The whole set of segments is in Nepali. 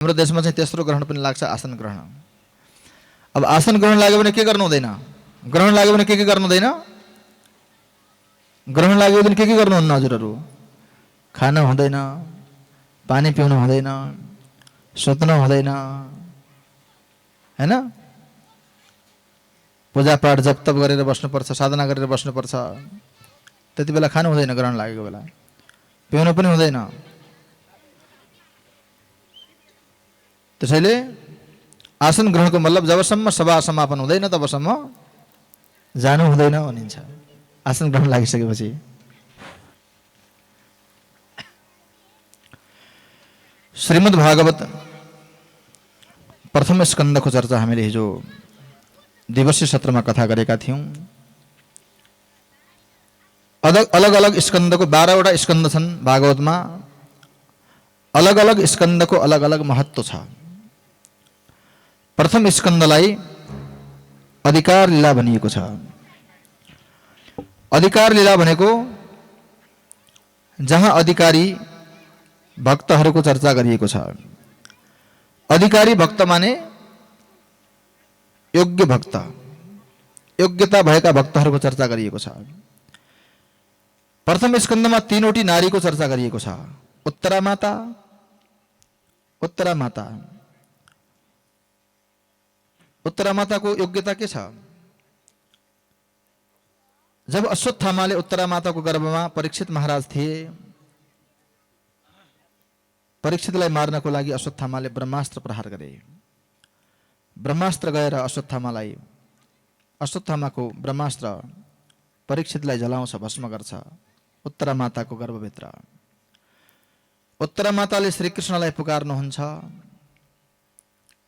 हाम्रो देशमा चाहिँ तेस्रो ग्रहण पनि लाग्छ, आसन ग्रहण। अब आसन ग्रहण लाग्यो भने के गर्नु हुँदैन? ग्रहण लाग्यो भने के गर्नु हुँदैन? ग्रहण लाग्यो भने के गर्नुहुन्न हजुरहरू? खान हुँदैन, पानी पिउनु हुँदैन, सुत्नु हुँदैन, हैन? पूजापाठ जप तप गरेर बस्नुपर्छ, साधना गरेर बस्नुपर्छ। त्यति बेला खानु हुँदैन, ग्रहण लागेको बेला पिउनु पनि हुँदैन। त्यसैले आसन ग्रहणको मतलब जबसम्म सभा समापन हुँदैन तबसम्म जानु हुँदैन भनिन्छ। आसन ग्रहण लागिसकेपछि श्रीमद् भागवत प्रथम स्कन्धको चर्चा हामीले हिजो दिवसीय सत्रमा कथा गरेका थियौं। अलग अलग स्कन्धको 12 वटा स्कन्ध छन् भागवतमा। अलग अलग स्कन्धको अलग अलग महत्व छ। प्रथम स्कन्धलाई अधिकार लीला भनिएको छ। अधिकार लीला भनेको जहाँ अधिकारी भक्तहरूको चर्चा गरिएको छ। अधिकारी भक्त माने योग्य भक्त, योग्यता भएका भक्तहरूको चर्चा गरिएको छ। प्रथम स्कन्धमा 3 वटी नारीको चर्चा गरिएको छ। उत्तरा माता, उत्तरा माता। उत्तरा माताको योग्यता के छ? जब अश्वत्थामाले उत्तरा माताको गर्भमा परीक्षित महाराज थिए, परीक्षितलाई मार्नको लागि अश्वत्थामाले ब्रह्मास्त्र प्रहार गरे। ब्रह्मास्त्र गएर अश्वत्थामाको ब्रह्मास्त्र परीक्षितलाई जलाउँछ, भस्म गर्छ उत्तरा माताको गर्भभित्र। उत्तरा माताले श्री कृष्णलाई पुकार्नुहुन्छ,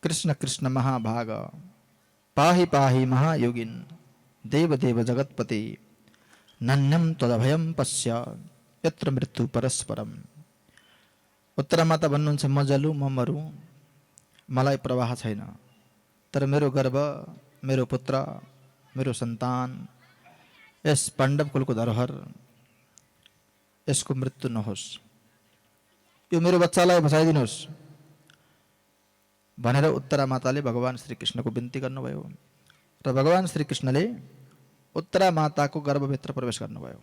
कृष्ण कृष्ण महाभाग पाहि पाहि महायोगिन देव देव जगतपति नन्यम तदभयम पश्य यत्र मृत्यु परस्परम। उत्तरा माता भन्नुहुन्छ, म जलु म मरु, मलाई प्रवाह छैन, तर मेरो गर्भ, मेरो पुत्र, मेरो सन्तान, यस पाण्डव कुलको धरोहर, यसको मृत्यु नहोस्, यो मेरो बच्चालाई बचाइदिनुहोस् भनेर उत्तरा माताले भगवान श्री कृष्णको बिन्ती गर्नुभयो। र भगवान श्री कृष्णले उत्तरा माताको गर्भभित्र प्रवेश गर्नुभयो।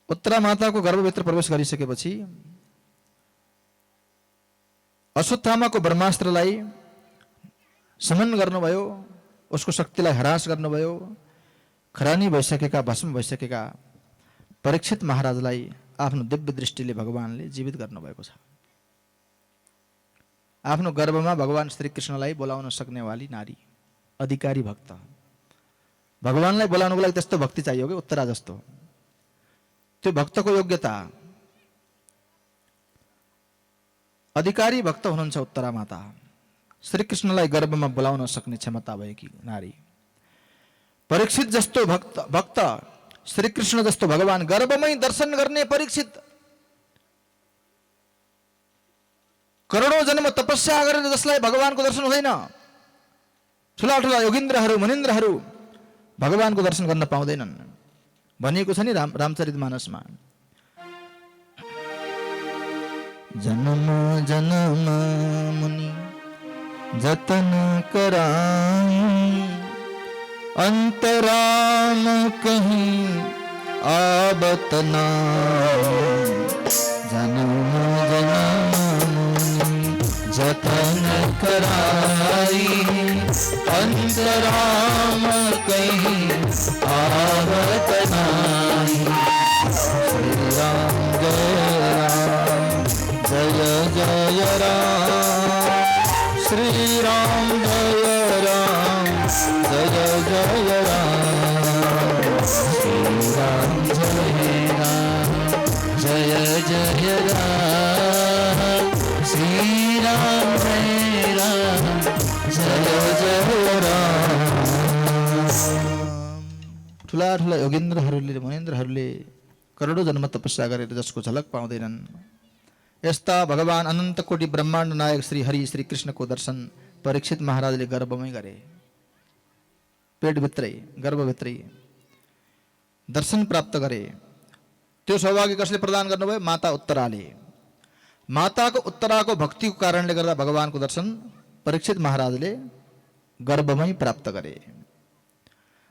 उत्तरा माताको गर्भभित्र प्रवेश गरिसकेपछि अश्वत्थामाको ब्रह्मास्त्रलाई समन गर्नुभयो, उसको शक्तिलाई ह्रास गर्नुभयो। खरानी भइसकेका, भस्म भइसकेका परीक्षित महाराजलाई आफ्नो दिव्य दृष्टिले भगवानले जीवित गर्नुभएको छ। आफ्नो गर्भमा भगवान श्री कृष्णलाई बोलाउन सक्ने वाली नारी, अधिकारी भक्त। भगवानलाई बोलाउनको लागि त्यस्तो भक्ति चाहियो कि उत्तरा जस्तो। त्यो भक्तको योग्यता, अधिकारी भक्त हुनुहुन्छ उत्तरा माता। श्री कृष्णलाई गर्भमा बोलाउन सक्ने क्षमता भएकी नारी। परीक्षित जस्तो भक्त, श्री कृष्ण जस्तो भगवान गर्भमै दर्शन गर्ने परीक्षित, करोडौं जन्म तपस्या गरेर जसलाई भगवानको दर्शन हुँदैन, ठुला ठुला योगिन्द्रहरू मुनिन्द्रहरू भगवानको दर्शन गर्न पाउँदैनन् भनिएको छ नि रामचरितमानसमा। जन्म जन्म मुनि जतन कराई, अंतराम कहीं आबत नाई। जन्म जन्म जतन कराई, अंतराम कहीं आवत नाई। श्री राम जय जय राम, श्री राम जय राम, जय जय राम। श्री राम जय राम, जय जय राम, श्री राम जय राम, जय जय राम। ठुला ठुला योगेन्द्रहरूले मुनेन्द्रहरूले करोडौं जन्म तपस्या गरेर जसको झलक पाउँदैनन्, यस्ता भगवान अनन्त कोटि ब्रह्माण्ड नायक श्री हरि श्री कृष्णको दर्शन परीक्षित महाराजले गर्भमै गरे। पेटभित्रै, गर्भभित्रै दर्शन प्राप्त गरे। त्यो सौभाग्य कसले प्रदान गर्नुभयो? माता उत्तराले। माताको उत्तराको भक्तिको कारणले गर्दा भगवानको दर्शन परीक्षित महाराजले गर्भमै प्राप्त गरे।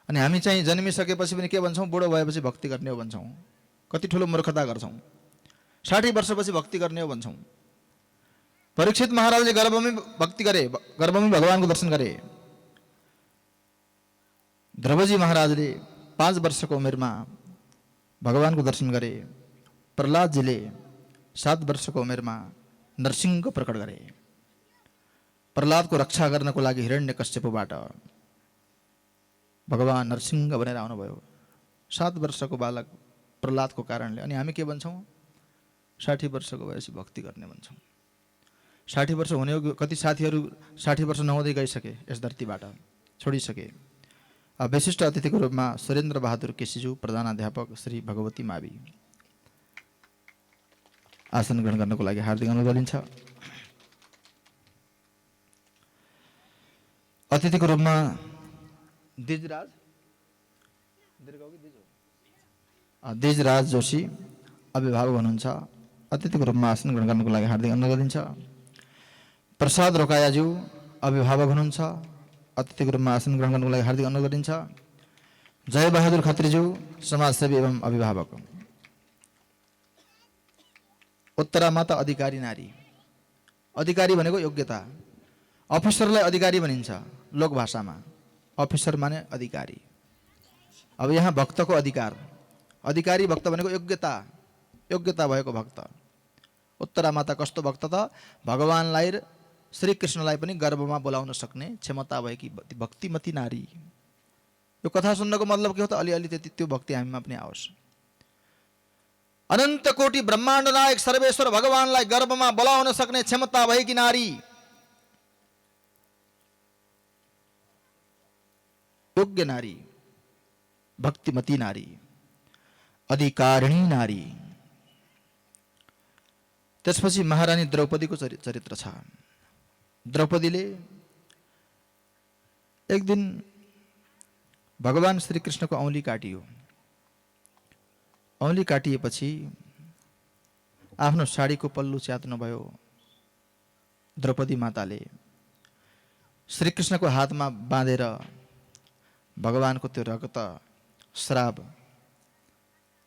अनि हामी चाहिँ जन्मिसकेपछि पनि के भन्छौँ, बुढो भएपछि भक्ति गर्ने हो भन्छौँ। कति ठुलो मूर्खता गर्छौँ। 60 वर्षपछि भक्ति गर्ने हो भन्छौँ। परीक्षित महाराजले गर्भमै भक्ति गरे, गर्भमै भगवानको दर्शन गरे। ध्रुवजी महाराजले 5 वर्षको उमेरमा भगवानको दर्शन गरे। प्रहलादजीले 7 वर्षको उमेरमा नरसिंहको प्रकट गरे। प्रहलादको रक्षा गर्नको लागि हिरण्यकश्यपबाट भगवान नरसिंह बनेर आउनुभयो। 7 वर्षको बालक प्रहलादको कारणले। अनि हामी के भन्छौँ, 60 वर्षको भएपछि भक्ति गर्ने भन्छौँ। 60 वर्ष हुने हो, कति साथीहरू 60 वर्ष नहुँदै गइसके, यस धरतीबाट छोडिसके। विशिष्ट अतिथिको रूपमा सुरेन्द्र बहादुर केसीज्यू, प्रधानाध्यापक श्री भगवती मावि आसन ग्रहण गर्नको लागि हार्दिक अनुरोध गरिन्छ। अतिथिको रूपमा दिजराज जोशी अभिभावक हुनुहुन्छ। अतिथिको रूपमा आसन ग्रहण गर्नको लागि हार्दिक अनुरोध गरिन्छ। प्रसाद रोकायाज्यू अभिभावक हुनुहुन्छ। अतिथिको रूपमा आसन ग्रहण गर्नको लागि हार्दिक अनुरोध गरिन्छ। जयबहादुर खत्रीज्यू समाजसेवी एवं अभिभावक। उत्तरामाता अधिकारी नारी। अधिकारी भनेको योग्यता। अफिसरलाई अधिकारी भनिन्छ लोक भाषामा। अफिसर माने अधिकारी। अब यहाँ भक्तको अधिकार। अधिकारी भक्त भनेको योग्यता, योग्यता भएको भक्त। उत्तरामाता कस्तो भक्त त, भगवानलाई श्री कृष्णलाई पनि गर्भमा बोलाउन सक्ने क्षमता भएकी भक्तिमती नारी। यो कथा सुन्नको मतलब के हो त, अलिअलि त्यो भक्ति हामीमा पनि आओस्। अनन्त कोटि ब्रह्माण्ड नायक सर्वेश्वर भगवानलाई गर्भमा बोलाउन सक्ने क्षमता भएकी नारी, योग्य नारी, भक्तिमती नारी, अधिकारिणी नारी। त्यसपछि महारानी द्रौपदीको चरित्र छ। द्रौपदीले एक दिन भगवान श्री कृष्णको औँली काटियो। औँली काटिएपछि आफ्नो साडीको पल्लु च्यात्नुभयो द्रौपदी माताले। श्रीकृष्णको हातमा बाँधेर भगवानको त्यो रगत श्राप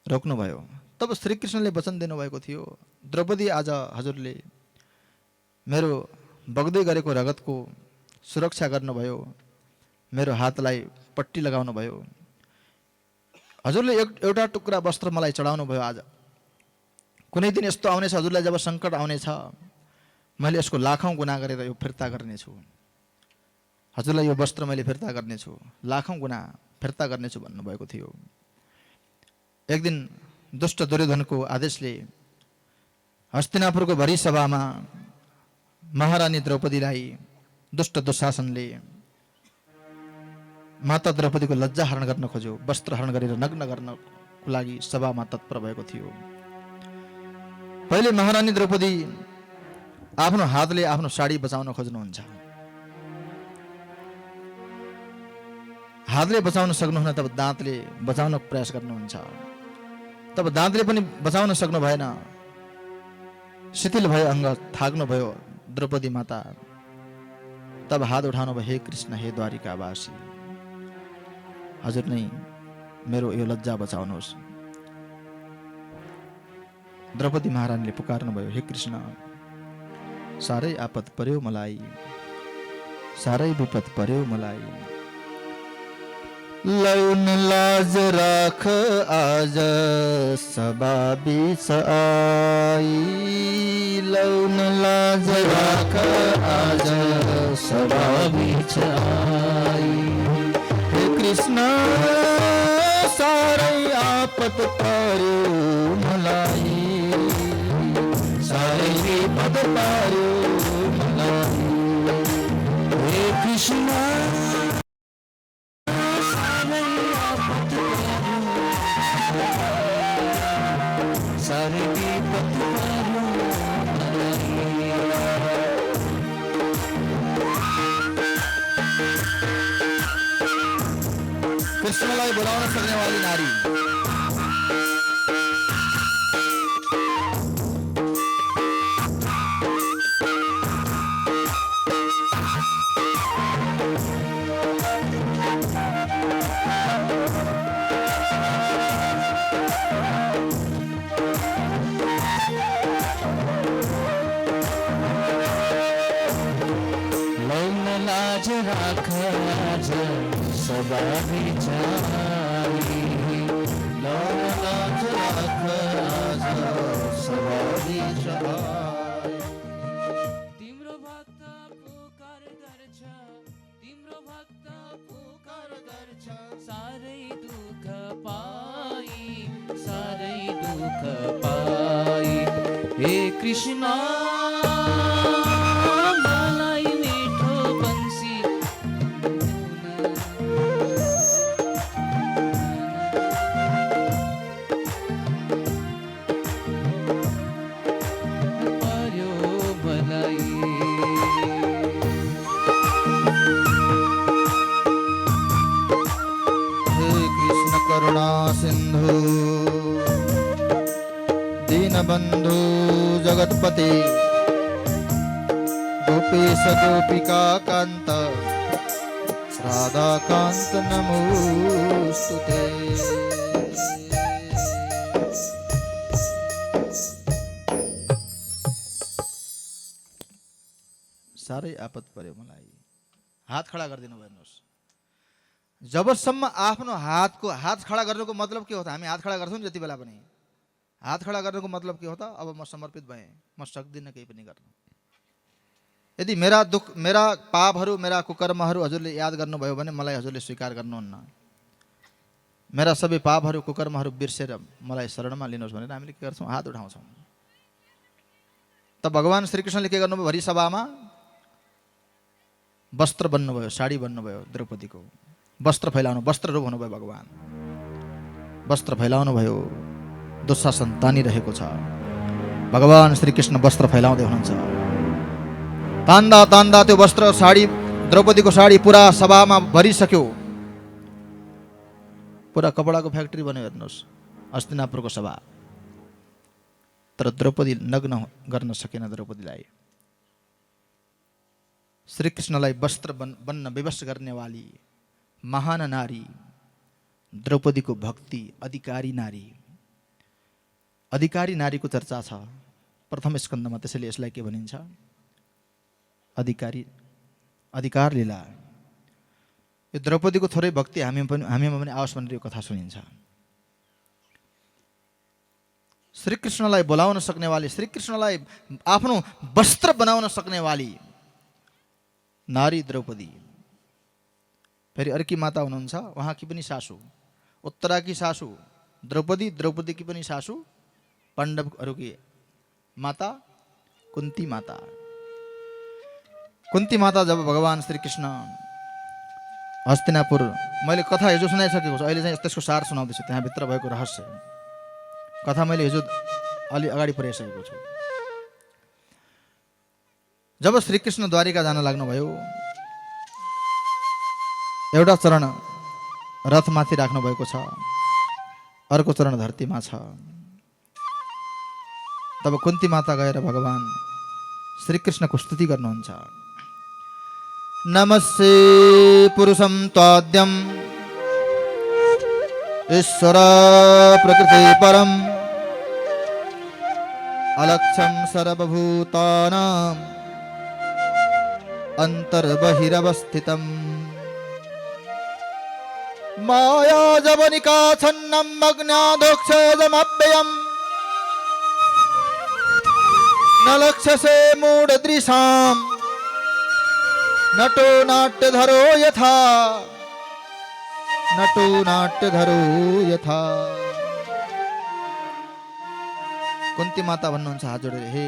रोक्नुभयो। तब श्रीकृष्णले वचन दिनुभएको थियो, द्रौपदी आज हजुरले मेरो बग्दै गरेको रगतको सुरक्षा गर्नुभयो, मेरो हातलाई पट्टी लगाउनु भयो, हजुरले एउटा टुक्रा वस्त्र मलाई चढाउनु भयो। आज कुनै दिन यस्तो आउनेछ हजुरलाई जब सङ्कट आउनेछ, मैले यसको लाखौँ गुना गरेर यो फिर्ता गर्नेछु। हजुरलाई यो वस्त्र मैले फिर्ता गर्नेछु, लाखौँ गुना फिर्ता गर्नेछु भन्नुभएको थियो। एक दिन दुष्ट दुर्योधनको आदेशले हस्तिनापुरको भरी सभामा महारानी द्रौपदीलाई दुष्ट दुशासनले माता द्रौपदीको लज्जा हरण गर्न खोज्यो। वस्त्र हरण गरेर नग्न गर्नको लागि सभामा तत्पर भएको थियो। पहिले महारानी द्रौपदी आफ्नो हातले आफ्नो साडी बचाउन खोज्नुहुन्छ। हातले बचाउन सक्नुहुन्न, तब दाँतले बचाउन प्रयास गर्नुहुन्छ। तब दाँतले पनि बचाउन सक्नु भएन, शिथिल भयो अङ्ग, थाक्नु भयो द्रौपदी माता। तब हात उठाउनु भयो, हे कृष्ण, हे द्वारिकावासी, हजुर नै मेरो यो लज्जा बचाउनुहोस्। द्रौपदी महारानीले पुकार्नु भयो, हे कृष्ण, साह्रै आपत पर्यो मलाई, साह्रै विपद पर्यो मलाई। लौन लाज राख आज सभा बीच आई, लौन लाज राख आज सभा बीच आई। हे कृष्ण, साह्रै आपत पर्यो मलाई, साह्रै विपद पर्यो मलाई। हे कृष्ण, कृष्णलाई बोलाउन सक्ने वाली नारी। लाज राख आज सवारी जाई, लाज राख आज सवारी जाई। तिम्रो भक्त पुकार गर्छ, तिम्रो भक्त पुकार गर्छ, सारै दुःख पाई, सारै दुःख पाई। हे कृष्ण मलाई मिठो बंसी पर्यो मलाई। हे कृष्ण करुणा सिंधु दीनबंधु जगतपते, गोपेश गोपिका कांत राधा कांत नमोस्तुते। साह्रै आपत पर्यो मलाई। हात खडा गरिदिनु भयो। हेर्नुहोस्, जबसम्म आफ्नो हात खडा गर्नुको मतलब के हो त? हामी हात खडा गर्छौँ नि जति बेला पनि, हात खडा गर्नुको मतलब के हो त? अब म समर्पित भएँ, म सक्दिनँ केही पनि गर्न। यदि मेरा दुख, मेरा पापहरू, मेरा कुकर्महरू हजुरले याद गर्नुभयो भने मलाई हजुरले स्वीकार गर्नुहुन्न। मेरा सबै पापहरू कुकर्महरू बिर्सेर मलाई शरणमा लिनुहोस् भनेर हामीले के गर्छौँ? हात उठाउँछौँ। त भगवान श्रीकृष्णले के गर्नुभयो? भरि सभामा वस्त्र बन्नुभयो, साडी बन्नुभयो द्रौपदीको। वस्त्र फैलाउनु, वस्त्र रूप हुनुभयो भगवान। वस्त्र फैलाउनु भयो, दुशासन तानिरहेको छ। भगवान श्रीकृष्ण वस्त्र फैलाउँदै हुनुहुन्छ। तान्दा तान्दा त्यो वस्त्र, साडी, द्रौपदीको साडी पुरा सभामा भरिसक्यो। पुरा कपडाको फ्याक्ट्री बन्यो। हेर्नुहोस्, हस्तिनापुरको सभा। तर द्रौपदी नग्न गर्न सकेन। द्रौपदीलाई, श्रीकृष्णलाई वस्त्र बन्न विवश गर्नेवाली महान नारी द्रौपदीको भक्ति, अधिकारी नारी। अधिकारी नारीको चर्चा छ प्रथम स्कन्धमा। त्यसैले यसलाई के भनिन्छ? अधिकार लीला। यो द्रौपदीको थोरै भक्ति हामीमा पनि आओस् भनेर यो कथा सुनिन्छ। श्रीकृष्णलाई बोलाउन सक्नेवाली, श्रीकृष्णलाई आफ्नो वस्त्र बनाउन सक्नेवाली नारी द्रौपदी। फेरि अर्की माता हुनुहुन्छ, उहाँकी पनि सासू, उत्तराकी सासू द्रौपदी, द्रौपदीकी पनि सासू पाण्डवहरूकी माता कुन्ती माता। कुन्ती माता जब भगवान श्रीकृष्ण हस्तिनापुर, मैले कथा हिजो सुनाइसकेको छु, अहिले चाहिँ त्यसको सार सुनाउँदैछु। त्यहाँभित्र भएको रहस्य कथा मैले हिजो अलि अगाडि पुर्याइसकेको छु। जब श्रीकृष्ण द्वारिका जान लाग्नुभयो, एउटा चरण रथमाथि राख्नु भएको छ, अर्को चरण धरतीमा छ। तब कुन्ती माता गएर भगवान श्रीकृष्णको स्तुति गर्नुहुन्छ। नमस्ते पुरुषं त्वाद्यं ईश्वर प्रकृति परम, अलक्ष्यं सर्वभूतानां अंतर्बहिरवस्थितं, माया जवनिका छन्नं अज्ञादोक्षजमव्ययम्, न लक्ष्यसे मूढदृशां नटो नाट्यधरो यथा, नटो नाट्यधरो यथा। कुन्ती माता भन्नुहुन्छ हात जोडेर, हे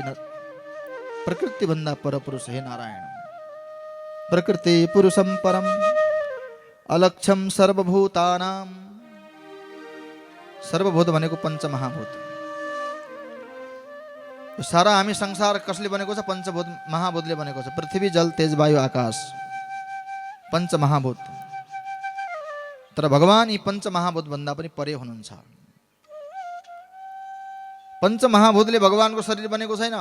प्रकृति भन्दा परपुरुष हे नारायण, प्रकृति पुरुषं परम अलक्ष्यम सर्वभूतानां। सर्वभूत भनेको पञ्चमहाभूत। सारा हामी संसार कसले बनेको छ? पञ्चभूत महाभूतले बनेको छ। पृथ्वी, जल, तेज, वायु, आकाश, पञ्चमहाभूत। तर भगवान यी पञ्चमहाभूत भन्दा पनि परे हुनुहुन्छ। पञ्चमहाभूतले भगवानको शरीर बनेको छैन,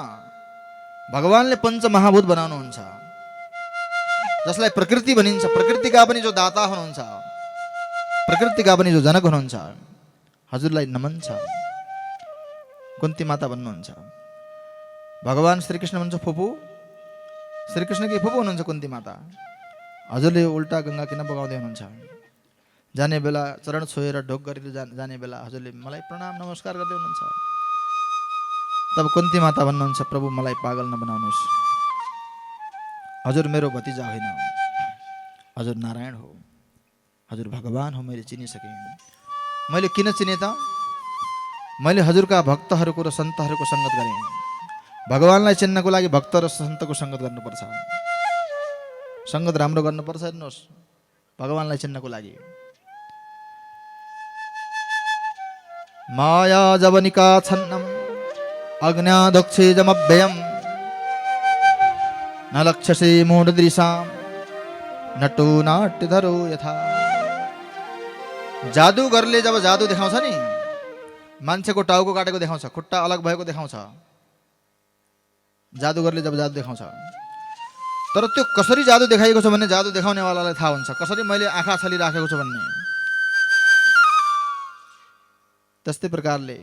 भगवानले पञ्चमहाभूत बनाउनुहुन्छ, जसलाई प्रकृति भनिन्छ। प्रकृतिका पनि जो दाता हुनुहुन्छ, प्रकृतिका पनि जो जनक हुनुहुन्छ, हजुरलाई नमन छ। कुन्ती माता भन्नुहुन्छ, भगवान श्रीकृष्ण भन्छ फुपू, श्रीकृष्णकी फुपू हुनुहुन्छ कुन्ती माता। हजुरले उल्टा गङ्गा किन बगाउँदै हुनुहुन्छ? जाने बेला चरण छोएर ढोक गरेर जाने बेला हजुरले मलाई प्रणाम नमस्कार गर्दै हुनुहुन्छ। तब कुन्ती माता भन्नुहुन्छ, प्रभु मलाई पागल नबनाउनुहोस्, हजुर मेरो भतिजा होइन, हजुर नारायण हो, हजुर भगवान हो, मैले चिनिसकेँ। मैले किन चिने त? मैले हजुरका भक्तहरूको र सन्तहरूको सङ्गत गरेँ। भगवानलाई चिन्नको लागि भक्त र सन्तको सङ्गत गर्नुपर्छ, सङ्गत राम्रो गर्नुपर्छ। हेर्नुहोस्, भगवानलाई चिन्नको लागि। माया जवनिका छन्नम अज्ञादक्षेजमव्ययम न लक्ष्यसे मूढदृशाम नटो नाट्यधरो यथा। जादुगरले जब जादु देखाउँछ नि, मान्छेको टाउको काटेको देखाउँछ, खुट्टा अलग भएको देखाउँछ, जादुगरले जब जादु देखाउँछ, तर त्यो कसरी जादु देखाइएको छ भन्ने जादु देखाउनेवालालाई थाहा हुन्छ, कसरी मैले आँखा छलिराखेको छु भन्ने। त्यस्तै प्रकारले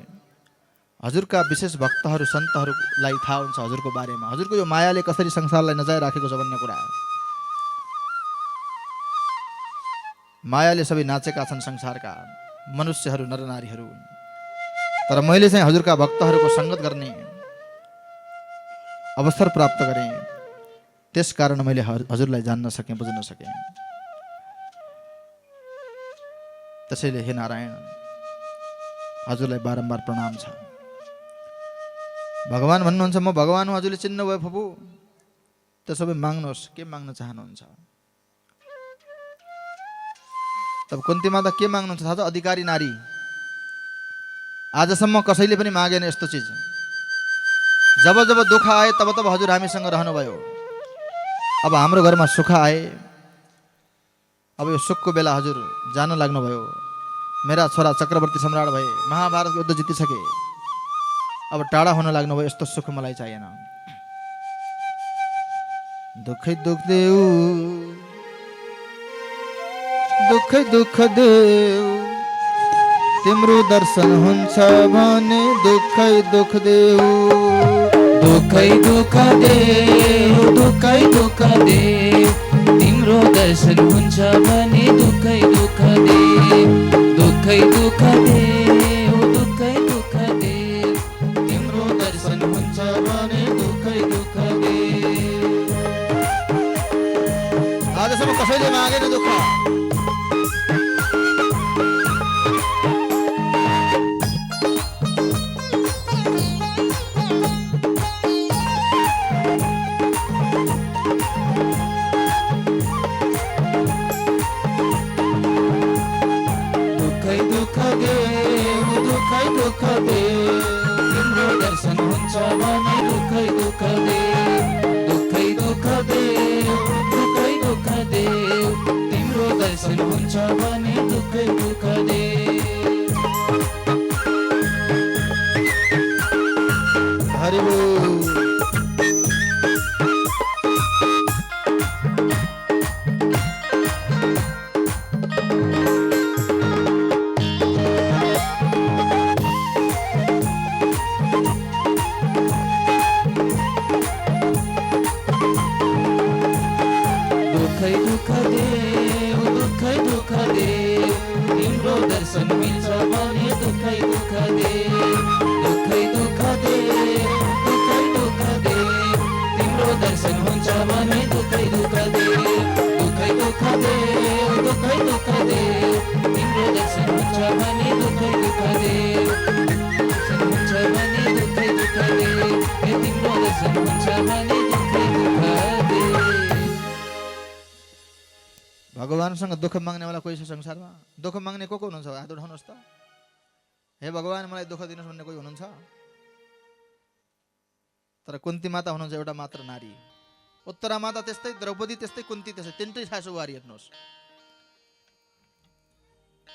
हजुरका विशेष भक्तहरू सन्तहरूलाई थाहा हुन्छ हजुरको बारेमा, हजुरको यो मायाले कसरी संसारलाई नचाइराखेको छ भन्ने कुरा। मायाले सबै नाचेका छन् संसारका मनुष्यहरू, नरनारीहरू, तर मैले चाहिँ हजुरका भक्तहरूको सङ्गत गर्ने अवसर प्राप्त गरेँ, त्यस कारण मैले हजुरलाई जान्न सकेँ, बुझ्न सकेँ। त्यसैले हे नारायण, हजुरलाई बारम्बार प्रणाम छ। भगवान भन्नुहुन्छ, म भगवान हुँ, हजुरले चिन्नुभयो फुपू, त्यसो भए माग्नुहोस्, के माग्न चाहनुहुन्छ? तब कुन्ती माता के माग्नुहुन्छ थाहा छ? अधिकारी नारी। आजसम्म कसैले पनि मागेन यस्तो चिज। जब जब दुःख आए तब तब हजुर हामीसँग रहनुभयो। अब हाम्रो घरमा सुख आए, अब यो सुखको बेला हजुर जान लाग्नुभयो। मेरा छोरा चक्रवर्ती सम्राट भए, महाभारत युद्ध जितिसके, अब टाढा हुन लाग्नुभयो। यस्तो सुख मलाई चाहिएन। दुःखै दुःख देऊ, दुःखै दुःख देऊ, तिम्रो दर्शन हुन्छ भने दुःखै दुःख देऊ। दुःखै दुःख देऊ, दुःखै दुःख देऊ, तिम्रो दर्शन हुन्छ भने दुःखै दुःख देऊ। दुःखै दुःख देऊ, दुःखै दुःख देऊ, तिम्रो दर्शन हुन्छ भने दुःखै दुःख देऊ। आजसम्म कसैले मागेन दुःख, दुःख देऊ, तिम्रो दर्शन हुन्छ भने दुःखै दुःख देऊ। दुःखै दुःख देऊ, दुःखै दुःख देऊ, तिम्रो दर्शन हुन्छ भने दुःखै दुःख देऊ। हरि बोल। दुःखै दुःख देऊ, दुःखै दुःख देऊ, तिम्रो दर्शन मिल्छ भने दुःखै दुःख देऊ। दुःखै दुःख देऊ, दुःखै दुःख देऊ, तिम्रो दर्शन हुन्छ भने दुःखै दुःख देऊ। दुःखै दुःख देऊ, दुःखै दुःख देऊ, तिम्रो दर्शन हुन्छ भने दुःखै दुःख देऊ। दर्शन हुन्छ भने दुःखै दुःख देऊ, तिम्रो दर्शन हुन्छ भने दुःखै दुःख देऊ। भगवानसँग दुःख माग्नेवाला कोही छ संसारमा? दुःख माग्ने को हुनुहुन्छ? हात उठाउनुहोस् त। हे भगवान, मलाई दुःख दिनुहोस् भन्ने कोही हुनुहुन्छ? तर कुन्ती माता हुनुहुन्छ एउटा मात्र नारी। उत्तरा माता त्यस्तै, द्रौपदी त्यस्तै, कुन्ती त्यस्तै, तिनटै सासु बुहारी। हेर्नुहोस्,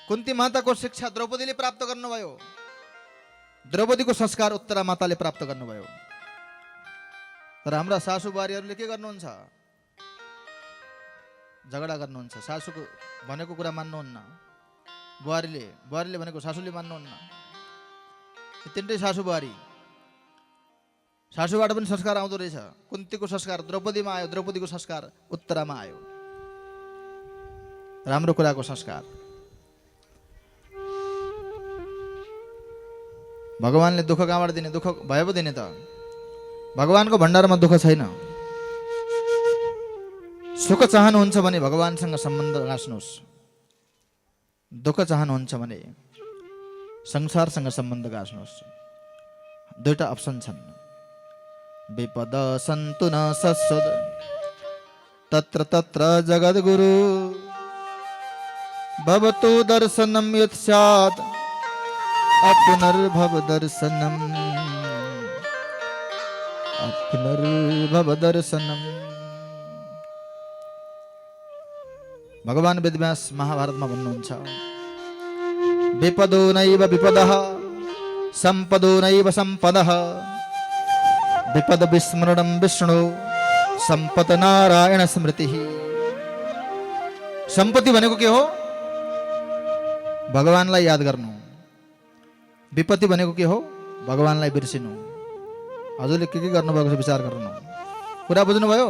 कुन्ती माताको शिक्षा द्रौपदीले प्राप्त गर्नुभयो, द्रौपदीको संस्कार उत्तरा माताले प्राप्त गर्नुभयो। तर हाम्रा सासु बुहारीहरूले के गर्नुहुन्छ? झगडा गर्नुहुन्छ। सासूको भनेको कुरा मान्नुहुन्न, बुहारीले भनेको सासूले मान्नुहुन्न। तिनटै सासु बुहारी। सासूबाट पनि संस्कार आउँदो रहेछ। कुन्तीको संस्कार द्रौपदीमा आयो, द्रौपदीको संस्कार उत्तरामा आयो। राम्रो कुराको संस्कार। भगवानले दुःख कहाँबाट दिने? दुःख भए पो दिने त। भगवानको भण्डारमा दुःख छैन। सुख चाहनुहुन्छ भने भगवानसँग सम्बन्ध गाँच्नुहोस्, दुःख चाहनुहुन्छ भने संसारसँग सम्बन्ध गाँच्नुहोस्। दुईटा अप्सन छन्। विपद सन्तु न सस्वद तत्र तत्र जगद्गुरु भवतु दर्शनम यत् स्यात् अपुनर्भव दर्शनम अपुनर्भव दर्शनम। भगवान वेदव्यास महाभारतमा भन्नुहुन्छ, विपदो नैव विपदः सम्पदो नैव सम्पदः विपद विस्मरणं विष्णु सम्पत नारायण स्मृति। सम्पत्ति भनेको के हो? भगवानलाई याद गर्नु। विपत्ति भनेको के हो? भगवानलाई बिर्सिनु। हजुरले के गर्नुभएको छ विचार गर्नु। कुरा बुझ्नुभयो?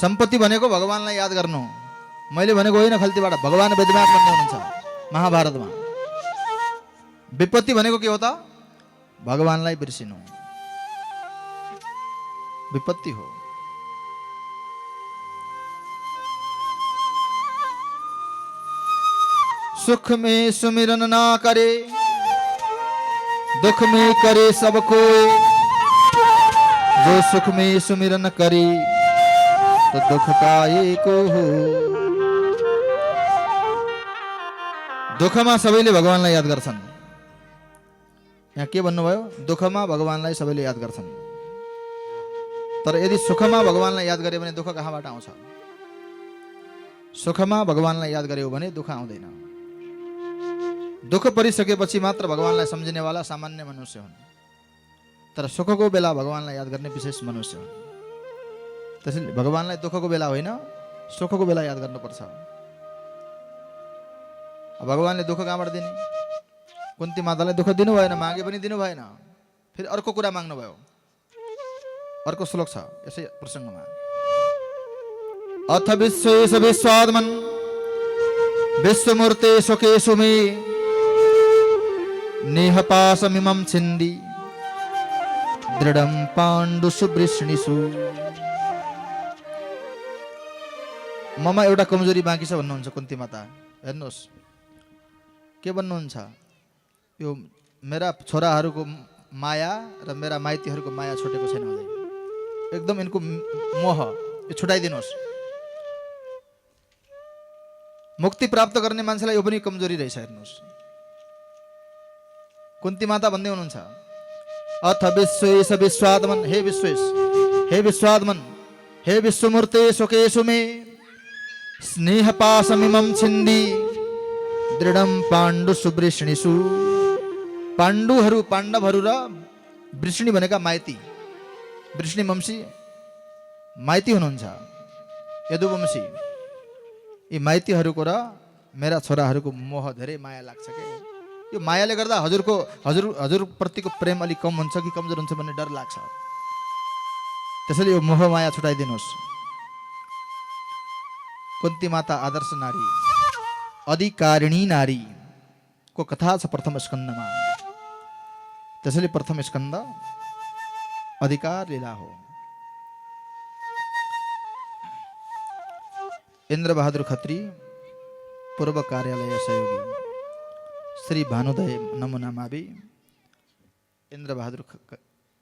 सम्पत्ति भनेको भगवानलाई याद गर्नु। मैले भनेको होइन खल्तीबाट, भगवान वेदव्यास भन्ने हुनुहुन्छ महाभारतमा। विपत्ति भनेको के हो त? भगवानलाई बिर्सिनु विपत्ति हो। सुख में सुमिरन ना करे, दुख में करे सब कोई। जो सुख में सुमिरन करे तो दुख का एको हो। दुखमा सबैले भगवानलाई याद गर्छन्। यहाँ के भन्नुभयो? दुखमा भगवानलाई सबैले याद गर्छन्। तर यदि सुखमा भगवानलाई याद गरे भने दुःख कहाँबाट आउँछ? सुखमा भगवानलाई याद गर्यो भने दुःख आउँदैन। दुःख परिसकेपछि मात्र भगवानलाई सम्झिनेवाला सामान्य मनुष्य हुन्। तर सुखको बेला भगवानलाई याद गर्ने विशेष मनुष्य हुन्। त्यसैले भगवानलाई दुःखको बेला होइन, सुखको बेला याद गर्नुपर्छ। भगवानले दुःख कहाँबाट दिने? कुन्ती मातालाई दुःख दिनु भएन, मागे पनि दिनु भएन। फेरि अर्को कुरा माग्नु भयो। अर्को श्लोक छ यसै प्रसङ्गमा। अथ विश्वेश विश्वात्मन् विश्वमूर्ते सुकेषु मे नेहपाशमिमं छिन्दी दृढं पाण्डुषु वृष्णिषु। ममा एउटा कमजोरी बाँकी छ भन्नुहुन्छ कुन्ती माता। हेर्नुहोस् के भन्नुहुन्छ? यो मेरा छोराहरूको माया र मेरा माइतीहरूको माया छुटेको छैन अझै। एकदम इनको मोह यो छुटाइदिनुहोस्। मुक्ति प्राप्त गर्ने मान्छेलाई यो पनि कमजोरी रहेछ। हेर्नुहोस् कुन्ती माता भन्दै हुनुहुन्छ, अथ विश्वेश विश्वात्मन, हे विश्वेश, हे विश्वात्मन, हे विश्वमूर्ते सुकेषु मे स्नेहपाशमिमं छिन्दी दृढं पाण्डुषु वृष्णिषु। पाण्डुहरू, पाण्डवहरू र वृष्णि भनेका माइती। वृष्णि वंशी माइती हुनुहुन्छ, यदुवंशी। यी माइतीहरूको र मेरा छोराहरूको मोह धेरै माया लाग्छ के। यो मायाले गर्दा हजुर प्रतिको प्रेम अलिक कम हुन्छ कि कमजोर हुन्छ भन्ने डर लाग्छ। त्यसैले यो मोह माया छुटाइदिनुहोस्। कुन्ती माता आदर्श नारी, अधिकारिणी नारी को कथा छ प्रथम स्कन्धमा। त्यसैले प्रथम स्कन्ध अधिकार लीला हो। इंद्र बहादुर खत्री पूर्व कार्यालय सहयोगी श्री भानुदय नमुना मावि इंद्र बहादुर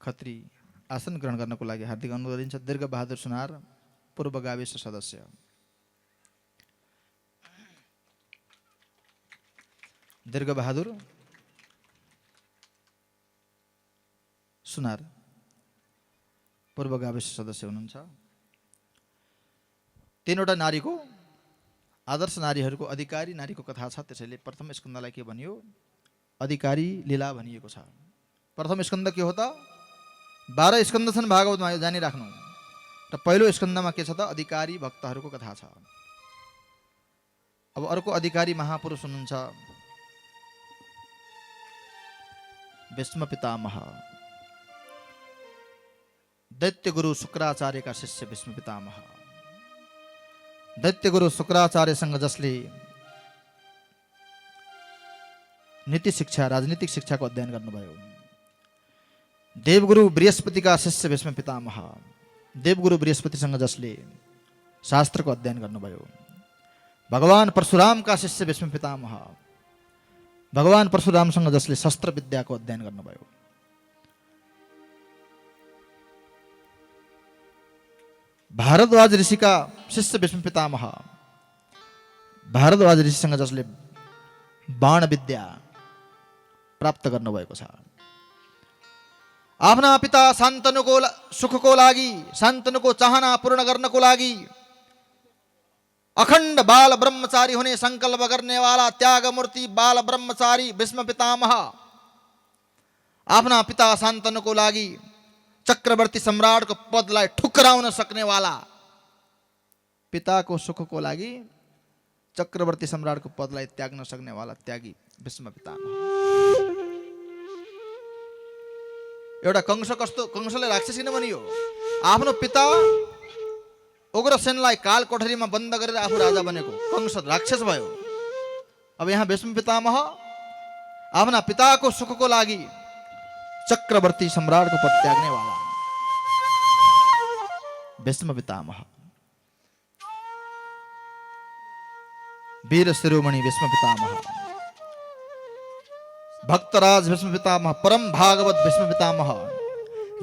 खत्री आसन ग्रहण गर्नको लागि हार्दिक अनुरोध गरिन्छ। दीर्घ बहादुर सुनार पूर्व गाविस सदस्य। दीर्घ बहादुर सुनार पूर्व गाविस सदस्य हुनुहुन्छ। तीनवटा नारीको, आदर्श नारीहरूको, अधिकारी नारीको कथा छ। त्यसैले प्रथम स्कन्धलाई के भनियो? अधिकारी लीला भनिएको छ। प्रथम स्कन्ध के हो त? 12 स्कन्ध छन् भागवतमा, यो जानिराख्नु। र पहिलो स्कन्धमा के छ त? अधिकारी भक्तहरूको कथा छ। अब अर्को अधिकारी महापुरुष हुनुहुन्छ भीष्म पितामह, दैत्य गुरु शुक्राचार्य का शिष्य भीष्म पितामह। दैत्य गुरु शुक्राचार्यसँग जसले नीति शिक्षा राजनीतिक शिक्षाको अध्ययन गर्नुभयो, देवगुरु बृहस्पतिका शिष्य भीष्म पितामह, देवगुरु बृहस्पतिसँग जसले शास्त्रको अध्ययन गर्नुभयो, भगवान परशुरामका शिष्य भीष्म पितामह, भगवान परशुरामसँग जसले शस्त्र विद्याको अध्ययन गर्नुभयो, भारद्वाज ऋषिका शिष्य भीष्म पितामह, भारद्वाज ऋषिसँग जसले बाण विद्या प्राप्त गर्नुभएको छ, आफ्ना पिता शान्तनुको सुखको लागि, शान्तनुको चाहना पूर्ण गर्नको लागि अखण्ड बाल ब्रह्मचारी हुने संकल्प गर्नेवाला त्यागमूर्ति बाल ब्रह्मचारी भीष्म पितामह आफ्ना पिता शान्तनुको लागि चक्रवर्ती सम्राटको पदलाई ठुक्राउन सक्नेवाला, पिताको सुखको लागि चक्रवर्ती सम्राटको पदलाई त्याग्न सक्नेवाला त्यागी भीष्म पितामह। एउटा कंस कस्तो, कंसले राक्षस किन बनियो? आफ्नो पिता उग्रसेनलाई काल कोठरीमा बन्द गरेर आफू राजा बनेको कंस राक्षस भयो। अब यहाँ भीष्म पितामह आफ्ना पिताको सुखको लागि चक्रवर्ती सम्राटको पद त्याग्नेवाला भीष्म पितामह, वीर शिरोमणि भीष्म पितामह, भक्तराज भीष्म पितामह, परम भागवत भीष्म पितामह।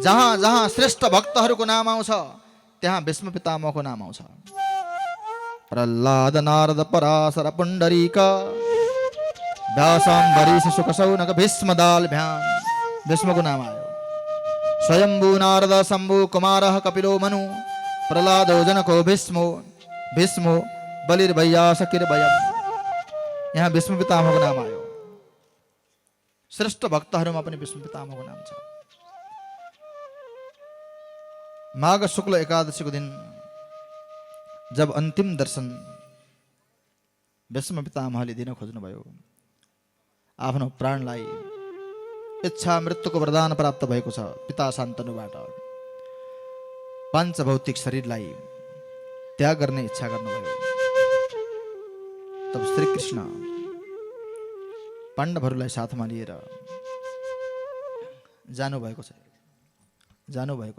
जहाँ जहाँ श्रेष्ठ भक्तहरूको नाम आउँछ त्यहाँ भीष्म पितामहको नाम आउँछ। प्रह्लाद नारद पराशर पुण्डरीक व्यासाम्बरीश शुकशौनक भीष्म दालभ्याम, भीष्मको नाम आयो। स्वयम्भू नारद शम्भु कुमारः कपिलो मनु प्रह्लादो जनको भीष्मो भीष्मो बलिर्भयासकिर्भयम्, यहाँ भीष्म पितामहको नाम आयो। श्रेष्ठ भक्तहरूमा पनि भीष्म पितामहको नाम छ। माघ शुक्ल एकादशीको दिन जब अन्तिम दर्शन भीष्म पितामहले दिन खोज्नुभयो, आफ्नो प्राणलाई इच्छा मृत्युको वरदान प्राप्त भएको छ पिता शान्तनुबाट, पाञ्चभौतिक शरीरलाई त्याग गर्ने इच्छा गर्नुभयो। तब श्री कृष्ण पाण्डवहरूलाई साथमा लिएर जानुभएको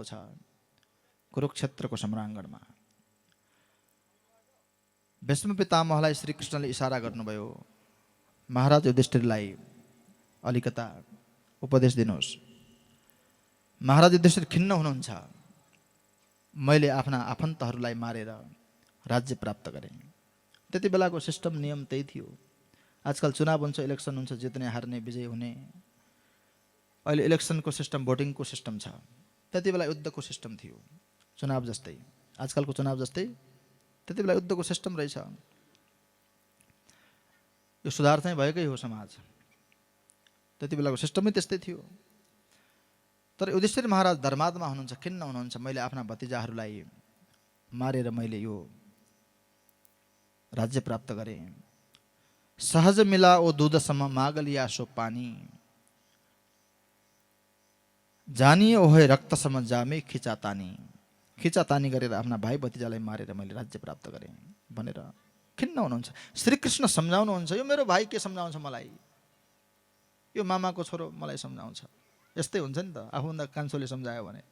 छ कुरुक्षेत्रको सम्राङ्गणमा। भीष्म पितामहलाई श्री कृष्णले इशारा गर्नुभयो, महाराज युधिष्ठिरलाई अलिकता उपदेश दिनुहोस्। महाराज युधिष्ठिर खिन्न हुनुहुन्छ, मैले आफ्ना आफन्तहरूलाई मारेर राज्य प्राप्त गरेँ। त्यति बेलाको सिस्टम नियम त्यही थियो। आजकल चुनाव हुन्छ, इलेक्सन हुन्छ, जित्ने हार्ने विजय हुने। अहिले इलेक्सनको सिस्टम भोटिङको सिस्टम छ, त्यति बेला युद्धको सिस्टम थियो। चुनाव जस्तै, आजकलको चुनाव जस्तै त्यति बेला युद्धको सिस्टम रहेछ। यो सुधार चाहिँ भएकै हो समाज, त्यति बेलाको सिस्टमै त्यस्तै थियो। तर युधिष्ठिर महाराज धर्मात्मा हुनुहुन्छ, खिन्न हुनुहुन्छ, मैले आफ्ना भतिजाहरूलाई मारेर मैले यो राज्य प्राप्त गरेँ। सहज मिला ओ दूधसम माग लिया सो पानी, जानिए ओहे रक्तसम जामे खिचातानी, खिचातानी गरेर आफ्ना भाइ भतिजालाई मारेर मैले राज्य प्राप्त गरेँ भनेर खिन्न हुनुहुन्छ। श्रीकृष्ण सम्झाउनुहुन्छ, यो मेरो भाइ के सम्झाउँछ मलाई, यो मामाको छोरो मलाई सम्झाउँछ। यस्तै हुन्छ नि त, आफूभन्दा कान्छोले सम्झायो भने।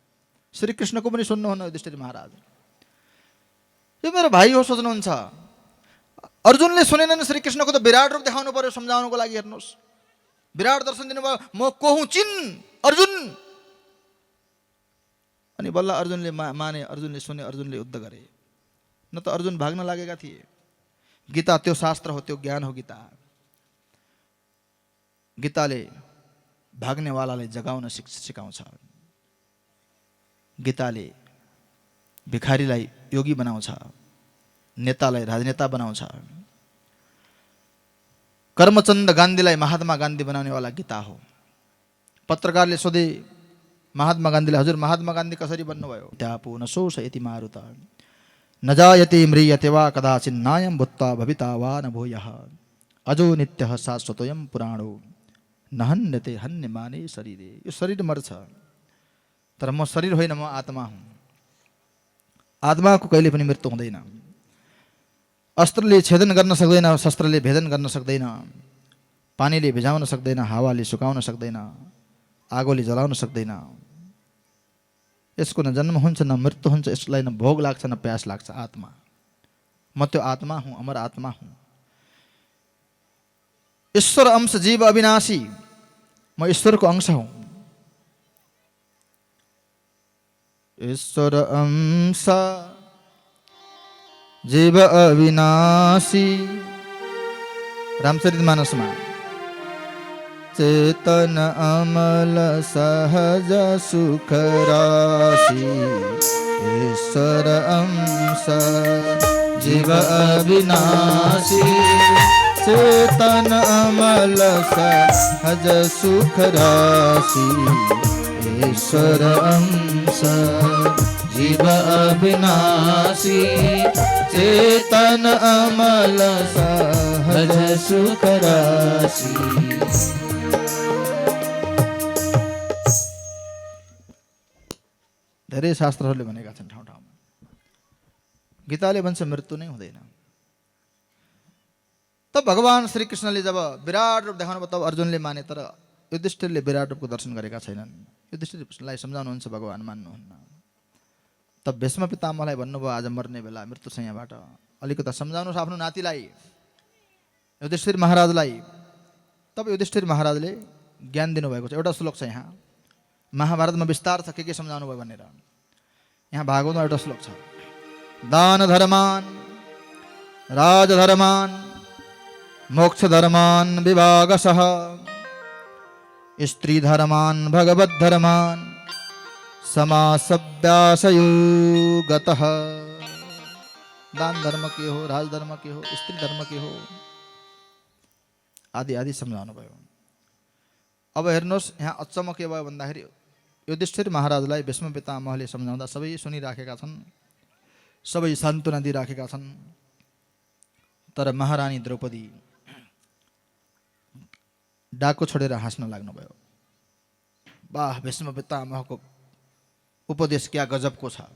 श्रीकृष्णको पनि सुन्नुहुन्न युधिष्ठिर महाराज, यो मेरो भाइ हो सोच्नुहुन्छ। अर्जुनले सुनेनन् श्रीकृष्णको, त विराट रूप देखाउनु पर्यो सम्झाउनुको लागि। हेर्नुहोस्, विराट दर्शन दिनुभयो, म को हुँ चिन अर्जुन। अनि बल्ल अर्जुनले माने, अर्जुनले सुने, अर्जुनले युद्ध गरे। न त अर्जुन भाग्न लागेका थिए। गीता त्यो शास्त्र हो, त्यो ज्ञान हो गीता। गीताले भाग्नेवालालाई जगाउन सिकाउँछ। गीताले भिखारीलाई योगी बनाउँछ, नेतालाई राजनेता बनाउँछ। कर्मचन्द गान्धीलाई महात्मा गान्धी बनाउनेवाला गीता हो। पत्रकारले सोधे महात्मा गान्धीलाई, हजुर महात्मा गान्धी कसरी बन्नुभयो? त्यापो न शोष इति मारुत न जायते म्रियते वा कदाचिन्नायं भूत्वा भविता वा न भूयः अजो नित्यः शाश्वतोऽयं पुराणो न हन्यते हन्यमाने शरीरे। यो शरीर मर्छ, तर म शरीर होइन, म आत्मा हुँ। आत्माको कहिले पनि मृत्यु हुँदैन। अस्त्रले छेदन गर्न सक्दैन, शस्त्रले भेदन गर्न सक्दैन, पानीले भिजाउन सक्दैन, हावाले सुकाउन सक्दैन, आगोले जलाउन सक्दैन। यसको न जन्म हुन्छ न मृत्यु हुन्छ, यसलाई न भोग लाग्छ न प्यास लाग्छ। आत्मा, म त्यो आत्मा हुँ, अमर आत्मा हुँ। ईश्वर अंश जीव अविनाशी, म ईश्वरको अंश हुँ। ईश्वर अंश जीव अविनाशी, रामचरितमानसमा चेतन अमल सहज सुख राशि। ईश्वर अंश जीव अविनाशी, चेतन अमल सहज सुख राशि। ईश्वर अंश जीव अविनाशी, चेतन अमल सहज सुख राशि। धेरै शास्त्रहरूले भनेका छन् ठाउँ ठाउँमा। गीताले भन्छ मृत्यु नै हुँदैन। तब भगवान श्री कृष्णले जब विराट रूप देखाउनु भयो तब अर्जुनले माने, तर युधिष्ठिरले विराट रूपको दर्शन गरेका छैनन्। युधिष्ठिरलाई सम्झाउनुहुन्छ, भगवान मान्नुहुन्न। तब भीष्म पितामहलाई भन्नुभयो आज मर्ने बेला, मृत्यु छ यहाँबाट, अलिकता सम्झाउनुहोस् आफ्नो नातिलाई, युधिष्ठिर महाराजलाई। तब युधिष्ठिर महाराजले ज्ञान दिनुभएको छ। एउटा श्लोक छ यहाँ, महाभारतमा विस्तार छ के सम्झाउनु भयो भनेर। यहाँ भागवतमा एउटा श्लोक छ, दान धर्मान राजधर्मान मोक्ष धर्मान विभागशः, स्त्री धर्मान भगवत धर्मान समासव्यासयोगतः। दान धर्म के हो, राजधर्म के हो, स्त्री धर्म के हो, आदि आदि सम्झाउनु भयो। अब हेर्नुहोस् यहाँ अचम्म के भयो भन्दाखेरि युधिष्ठिर महाराजलाई भीष्म पितामहले सम्झाउँदा सबै सुनिराखेका छन्, सबै सान्त्वना दिइराखेका छन्। तर महारानी द्रौपदी डाको छोडेर हाँस्न लाग्नुभयो। वाह, भीष्म पितामहको उपदेश क्या गजबको छ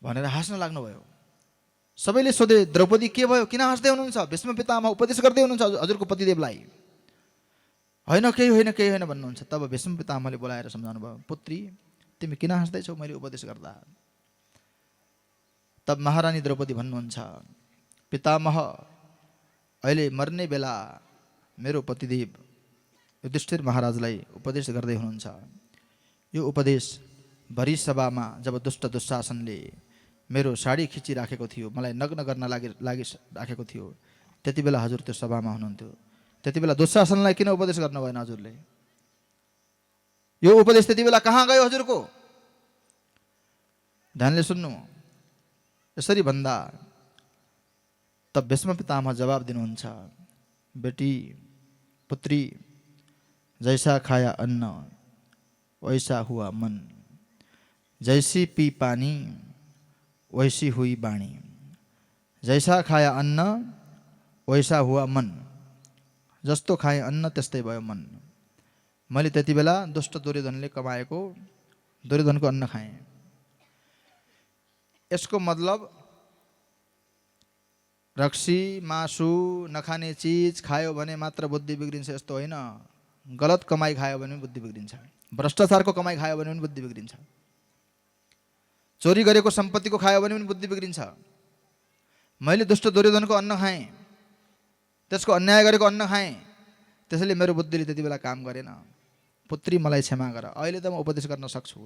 भनेर हाँस्न लाग्नुभयो। सबैले सोधे, द्रौपदी के भयो, किन हाँस्दै हुनुहुन्छ? भीष्म पितामह उपदेश गर्दै हुनुहुन्छ हजुरको पतिदेवलाई। होइन केही होइन, केही होइन भन्नुहुन्छ। तब भीष्म पितामहले बोलाएर सम्झाउनु भयो, पुत्री तिमी किन हाँस्दैछौ मैले उपदेश गर्दा? तब महारानी द्रौपदी भन्नुहुन्छ, पितामह अहिले मर्ने बेला मेरो पतिदेव युधिष्ठिर महाराजलाई उपदेश गर्दै हुनुहुन्छ। यो उपदेश भरी सभामा जब दुष्ट दुशासनले मेरो साडी खिचिराखेको थियो, मलाई नग्न गर्न लागिराखेको थियो, त्यति बेला हजुर त्यो सभामा हुनुहुन्थ्यो। त्यति बेला दुशासनलाई किन उपदेश गर्नु भएन हजुरले? यो उपदेश त्यति बेला कहाँ गयो हजुरको? ध्यानले सुन्नु। यसरी भन्दा तब भीष्म पितामह जवाब दिनुहुन्छ, बेटी पुत्री जैसा खाया अन्न वैसा हुआ मन, जैसी पी पानी वैसी हुई बाणी। जैसा खाया अन्न वैसा हुआ मन, जस्तो खाए अन्न त्यस्तै भयो मन। मैले त्यति बेला दुष्ट दुर्योधनले कमाएको दुर्योधनको अन्न खाएँ। यसको मतलब रक्सी मासु नखाने चिज खायो भने मात्र बुद्धि बिग्रिन्छ यस्तो होइन। गलत कमाई खायो भने पनि बुद्धि बिग्रिन्छ, भ्रष्टाचारको कमाई खायो भने पनि बुद्धि बिग्रिन्छ, चोरी गरेको सम्पत्तिको खायो भने पनि बुद्धि बिग्रिन्छ। मैले दुष्ट दुर्योधनको अन्न खाएँ, त्यसको अन्याय गरेको अन्न खाएँ, त्यसैले मेरो बुद्धिले त्यति बेला काम गरेन। पुत्री मलाई क्षमा गर, अहिले त म उपदेश गर्न सक्छु।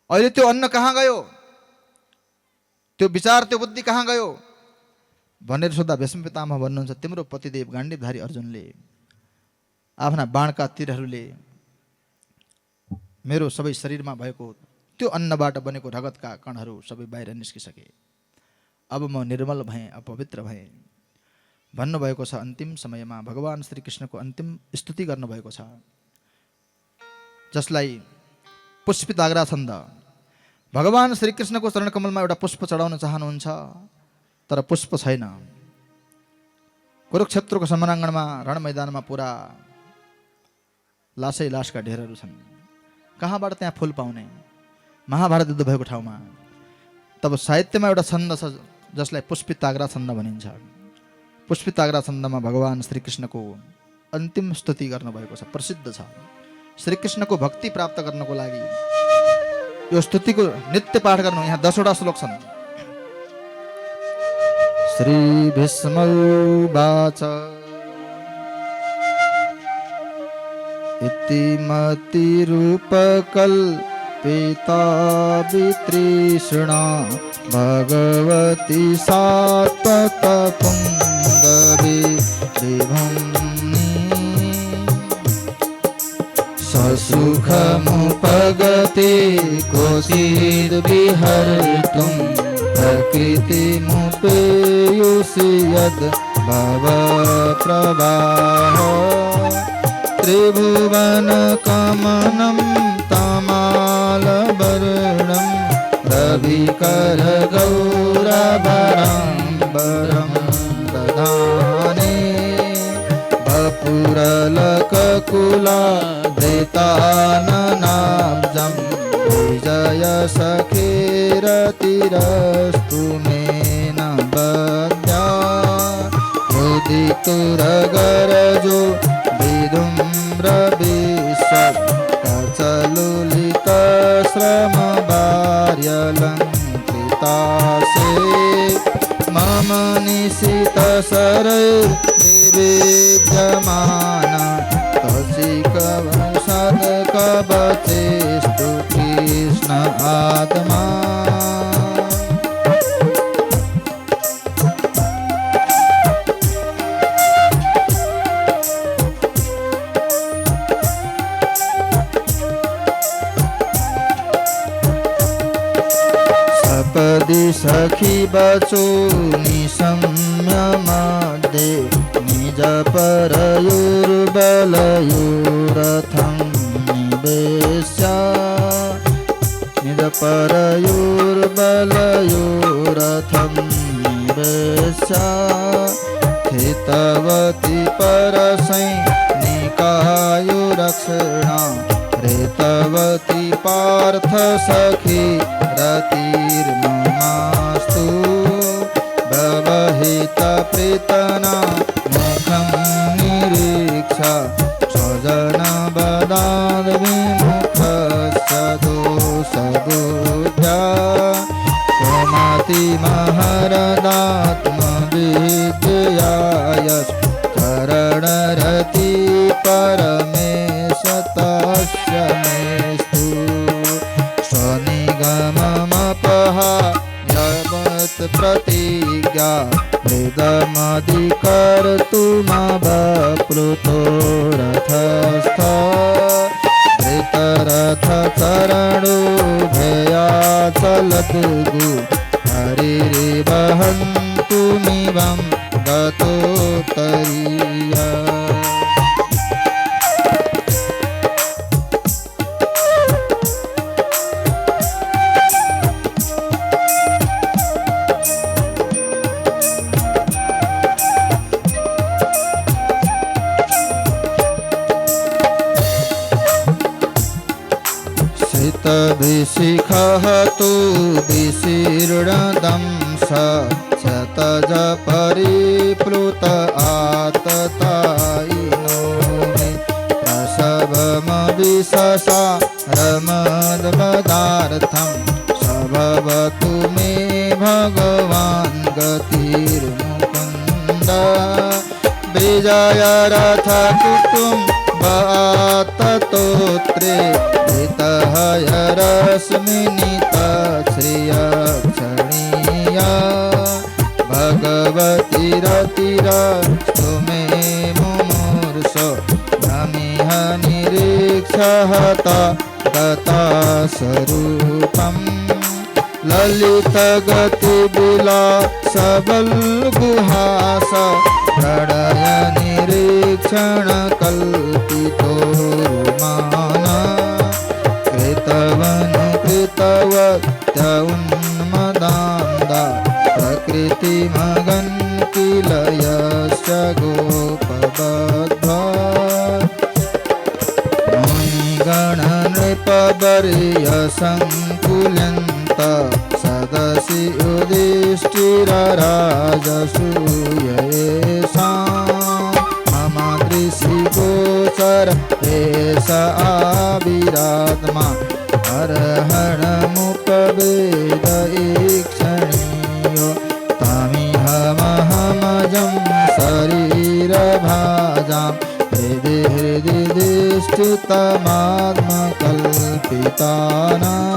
अहिले त्यो अन्न कहाँ गयो, त्यो विचार त्यो बुद्धि कहाँ गयो भनेर सोद्धा भीष्म पितामह भन्नुहुन्छ, तिम्रो पतिदेव गाण्डीवधारी अर्जुनले आफ्ना बाणका तीरहरूले मेरो सबै शरीरमा भएको त्यो अन्नबाट बनेको रगतका कणहरू सबै बाहिर निस्किसके। अब म निर्मल भएँ, अपवित्र भएँ भन्नुभएको छ। अन्तिम समयमा भगवान श्री कृष्णको अन्तिम स्तुति गर्नुभएको छ, जसलाई पुष्पिताग्रा छन्द। भगवान श्री कृष्णको चरण कमलमा एउटा पुष्प चढाउन चाहनुहुन्छ तर पुष्प छैन। कुरुक्षेत्रको समराङ्गणमा रण मैदानमा पुरा लासै लासका ढेरहरू छन्, कहाँबाट त्यहाँ फुल पाउने? महाभारत युद्ध भएको ठाउँमा। तब साहित्यमा एउटा छन्द छ जसलाई पुष्पिताग्रा छन्द भनिन्छ। पुष्पिताग्रा छन्दमा भगवान श्रीकृष्णको अन्तिम स्तुति गर्नुभएको छ, प्रसिद्ध छ। श्रीकृष्णको भक्ति प्राप्त गर्नको लागि यो स्तुतिको नित्य पाठ गर्नु। यहाँ 10वटा श्लोक छन्। श्री भीष्मौवाच इति मतिरूपकल्पिता वितृष्णा भगवती सात्वतपुङ्गवे विभुम्नि ससुखमुपगते क्वचिद् विहर्तुं प्रकृतिमुपेयुषि यद् भवप्रवाह त्रिभुवनकमनं तमालवर्णं रविकरगौरवरं दधाने वपुरलककुलाधृताननाब्जं विजयसखेरतिरस्तु मे न बध्या उदितुरगरजो कचलुलितश्रमभार्यलङ्कृतासे मम निशितशरैर्निवेद्यमाना कौशिकवसत्कवचेस्तु कृष्ण आत्मा सपदि सखी बचो निशम्यमध्ये निज परयोर्बलयोरथं निवेश्य निज परयोर्बलयोरथं निवेश्य स्थितवती परसैनिकायुरक्षणा रेतवती पार्थ सखी रतिर्ममास्तु व्यवहित प्रीतना मुखं निरीक्षा स्वजन बदाद् विमुखस्य दोषबुद्ध्या स्वमतिमहरदात्मविद्यया चरणरति परमेश तस्य मेस्तु स्वनिगममपहायवत् प्रतिज्ञा हृदमधिकर्तुमवप्लुतो रथस्थ धृतरथचरणो चलद्गु हरिरिवहन्तुमिवं गतोत्तरीया विशिखः तु विशीर्णदंश शतज परिप्लुत आततायिनो मे प्रसवमविशसारमद्वदार्थं सभवतु मे भगवान् गतिर्मुकुन्द विजयरथ कुटुम्बाततोत्रे श्रियक्षणीया भगवती रतिरस्तु मे मुमूर्षो नमिह निरीक्षहत गतास्वरूपम् ललितगतिविलासबल्गुहास प्रणय निरीक्षण कल्पितो रुमाना कृतवनुकृतवत्य उन्मदान्दा प्रकृतिमगन् किल यस्य गोपबद्धा मुनिगणनृपवर्यसङ्कुल्यन्त सदस श्री युधिष्ठिर राजसूयेषां मम दृशि गोचर एष आविरात्मा अर्हणमुपवेदईक्षणीयो तमिहमहमजं शरीरभाजां हृदि हृदि दिष्टितमात्मकल्पितानाम्।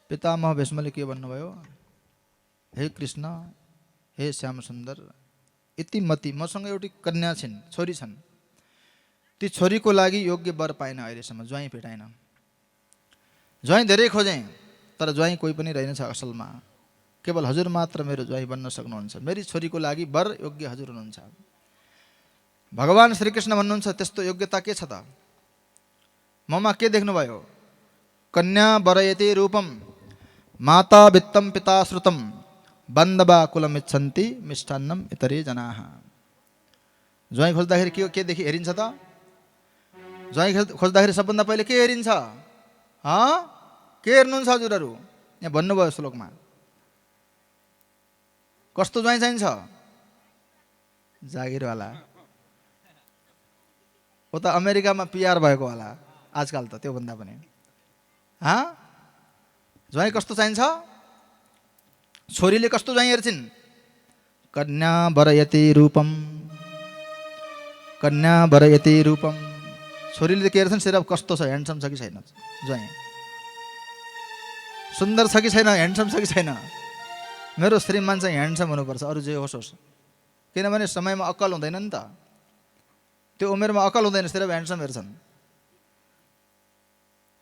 पितामह भीष्मले के भन्नुभयो, हे कृष्ण, हे श्याम सुन्दर, यति मती मसँग एउटी कन्या छिन्, छोरी छन्। ती छोरीको लागि योग्य वर पाएन, अहिलेसम्म ज्वाइँ भेटाएन। ज्वाइँ धेरै खोजेँ तर ज्वाइँ कोही पनि रहेनछ असलमा। केवल हजुर मात्र मेरो ज्वाइँ बन्न सक्नुहुन्छ। मेरी छोरीको लागि वर योग्य हजुर हुनुहुन्छ। भगवान श्रीकृष्ण भन्नुहुन्छ, त्यस्तो योग्यता के छ त? ममा के देख्नुभयो? कन्या वरयते रूपम माता वित्तम पिता श्रुतम बन्धवा कुलमिच्छन्ति मिष्टान्नम इतरे जनाः। ज्वाइँ खोज्दाखेरि के देखि हेरिन्छ त? ज्वाइँ खोज्दाखेरि सबभन्दा पहिले के हेरिन्छ? के हेर्नुहुन्छ हजुरहरू? यहाँ भन्नुभयो श्लोकमा। कस्तो ज्वाइँ चाहिन्छ? जागिरवाला। हो त अमेरिकामा पिआर भएको होला आजकल त, त्योभन्दा पनि। ज्वाइँ कस्तो चाहिन्छ? छोरीले कस्तो ज्वाइँ हेर्छिन्? कन्या वरयति रूपम, कन्या वरयति रूपम। छोरीले के हेर्छन्? सिर्फ कस्तो छ, ह्यान्डसम छ कि छैन ज्वाइँ, सुन्दर छ कि छैन, ह्यान्डसम छ कि छैन। मेरो श्रीमान चाहिँ ह्यान्डसम हुनुपर्छ, अरू जे होस् होस्। किनभने समयमा अक्कल हुँदैन नि त, त्यो उमेरमा अक्कल हुँदैन, सिर्फ ह्यान्डसम हेर्छन्।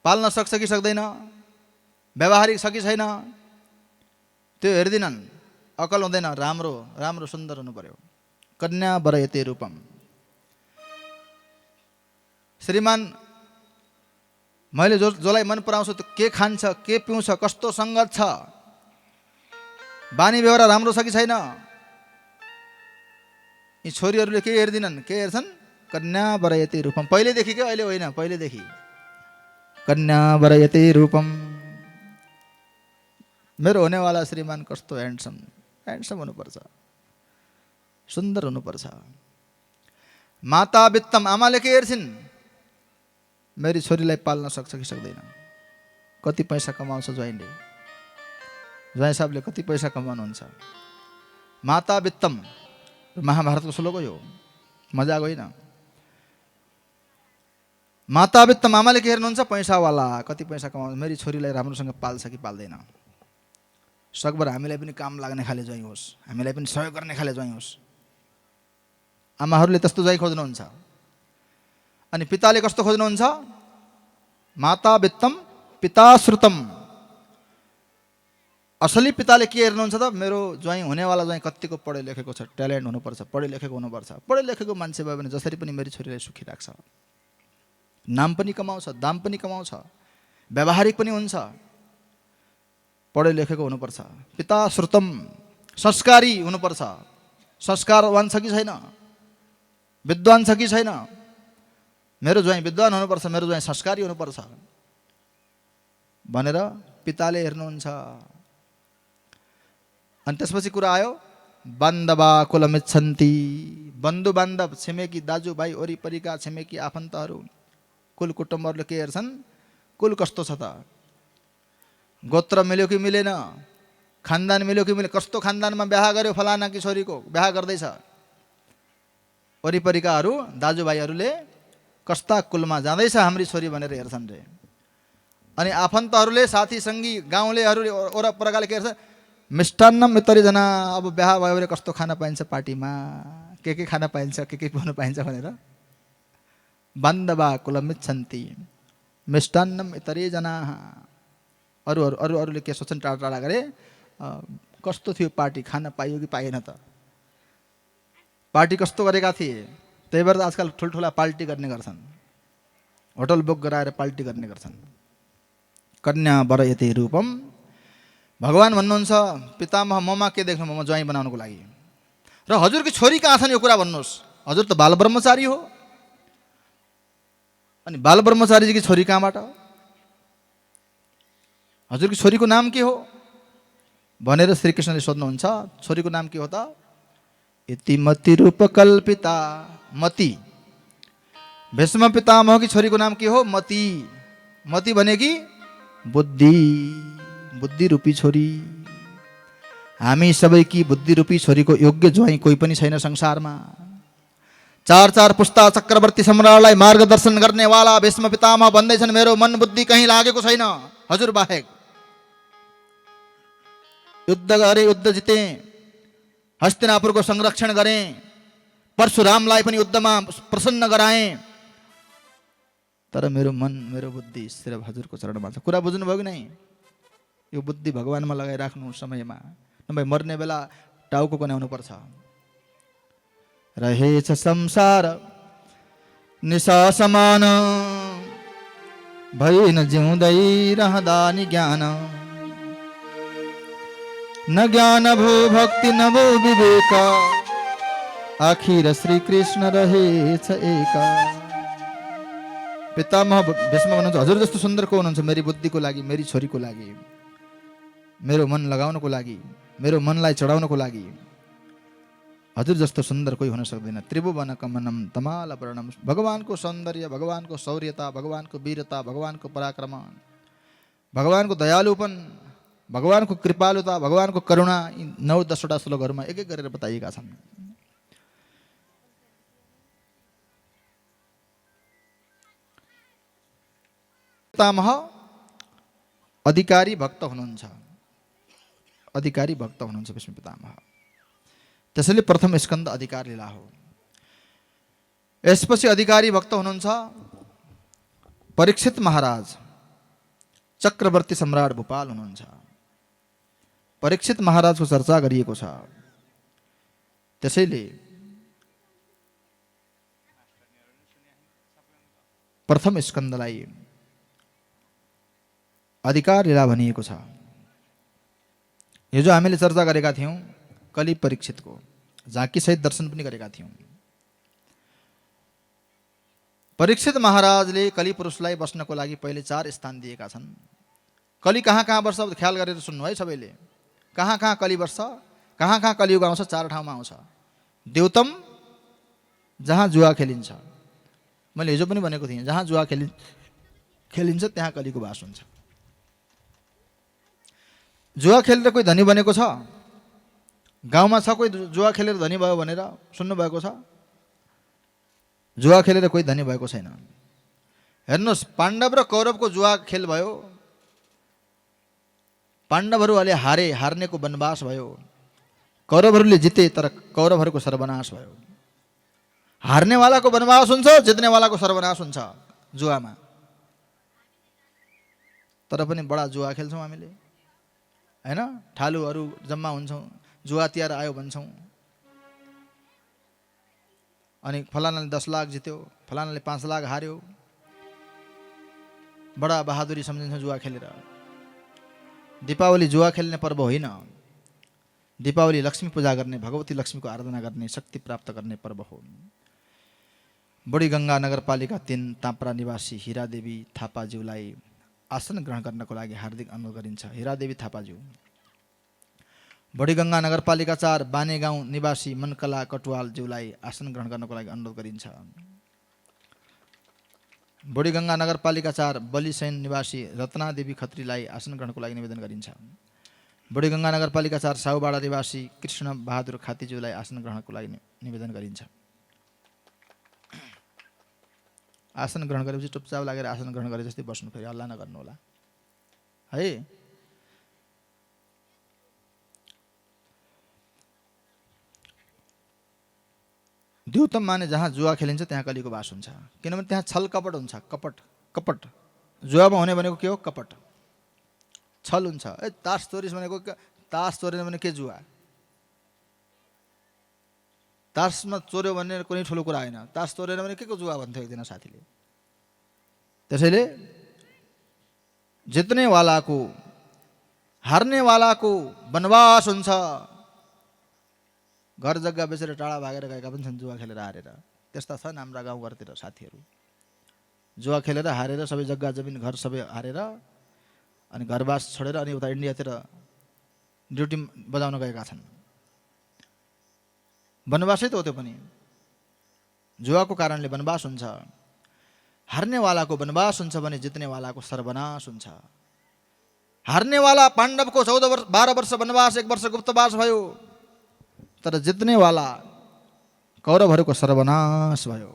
पाल्न सक्छ कि सक्दैन, व्यावहारिक छ कि छैन, त्यो हेर्दिनन्। अक्कल हुँदैन, राम्रो राम्रो सुन्दर हुनु पर्यो। कन्या वरयते रूपम। श्रीमान मैले जसलाई मन पराउँछु त्यो के खान्छ, के पिउँछ, कस्तो सङ्गत छ, बानी व्यवहार राम्रो छ कि छैन। यी छोरीहरूले के हेर्दिनन्? के हेर्छन्? कन्या वरयते रूपम। पहिलेदेखि के, अहिले होइन, पहिलेदेखि। कन्या वरयते रूपम। मेरो हुनेवाला श्रीमान कस्तो ह्यान्डसम, ह्यान्डसम हुनुपर्छ, सुन्दर हुनुपर्छ। माता वित्तम। आमाले के हेर्छिन्? मेरी छोरीलाई पाल्न सक्छ कि सक्दैन, कति पैसा कमाउँछ ज्वाइँले, ज्वाइँ साहबले कति पैसा कमाउनुहुन्छ। माता वित्तम महाभारतको श्लोक हो यो, मजाक होइन। माता वित्तम। आमाले के हेर्नुहुन्छ? पैसावाला, कति पैसा कमाउँछ, मेरी छोरीलाई राम्रोसँग पाल्छ कि पाल्दैन। सकभर हामीलाई पनि काम लाग्ने खाले ज्वाइँ होस्, हामीलाई पनि सहयोग गर्ने खाले ज्वाइँ होस्। आमाहरूले त्यस्तो ज्वाइँ खोज्नुहुन्छ। अनि पिताले कस्तो खोज्नुहुन्छ? माता वित्तम पिता श्रुतम। असली पिताले के हेर्नुहुन्छ त? मेरो ज्वाइँ, हुनेवाला ज्वाइँ कतिको पढे लेखेको छ, ट्यालेन्ट हुनुपर्छ, पढे लेखेको हुनुपर्छ। पढे लेखेको मान्छे भयो भने जसरी पनि मेरी छोरीलाई सुखी राख्छ, नाम पनि कमाउँछ, दाम पनि कमाउँछ, व्यावहारिक पनि हुन्छ, पढे लेखेको हुनुपर्छ। पिता श्रुतम। संस्कारी हुनुपर्छ। संस्कारवान छ कि छैन, विद्वान छ कि छैन। मेरो ज्वाइँ विद्वान हुनुपर्छ, मेरो ज्वाइँ संस्कारी हुनुपर्छ भनेर पिताले हेर्नुहुन्छ। अनि त्यसपछि कुरा आयो, बन्धवा कुलमिच्छन्ति। बन्धु बान्धव, छिमेकी दाजुभाइ, वरिपरिका छिमेकी आफन्तहरू, कुल कुटुम्बहरूले के हेर्छन्? कुल कस्तो छ त? गोत्र मिल्यो कि मिलेन, खानदान मिल्यो कि मिलेन, कस्तो खानदानमा बिहा गर्यो फलाना कि छोरीको, बिहा गर्दैछ। वरिपरिकाहरू दाजुभाइहरूले कस्ता कुलमा जाँदैछ हाम्री छोरी भनेर हेर्छन् रे। अनि आफन्तहरूले, साथी सङ्गी गाउँलेहरूले वरपरकाले के हेर्छ? मिष्टान्नम इतरेजना। अब बिहा भयो भने कस्तो खान पाइन्छ पार्टीमा, के खान पाइन्छ, के पिउन पाइन्छ भनेर। बन्धवा कुलमिच्छन्ति मिष्टान्नम इतरेजना। अरूले के सोच्छन्? टाढा टाढा गरे कस्तो थियो पार्टी, खान पाइयो कि पाएन त, पार्टी कस्तो गरेका थिए। त्यही भएर आजकल ठुल्ठुला पार्टी गर्ने गर्छन्, होटल बुक गराएर पार्टी गर्ने गर्छन्। कन्या वरयते रूपम। भगवान भन्नुहुन्छ, पितामह ममा के देख्नु म ज्वाइँ बनाउनुको लागि? र हजुरकी छोरी कहाँ छन् यो कुरा भन्नुहोस्। हजुर त बाल ब्रह्मचारी हो, अनि बाल ब्रह्मचारीजीकी छोरी कहाँबाट? हजुरकी छोरीको नाम के हो भनेर श्रीकृष्णले सोध्नुहुन्छ। छोरीको नाम के हो त? इतिमति रूपकल्पिता मति। भीष्म पितामहकी छोरीको नाम के हो? मति। मति भनेकी बुद्धि, बुद्धि रूपी छोरी। हामी सबैकी बुद्धि रूपी छोरीको योग्य ज्वाइँ कोही पनि छैन संसारमा। चार चार पुस्ता चक्रवर्ती सम्राटलाई मार्गदर्शन गर्नेवाला भीष्म पितामह भन्दैछन् मेरो मन बुद्धि कहीँ लागेको छैन हजुर बाहेक। युद्ध गरे, युद्ध जिते, हस्तिनापुरको संरक्षण गरे, परशुरामलाई पनि युद्धमा प्रसन्न गराए, तर मेरो मन मेरो बुद्धि सिर्फ हजुरको चरणमा छ। कुरा बुझ्नुभयो कि नै? यो बुद्धि भगवानमा लगाइराख्नु समयमा, नभए मर्ने बेला टाउको कन्याउनु पर्छ। रहेछ संसार निशा समान, भइन जिउँदै रहँदा नि ज्ञान। न ज्ञान भो भक्ति न भो विवेक, आखिर श्री कृष्ण रहेछ एका। पितामह भीष्म भन्नुहुन्छ हजुर जस्तो सुन्दर को हुनुहुन्छ मेरी बुद्धिको लागि, मेरी छोरीको लागि, मेरो मन लगाउनको लागि, मेरो मनलाई चढाउनको लागि। हजुर जस्तो सुन्दर कोही हुन सक्दैन। त्रिभुवन कमनम तमाल वर्णम। भगवानको सौन्दर्य, भगवानको शौर्यता, भगवानको वीरता, भगवानको पराक्रम, भगवानको दयालुपन, भगवानको कृपालुता, भगवानको करुणा, यी 9-10 श्लोकहरूमा एक एक गरेर बताइएका छन्। पितामह अधिकारी भक्त हुनुहुन्छ, अधिकारी भक्त हुनुहुन्छ भीष्म पितामह। त्यसैले प्रथम स्कन्द अधिकार लीला हो। यसपछि अधिकारी भक्त हुनुहुन्छ परीक्षित महाराज, चक्रवर्ती सम्राट भूपाल हुनुहुन्छ। परीक्षित महाराजको चर्चा गरिएको छ। त्यसैले प्रथम स्कन्दलाई अधिकार लीला भनिएको छ। हिजो हामीले चर्चा गरेका थियौँ कलि परीक्षितको, झाँकी सहित दर्शन पनि गरेका थियौँ। परीक्षित महाराजले कलि पुरुषलाई बस्नको लागि पहिले 4 स्थान दिएका छन्। कलि कहाँ कहाँ वर्ष ख्याल गरेर सुन्नु है सबैले। कहाँ कहाँ कलि वर्ष, कहाँ कहाँ कलियुग आउँछ? 4 ठाउँमा आउँछ। देवतम जहाँ जुवा खेलिन्छ, मैले हिजो पनि भनेको थिएँ, जहाँ जुवा खेलिन्छ त्यहाँ कलिको बास हुन्छ। जुवा खेलेर कोही धनी बनेको छ? गाउँमा छ कोही जुवा खेलेर धनी भयो भनेर सुन्नुभएको छ? जुवा खेलेर कोही धनी भएको छैन। हेर्नुहोस्, पाण्डव र कौरवको जुवा खेल भयो। पाण्डवहरूले हारे, हार्नेको वनवास भयो। कौरवहरूले जिते, तर कौरवहरूको सर्वनाश भयो। हार्नेवालाको वनवास हुन्छ, जित्नेवालाको सर्वनाश हुन्छ जुवामा। तर पनि बडा जुवा खेल्छौँ हामीले, हैन? ठालुहरू जम्मा हुन्छौँ, जुवा तिहार आयो भन्छौँ, अनि फलानाले 10 लाख जित्यो, फलानाले 5 लाख हार्यो, बडा बहादुरी सम्झिन्छौँ जुवा खेलेर। दीपावली जुवा खेल्ने पर्व होइन। दीपावली लक्ष्मी पूजा गर्ने, भगवती लक्ष्मीको आराधना गर्ने, शक्ति प्राप्त गर्ने पर्व हो। बुढीगङ्गा नगरपालिका 3 ताप्रा निवासी हिरादेवी थापाज्यूलाई आसन ग्रहण गर्नको लागि हार्दिक अनुरोध गरिन्छ। हिरादेवी थापाज्यू। बुढीगङ्गा नगरपालिका 4 बाने गाउँ निवासी मनकला कटुवालज्यूलाई आसन ग्रहण गर्नको लागि अनुरोध गरिन्छ। बुढीगङ्गा नगरपालिका 4 बलिसैन निवासी रत्नादेवी खत्रीलाई आसन ग्रहणको लागि निवेदन गरिन्छ। बुढीगङ्गा नगरपालिका 4 साउबाडा निवासी कृष्ण बहादुर खातीज्यूलाई आसन ग्रहणको लागि निवेदन गरिन्छ। आसन ग्रहण गरेपछि चुपचाप लागेर आसन ग्रहण गरे जस्तै बस्नु, फेरि हल्ला नगर्नु होला है। द्योतम माने जहाँ जुवा खेलिन्छ त्यहाँ कलिको बास हुन्छ। किनभने त्यहाँ छल कपट हुन्छ। कपट जुवामा हुने भनेको के हो? कपट, छल हुन्छ। तास चोरिस भनेको, तास चोरेन भने के जुवा? तासमा चोर्यो भने कुनै ठुलो कुरा होइन। तास चोरेन भने के को जुवा भन्थ्यो एकजना साथीले। त्यसैले जित्नेवालाको, हार्नेवालाको वनवास हुन्छ। घर जग्गा बेचेर टाढा भागेर गएका पनि छन् जुवा खेलेर हारेर। त्यस्ता छन् हाम्रा गाउँघरतिर साथीहरू। जुवा खेलेर हारेर सबै जग्गा जमिन घर सबै हारेर अनि घरबास छोडेर अनि उता इन्डियातिर ड्युटी बजाउन गएका छन्। वनवासै त हो त्यो पनि। जुवाको कारणले वनवास हुन्छ। हार्नेवालाको वनवास हुन्छ भने जित्नेवालाको सर्वनाश हुन्छ। हार्नेवाला पाण्डवको 12 वर्ष वनवास 1 वर्ष गुप्तवास भयो, तर जित्नेवाला कौरवहरूको सर्वनाश भयो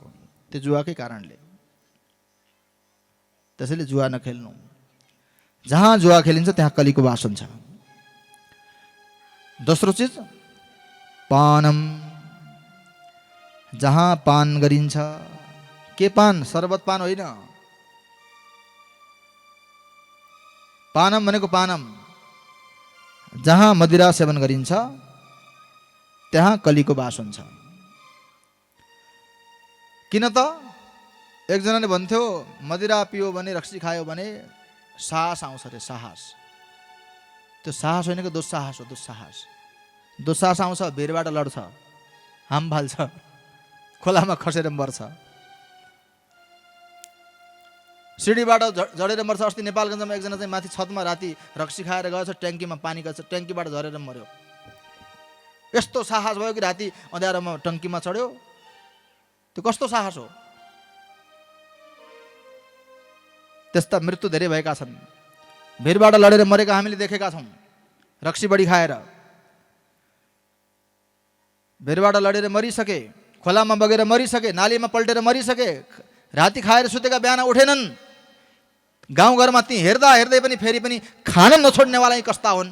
त्यो जुवाकै कारणले। त्यसैले जुवा नखेल्नु। जहाँ जुवा खेलिन्छ त्यहाँ कलीको वास हुन्छ। दोस्रो चिज पानम, जहाँ पान गरिन्छ, के पान? शरबत पान होइन। पानम भनेको पानम, जहाँ मदिरा सेवन गरिन्छ त्यहाँ कलीको वास हुन्छ। किन त? एकजनाले भन्थ्यो मदिरा पियो भने, रक्सी खायो भने साहस आउँछ अरे, साहस। त्यो साहस होइन कि दुस्साहस हो, दुस्साहस। दुस्साहस आउँछ, भिरबाट लड्छ, हाम फाल्छ, खोलामा खसेर मर्छ, सिडीबाट झरेर मर्छ। अस्ति नेपालगञ्जमा एकजना चाहिँ माथि छतमा राति रक्सी खाएर गएछ, ट्याङ्कीमा पानी गएछ, ट्याङ्कीबाट झरेर मर्यो। यस्तो साहस भयो कि राति अँध्यारोमा टङ्कीमा चढ्यो। त्यो कस्तो साहस हो? त्यस्ता मृत्यु धेरै भएका छन्। भिरबाट लडेर मरेका हामीले देखेका छौँ। रक्सी बढी खाएर भिरबाट लडेर मरिसके, खोलामा बगेर मरिसके, नालीमा पल्टेर मरिसके, राति खाएर सुतेका बिहान उठेनन्। गाउँघरमा ती हेर्दा हेर्दै पनि फेरि पनि खान नछोड्नेवाला यी कस्ता हुन्।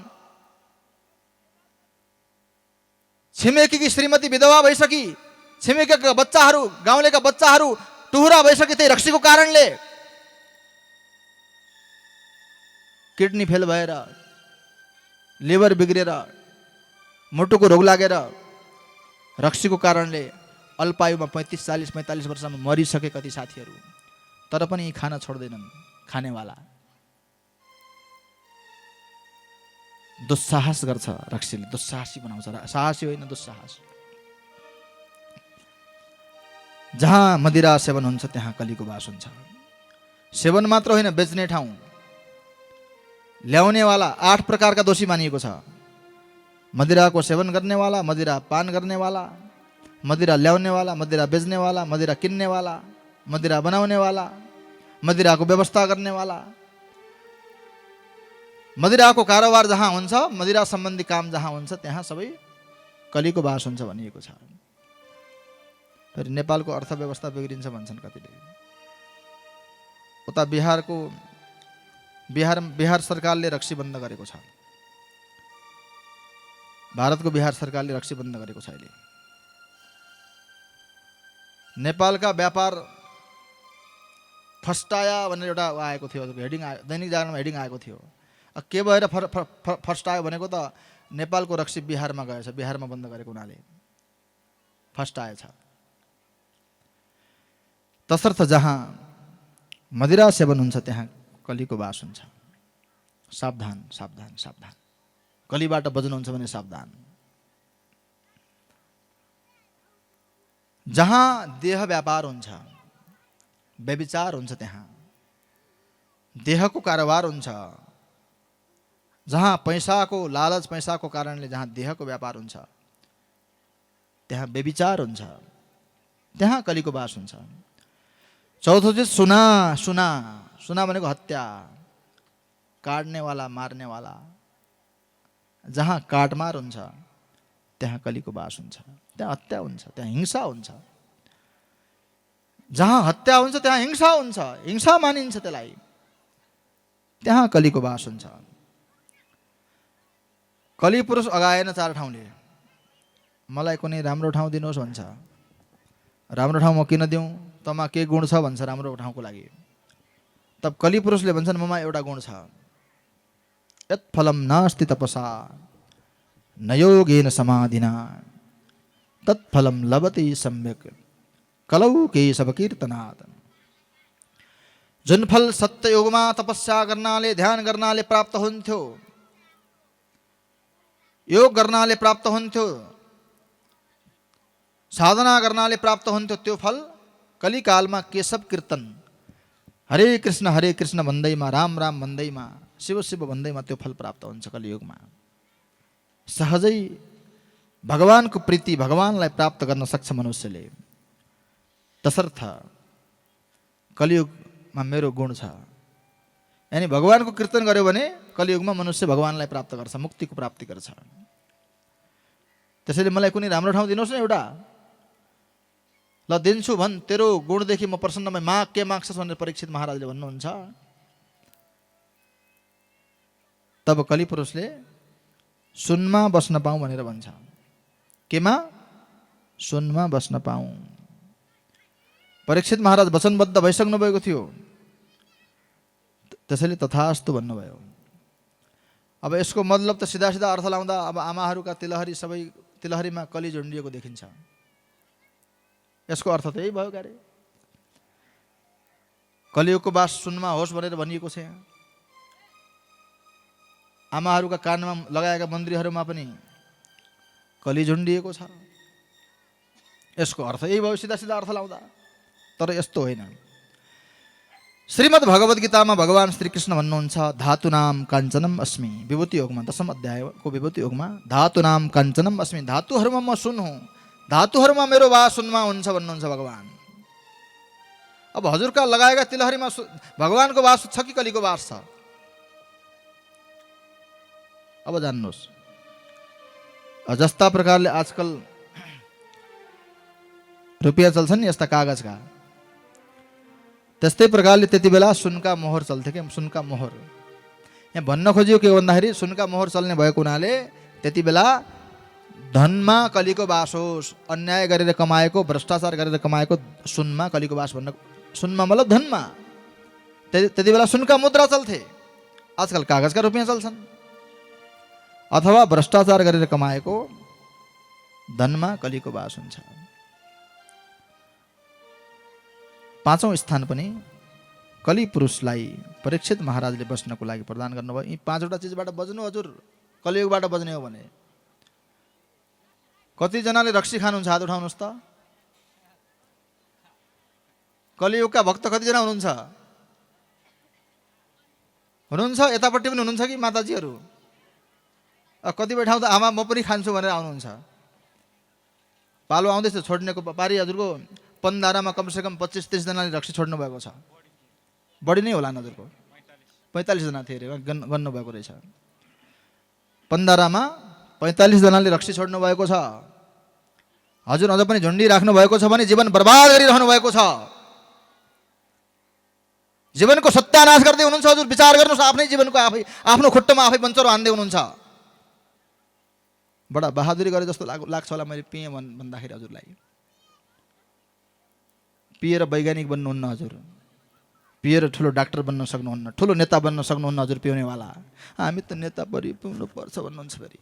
छिमेकीकी श्रीमती विधवा भइसकी, छिमेकीका बच्चाहरू, गाउँलेका बच्चाहरू टुहुरा भइसके त्यही रक्सीको कारणले। किडनी फेल भएर, लिभर बिग्रेर, मुटुको रोग लागेर, रक्सीको कारणले अल्पायुमा 35, 40, 45 वर्षमा मरिसके कति साथीहरू। तर पनि यी खान छोड्दैनन् खानेवाला। दुस्साहस गर्छ रक्सीले, दुस्साहसी बनाउँछ। साहसी होइन, दुस्साहस। जहाँ मदिरा सेवन हुन्छ त्यहाँ कलीको वास हुन्छ। सेवन मात्र होइन, बेच्ने ठाउँ, ल्याउनेवाला 8 प्रकारका दोषी मानिएको छ। मदिराको सेवन गर्नेवाला, मदिरा पान गर्नेवाला, मदिरा ल्याउनेवाला, मदिरा बेच्नेवाला, मदिरा किन्नेवाला, मदिरा बनाउनेवाला, मदिराको व्यवस्था गर्नेवाला। मदिराको कारोबार जहाँ हुन्छ, मदिरा सम्बन्धी काम जहाँ हुन्छ त्यहाँ सबै कलीको वास हुन्छ भनिएको छ। फेरि नेपालको अर्थव्यवस्था बिग्रिन्छ भन्छन् कतिले। उता बिहार सरकारले रक्सी बन्द गरेको छ। भारतको बिहार सरकारले रक्सी बन्द गरेको छ अहिले। नेपालका व्यापार फस्टाया भनेर एउटा आएको थियो, हेडिङ आयो, दैनिक जागरणमा हेडिङ आएको थियो। के भएर फस्टायो भनेको त नेपालको रक्सी बिहारमा गएछ, बिहारमा बन्द गरेको हुनाले फस्टाएछ। तसर्थ जहाँ मदिरा सेवन हुन्छ त्यहाँ कलीको वास हुन्छ। सावधान, सावधान, सावधान। कलीबाट बज्नुहुन्छ भने सावधान। जहाँ देह व्यापार हुन्छ, व्यभिचार हुन्छ, त्यहाँ देहको कारोबार हुन्छ। जहाँ पैसाको लालच, पैसाको कारणले जहाँ देहको व्यापार हुन्छ त्यहाँ व्यभिचार हुन्छ, त्यहाँ कलीको वास हुन्छ। चौथो चाहिँ सुना। सुना, सुना भनेको हत्या, काट्नेवाला, मार्नेवाला। जहाँ काटमार हुन्छ त्यहाँ कलीको वास हुन्छ, त्यहाँ हत्या हुन्छ, त्यहाँ हिंसा हुन्छ। जहाँ हत्या हुन्छ त्यहाँ हिंसा हुन्छ, हिंसा मानिन्छ त्यसलाई, त्यहाँ कलीको वास हुन्छ। कली पुरुष अगाएन 4 ठाउँले। मलाई कुनै राम्रो ठाउँ दिनुहोस् भन्छ। राम्रो ठाउँ म किन दिउँ? तँमा के गुण छ भन्छ राम्रो ठाउँको लागि। तब कली पुरुषले भन्छन् ममा एउटा गुण छ। यत् फलम नास्ति तपसा न योगेन समाधिना तत्फलम लभते सम्यक कलौ केशव कीर्तनात्। जुन फल सत्य योगमा तपस्या गर्नाले, ध्यान गर्नाले प्राप्त हुन्थ्यो, योग गर्नाले प्राप्त हुन्थ्यो, साधना गर्नाले प्राप्त हुन्थ्यो, त्यो फल कलिकालमा केशव कीर्तन, हरे कृष्ण भन्दैमा, राम राम भन्दैमा, शिव शिव भन्दैमा त्यो फल प्राप्त हुन्छ कलियुगमा। सहजै भगवानको प्रीति, भगवानलाई प्राप्त गर्न सक्छ मनुष्यले। तसर्थ कलियुगमा मेरो गुण छ, यानी भगवानको कीर्तन गर्यो भने कलियुगमा मनुष्य भगवानलाई प्राप्त गर्छ, मुक्तिको प्राप्ति गर्छ। त्यसैले मलाई कुनै राम्रो ठाउँ दिनुहोस् न एउटा, ल दिन्छु भन्, तेरो गुणदेखि म प्रसन्न भएँ, माग के माग्छस् भनेर परीक्षित महाराजले भन्नुहुन्छ। तब कलिपुरुषले सुनमा बस्न पाऊँ भनेर भन्छ। केमा? सुनमा बस्न पाऊँ। परीक्षित महाराज वचनबद्ध भइसक्नु भएको थियो, त्यसैले तथास्तु भन्नुभयो। अब यसको मतलब त सिधा सिधा अर्थ लाउँदा अब आमाहरूका तिलहरी सबै तिलहरीमा कली झुन्डिएको देखिन्छ। यसको अर्थ त यही भयो क्यारे। कलियुगको बास सुनमा होस् भनेर भनिएको छ यहाँ। आमाहरूका कानमा लगाएका मन्दिरहरूमा पनि कली झुन्डिएको छ। यसको अर्थ यही भयो सिधा सिधा अर्थ लाउँदा, तर यस्तो होइन। श्रीमद् भगवद गीतामा भगवान श्री कृष्ण भन्नुहुन्छ, धातुनाम काञ्चनम अस्मि, विभूति योगमा 10औं अध्यायको विभूति योगमा धातुनाम काञ्चनम अस्मि, धातुहरूमा म सुन हुँ, धातुहरूमा मेरो वास सुनमा हुन्छ भन्नुहुन्छ भगवान। अब हजुरका लगाएका तिलहरीमा भगवानको वास छ कि कलीको वास छ? अब जान्नुहोस्। जस्ता प्रकारले आजकल रुपियाँ चल्छन् नि यस्ता कागजका, त्यस्तै प्रकारले त्यति बेला सुनका मोहर चल्थे क्या, सुनका मोहर। यहाँ भन्न खोजियो के भन्दाखेरि सुनका मोहर चल्ने भएको हुनाले त्यति बेला धनमा कलीको बास होस्, अन्याय गरेर कमाएको, भ्रष्टाचार गरेर कमाएको सुनमा कलीको बास भन्न, सुनमा मतलब धनमा। त्यति बेला सुनका मुद्रा चल्थे, आजकल कागजका रुपियाँ चल्छन्। अथवा भ्रष्टाचार गरेर कमाएको धनमा कलीको बास हुन्छ। 5औं स्थान पनि कली पुरुषलाई परीक्षित महाराजले बस्नको लागि प्रदान गर्नुभयो। यी 5वटा चिजबाट बज्नु हजुर, कलियुगबाट बज्ने हो भने। कतिजनाले रक्सी खानुहुन्छ? हात उठाउनुहोस् त। कलियुगका भक्त कतिजना हुनुहुन्छ? हुनुहुन्छ? यतापट्टि पनि हुनुहुन्छ कि माताजीहरू? कतिपय ठाउँ त आमा म पनि खान्छु भनेर आउनुहुन्छ। पालो आउँदैछ छोड्नेको पारी। हजुरको पन्धारामा कमसेकम 25-30 जनाले रक्सी छोड्नु भएको छ। बढी नै होला हजुरको, 45 जना थिए अरे गर्नुभएको रहेछ। पन्धारामा 45 जनाले रक्सी छोड्नु भएको छ। हजुर अझ पनि झुन्डी राख्नु भएको छ भने जीवन बर्बाद गरिरहनु भएको छ, जीवनको सत्यानाश गर्दै हुनुहुन्छ। हजुर विचार गर्नुहोस्, आफ्नै जीवनको आफै, आफ्नो खुट्टामा आफै बन्चरो हान्दै हुनुहुन्छ। बडा बहादुरी गरे जस्तो लाग्छ होला मैले पिएँ भन्दाखेरि हजुरलाई। पिएर वैज्ञानिक बन्नुहुन्न हजुर, पिएर ठुलो डाक्टर बन्न सक्नुहुन्न, ठुलो नेता बन्न सक्नुहुन्न हजुर पिउनेवाला। हामी त नेता परि पिउनु पर्छ भन्नुहुन्छ, फेरि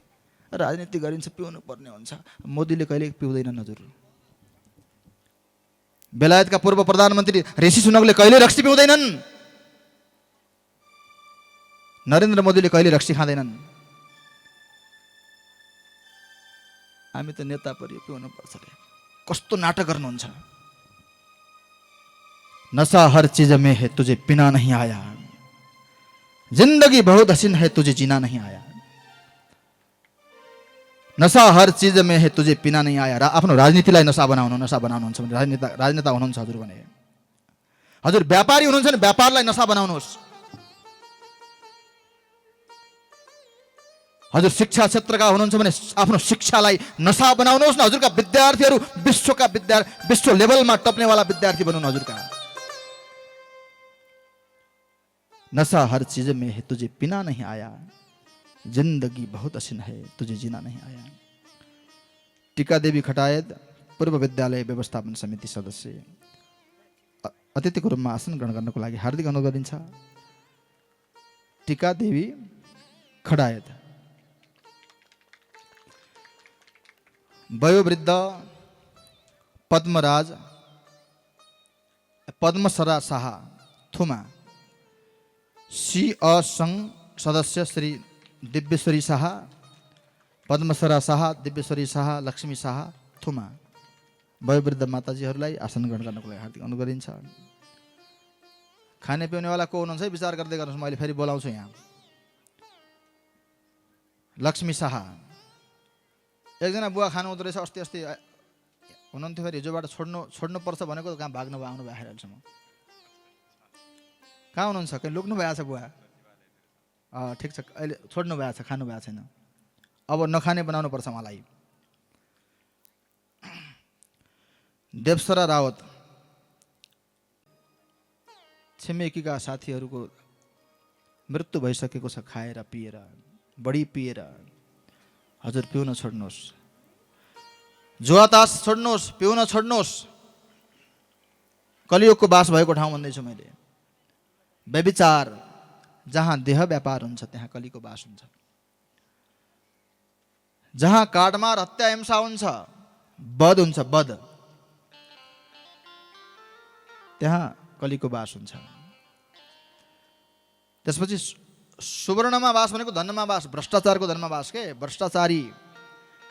राजनीति गरिन्छ पिउनु पर्ने हुन्छ। मोदीले कहिले पिउँदैनन् हजुर। बेलायतका पूर्व प्रधानमन्त्री ऋषि सुनकले कहिले रक्सी पिउँदैनन्। नरेन्द्र मोदीले कहिले रक्सी खाँदैनन्। हामी त नेता परि पिउनु पर्छ रे। कस्तो नाटक गर्नुहुन्छ। नशा हर चीज में है तुझे पीना नहीं आया, जिंदगी बहुत हसीन है तुझे जीना नहीं आया। नशा हर चीज में है तुझे पीना नहीं आया। आफ्नो राजनीतिलाई नशा बनाउनुहुन्छ भने राजनेता हुनुहुन्छ हजुर भने। हजुर व्यापारी हुनुहुन्छ भने व्यापारलाई नशा बनाउनुहोस्। हजुर शिक्षा क्षेत्रका हुनुहुन्छ भने आफ्नो शिक्षालाई नशा बनाउनुहोस् न। हजुरका विद्यार्थीहरू विश्व लेभलमा टप्नेवाला विद्यार्थी बनुन् हजुरका। नशा हर चीज में है तुझे पीना नहीं आया, जिंदगी बहुत हसीन है तुझे जीना नहीं आया। टीका देवी खटायत पूर्व विद्यालय व्यवस्थापन समिति सदस्य अतिथिको रूपमा आसन ग्रहण गर्नको लागि हार्दिक अनुरोध गरिन्छ। टीका देवी खटायत वयोवृद्ध पद्मराज पद्मसरा शाह थुमा, CA संघ सदस्य श्री दिव्यश्वरी शाह, पद्मसरा शाह, दिव्यश्वरी शाह, लक्ष्मी शाह थुमा। वयोवृद्ध माताजीहरूलाई आसन ग्रहण गर्नको लागि हार्दिक अनुरोध गरिन्छ। खाने पिउनेवाला को हुनुहुन्छ है विचार गर्दै गर्नुहोस्। मैले फेरि बोलाउँछु यहाँ। लक्ष्मी शाह एकजना बुवा खानु हुँदो रहेछ। अस्ति अस्ति हुनुहुन्थ्यो, फेरि हिजोबाट छोड्नु पर्छ भनेको कहाँ भाग्नु भयो, आउनु भयो अहिलेसम्म। कहाँ हुनुहुन्छ? कहीँ लुक्नु भएको छ बुवा? ठिक छ, अहिले छोड्नु भएको छ, खानु भएको छैन। अब नखाने बनाउनु पर्छ मलाई। देवसरा रावत छिमेकीका साथीहरूको मृत्यु भइसकेको छ, खाएर पिएर, बढी पिएर। हजुर पिउन छोड्नुहोस्, जुवातास छोड्नुहोस्, पिउन छोड्नुहोस्। कलियुगको बास भएको ठाउँ भन्दैछु मैले। व्यभिचार जहाँ देह व्यापार हुन्छ त्यहाँ कलिको बास हुन्छ। जहाँ काटमार हत्या हिंसा हुन्छ, बध हुन्छ, बध, त्यहाँ कलिको बास हुन्छ। त्यसपछि सुवर्णमा बास भनेको धनमा बास, भ्रष्टाचारको धनमा बास के।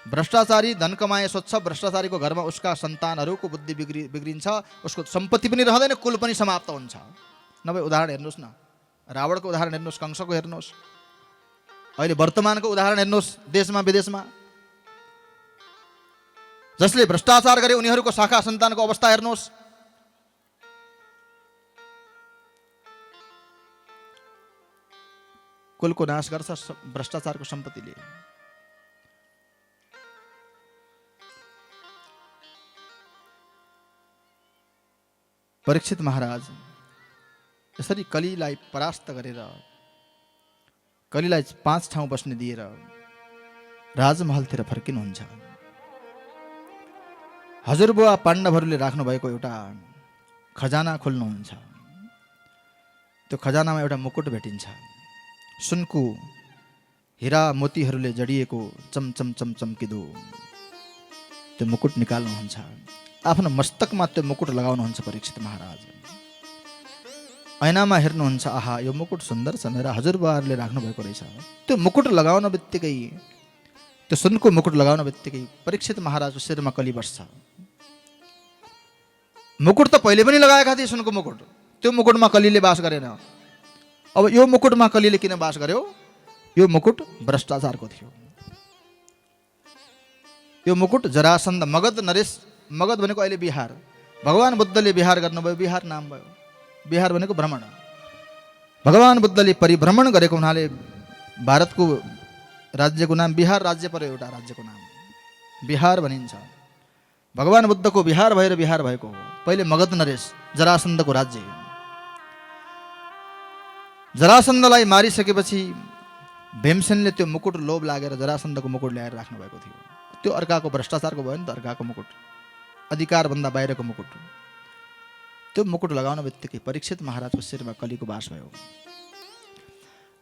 भ्रष्टाचारी धन कमाए सोच्छ, भ्रष्टाचारीको घरमा उसका सन्तानहरूको बुद्धि बिग्रिन्छ, उसको सम्पत्ति पनि रहँदैन, कुल पनि समाप्त हुन्छ। नभए उदाहरण हेर्नुहोस् न, रावणको उदाहरण हेर्नुहोस्, कंसको हेर्नुहोस्, अहिले वर्तमानको उदाहरण हेर्नुहोस् देशमा विदेशमा। जसले भ्रष्टाचार गरे उनीहरूको शाखा सन्तानको अवस्था हेर्नुहोस्। कुलको नाश गर्छ भ्रष्टाचारको सम्पत्तिले। परीक्षित महाराज यसरी कलीलाई परास्त गरेर, कलीलाई 5 ठाउँ बस्ने दिएर राजमहलतिर फर्किनुहुन्छ। हजुरबुवा पाण्डवहरूले राख्नु भएको एउटा खजाना खोल्नुहुन्छ। त्यो खजानामा एउटा मुकुट भेटिन्छ। सुनको हिरा मोतीहरूले जडिएको चमचम चमचम्किदो त्यो मुकुट निकाल्नुहुन्छ। आफ्नो मस्तकमा त्यो मुकुट लगाउनुहुन्छ परीक्षित महाराज। ऐनामा हेर्नुहुन्छ, आहा यो मुकुट सुन्दर छ, मेरा हजुरबाहरूले राख्नु भएको रहेछ। त्यो मुकुट लगाउन बित्तिकै, त्यो सुनको मुकुट लगाउन बित्तिकै परीक्षित महाराजको शिरमा कली बस्छ। मुकुट त पहिले पनि लगाएका थिए, सुनको मुकुट। त्यो मुकुटमा कलीले बास गरेन। अब यो मुकुटमा कलीले किन बास गर्यो? यो मुकुट भ्रष्टाचारको थियो। यो मुकुट जरासन्ध, मगध नरेश, मगध भनेको अहिले बिहार, भगवान बुद्धले बिहार गर्नुभयो, बिहार नाम भयो। बिहार भनेको भ्रमण। भगवान बुद्धले परिभ्रमण गरेको हुनाले भारतको राज्यको नाम बिहार राज्य पर्यो। एउटा राज्यको नाम बिहार भनिन्छ। भगवान बुद्धको बिहार भएर बिहार भएको हो। पहिले मगध नरेश जरासन्धको राज्य। जरासन्धलाई मारिसकेपछि भीमसेनले त्यो मुकुट लोभ लागेर जरासन्धको मुकुट ल्याएर राख्नु भएको थियो। त्यो अर्काको भ्रष्टाचारको भयो नि त, अर्काको मुकुट, अधिकारभन्दा बाहिरको मुकुट। त्यो मुकुट लगाउन बित्तिकै परीक्षित महाराजको शिरमा कलीको बास भयो।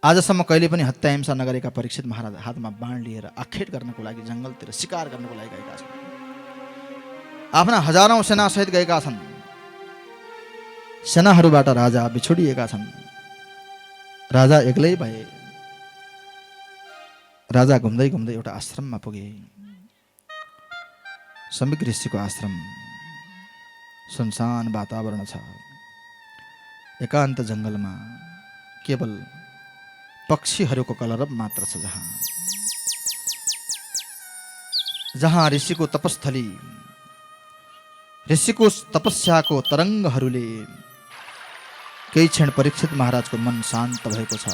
आजसम्म कहिले पनि हत्या हिंसा नगरेका परीक्षित महाराज हातमा बाण लिएर आखेट गर्नको लागि जङ्गलतिर शिकार गर्नको लागि गएका छन्। आफ्ना हजारौं सेनासहित गएका छन्। सेनाहरूबाट राजा बिछोडिएका छन्। राजा एक्लै भए। राजा घुम्दै घुम्दै एउटा आश्रममा पुगे। समीक ऋषिको आश्रम। सुनसान वातावरण छ। एकान्त जङ्गलमा केवल पक्षीहरूको कलरब मात्र छ। जहाँ ऋषिको तपस्थली, ऋषिको तपस्याको तरङ्गहरूले केही क्षण परीक्षित महाराजको मन शान्त भएको छ,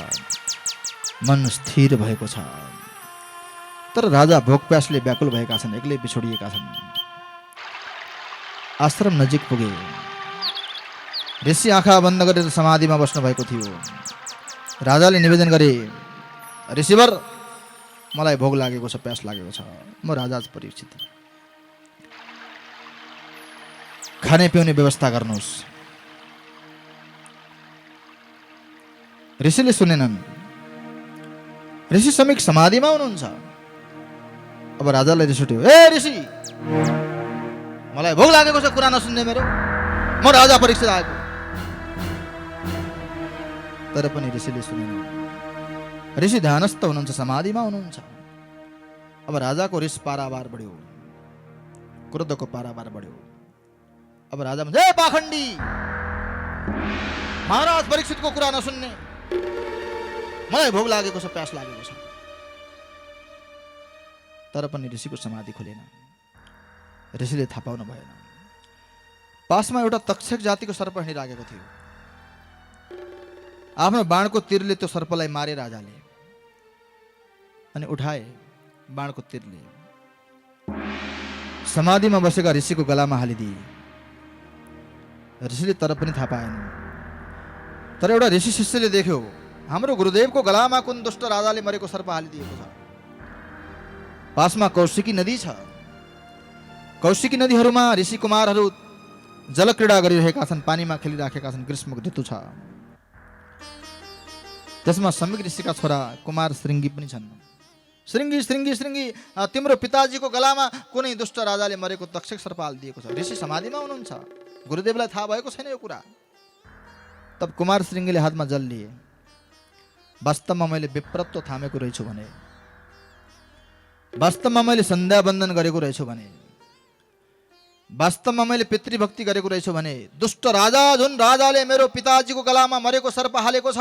मन स्थिर भएको छ। तर राजा भोक प्यासले व्याकुल भएका छन्, एक्लै बिछोडिएका छन्। आश्रम नजिक पुगे। ऋषि आँखा बन्द गरेर समाधिमा बस्नु भएको थियो। राजाले निवेदन गरे, ऋषिवर मलाई भोग लागेको छ, प्यास लागेको छ, म राजा परीक्षित, खाने पिउने व्यवस्था गर्नुहोस्। ऋषिले सुनेनन्। ऋषि समीक समाधिमा हुनुहुन्छ। अब राजालाई रिस उठ्यो, ए ऋषि, मलाई भोग लागेको छ, कुरा नसुन्ने मेरो, म राजा परीक्षित आएको। तर पनि ऋषिले सुनेन। ऋषि ध्यानस्थ हुनुहुन्छ, समाधिमा हुनुहुन्छ। अब राजाको रिस पारावार बढ्यो, क्रोधको पारावार बढ्यो। अब राजा भन्छ, ए पाखण्डी, महाराज परीक्षितको कुरा नसुन्ने, मलाई भोग लागेको छ, प्यास लागेको छ। तर पनि ऋषिको समाधि खुलेन। ऋषिले थाहा पाउनु भएन। पासमा एउटा तक्षक जातिको सर्प हिँडिराखेको थियो। आफ्नो बाणको तीरले त्यो सर्पलाई मारे राजाले, अनि उठाए बाणको तीरले समाधिमा बसेका ऋषिको गलामा हालिदिए। ऋषिले तर पनि थाहा पाएन। तर एउटा ऋषि शिष्यले देख्यो, हाम्रो गुरुदेवको गलामा कुन दुष्ट राजाले मरेको सर्प हालिदिएको छ। पासमा कौशिकी नदी छ। कौशिकी नदीहरूमा ऋषि कुमारहरू जलक्रीडा गरिरहेका छन्, पानीमा खेलिराखेका छन्। ग्रीष्मको ऋतु छ। त्यसमा समीक ऋषिका छोरा कुमार श्रृंगी पनि छन्। श्रृंगी श्रृंगी श्रृंगी, तिम्रो पिताजीको गलामा कुनै दुष्ट राजाले मरेको तक्षक सर्प हालिदिएको छ। ऋषि समाधिमा हुनुहुन्छ, गुरुदेवलाई थाहा भएको छैन यो कुरा। तब कुमार श्रृंगीले हातमा जल लिए। वास्तवमा मैले विप्रत्व थामेको रहेछु भने, वास्तवमा मैले सन्ध्या बन्दन गरेको रहेछु भने, वास्तवमा मैले पितृभक्ति गरेको रहेछु भने, दुष्ट राजा जुन राजाले मेरो पिताजीको गलामा मरेको सर्प हालेको छ,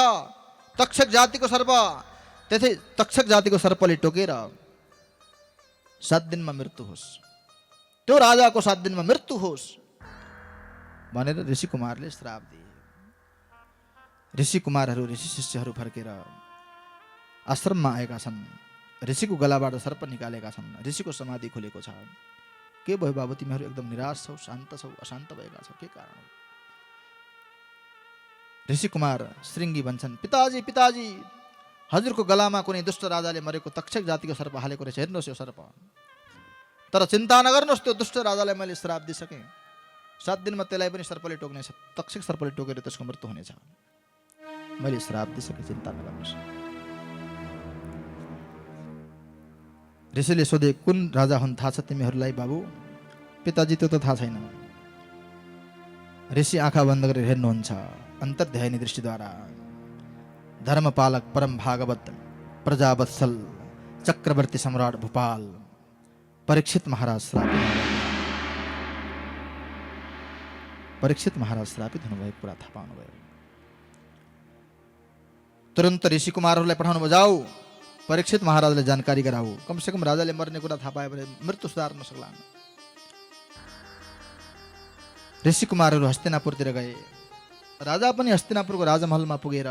तक्षक जातिको सर्प, त्यसै तक्षक जातिको सर्पले टोकेर 7 दिनमा मृत्यु होस्, त्यो राजाको 7 दिनमा मृत्यु होस् भनेर ऋषि कुमारले श्राप दिए। ऋषि कुमारहरू, ऋषि शिष्यहरू फर्केर आश्रममा आएका छन्। ऋषिको गलाबाट सर्प निकालेका छन्। ऋषिको समाधि खुलेको छ। के भयो बाबु, तिमीहरू एकदम निराश छौ, शान्त छौ, अशान्त भएका छौ, के कारण हो? ऋषि कुमार श्रृंगी भन्छन्, पिताजी पिताजी, हजुरको गलामा कुनै दुष्ट राजाले मरेको तक्षक जातिको सर्प हालेको रहेछ, हेर्नुहोस् यो सर्प। तर चिन्ता नगर्नुहोस्, त्यो दुष्ट राजालाई मैले श्राप दिइसकेँ। 7 दिनमा त्यसलाई पनि सर्पले टोक्नेछ, तक्षक सर्पले टोकेर त्यसको मृत्यु हुनेछ। मैले श्राप दिइसकेँ, चिन्ता नगर्नुहोस्। ऋषिले सोधे, कुन राजा हुन् थाहा छ तिमीहरूलाई बाबु? पिताजी त्यो त थाहा छैन। ऋषि आँखा बन्द गरेर हेर्नुहुन्छ अन्तर्ध्यायनी दृष्टिद्वारा। धर्मपालक, परम भागवत, प्रजावत्सल, चक्रवर्ती सम्राट भूपाल परीक्षित महाराज श्रापित हुनुभएको। परीक्षित महाराज श्रापित हुनुभएको कुरा थाहा पाउनुभयो। तुरन्त ऋषि कुमारहरूलाई पठाउनु भयो, जाऊ परीक्षित महाराजले जानकारी गराऊ। कमसेकम राजाले मर्ने कुरा थाहा पायो भने मृत्यु सुधार्न सक्ला। ऋषि कुमारहरू हस्तिनापुरतिर गए। राजा पनि हस्तिनापुरको राजमहलमा पुगेर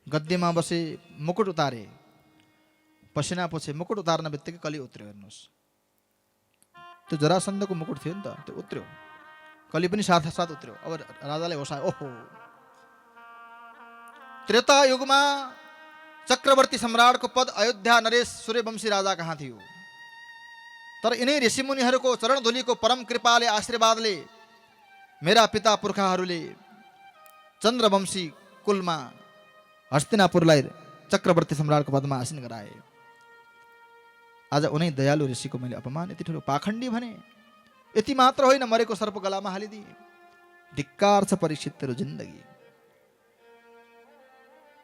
गद्दीमा बसे, मुकुट उतारे। पसिना पछि मुकुट उतार्न बित्तिकै कली उत्र्यो। हेर्नुहोस्, त्यो जरासन्धको मुकुट थियो नि त, त्यो उत्र्यो। कली पनि साथ साथ उत्र्यो। अब राजाले होसायो, ओहो, त्रेता युगमा चक्रवर्ती सम्राटको पद अयोध्या नरेश सूर्यवंशी राजा कहाँ थियो? तर यिनै ऋषिमुनिहरूको चरण धुलीको परम कृपाले, आशीर्वादले मेरा पिता पुर्खाहरूले चन्द्रवंशी कुलमा हस्तिनापुरलाई चक्रवर्ती सम्राटको पदमा आसीन गराए। आज उनै दयालु ऋषिको मैले अपमान, यति ठुलो पाखण्डी भने। यति मात्र होइन, मरेको सर्प गलामा हालिदिए। धिक्कार छ परीक्षित तेरो जिन्दगी।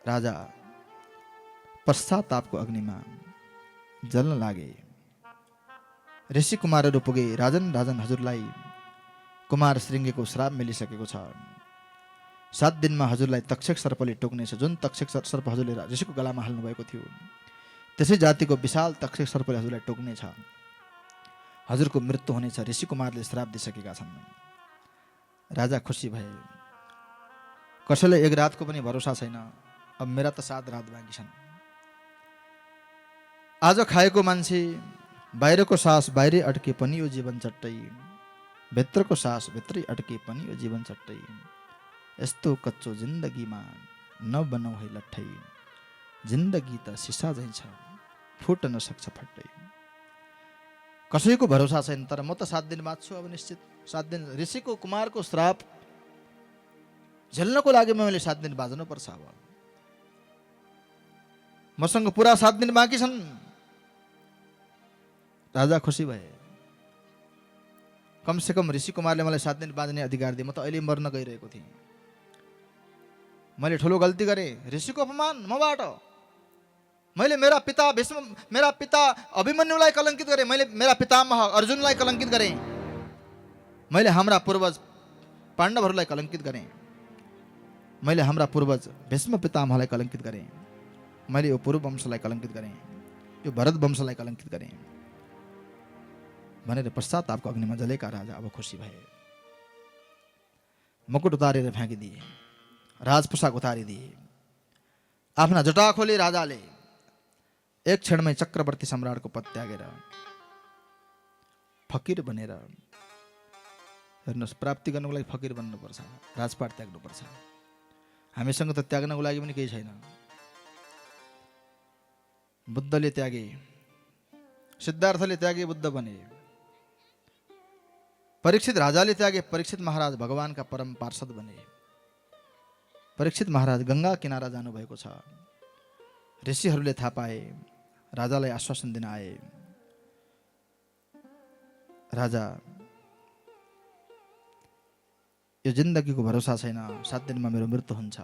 राजा पश्चातापको अग्निमा जल्न लागे। ऋषि कुमारहरू पुगे। राजन राजन, हजुरलाई कुमार श्रृंगीको श्राप मिलिसकेको छ। 7 दिनमा हजुरलाई तक्षक सर्पले टोक्नेछ। जुन तक्षक सर्प हजुरले ऋषिको गलामा हाल्नु भएको थियो, त्यसै जातिको विशाल तक्षक सर्पले हजुरलाई टोक्नेछ। हजुरको मृत्यु हुनेछ। ऋषि कुमारले श्राप दिइसकेका छन्। राजा खुसी भए। कसैलाई 1 रातको पनि भरोसा छैन। अब मेरा त 7 रात बाँकी छन्। आज खाएको मान्छे बाहिरको सास बाहिरै अड्के पनि यो जीवन चट्टै, भित्रको सास भित्रै अड्के पनि यो जीवन चट्टै। यस्तो कच्चो जिन्दगीमा नबनाऊ है लट्ठै। जिन्दगी त सिसा झैँ छ, फुट्न सक्छ फट्टै। कसैको भरोसा छैन। तर म त 7 दिन बाँच्छु अब निश्चित। 7 दिन ऋषिको कुमारको श्राप झेल्नको लागि मैले 7 दिन बाँच्नुपर्छ। अब मसँग पुरा 7 दिन बाँकी छन्। राजा खुसी भए। कमसेकम ऋषि कुमारले मलाई 7 दिन बाँच्ने अधिकार दिए। म त अहिले मर्न गइरहेको थिएँ। मैले ठुलो गल्ती गरेँ। ऋषिको अपमान मबाट। मैले मेरा पिता अभिमन्युलाई कलङ्कित गरेँ। मैले मेरा पितामह अर्जुनलाई कलङ्कित गरेँ। मैले हाम्रा पूर्वज पाण्डवहरूलाई कलङ्कित गरेँ। मैले हाम्रा पूर्वज भीष्म पितामहलाई कलङ्कित गरेँ, मैले यो पूर्व वंशलाई कलङ्कित गरेँ, यो भरत वंशलाई कलङ्कित गरेँ भनेर पश्चातापको अग्निमा जलेका राजा अब खुसी भए। मुकुट उतारेर फ्याँकिदिए, राजपोसाक उतारिदिए, आफ्ना जटा खोले राजाले एक क्षणमै चक्रवर्ती सम्राटको पद त्यागेर फकीर बनेर, हेर्नुहोस्, प्राप्ति गर्नुको लागि फकीर बन्नुपर्छ, राजपाट त्याग्नुपर्छ। हामीसँग त त्याग्नको लागि पनि केही छैन। बुद्धले त्यागे, सिद्धार्थले त्यागे, बुद्ध बने। परीक्षित राजाले त्यागे, परीक्षित महाराज भगवानका परम पार्षद बने। परीक्षित महाराज गंगा किनारा जानुभएको छ। ऋषिहरूले थाहा पाए, राजालाई आश्वासन दिन आए, राजा यो जिन्दगीको भरोसा छैन, 7 दिनमा मेरो मृत्यु हुन्छ,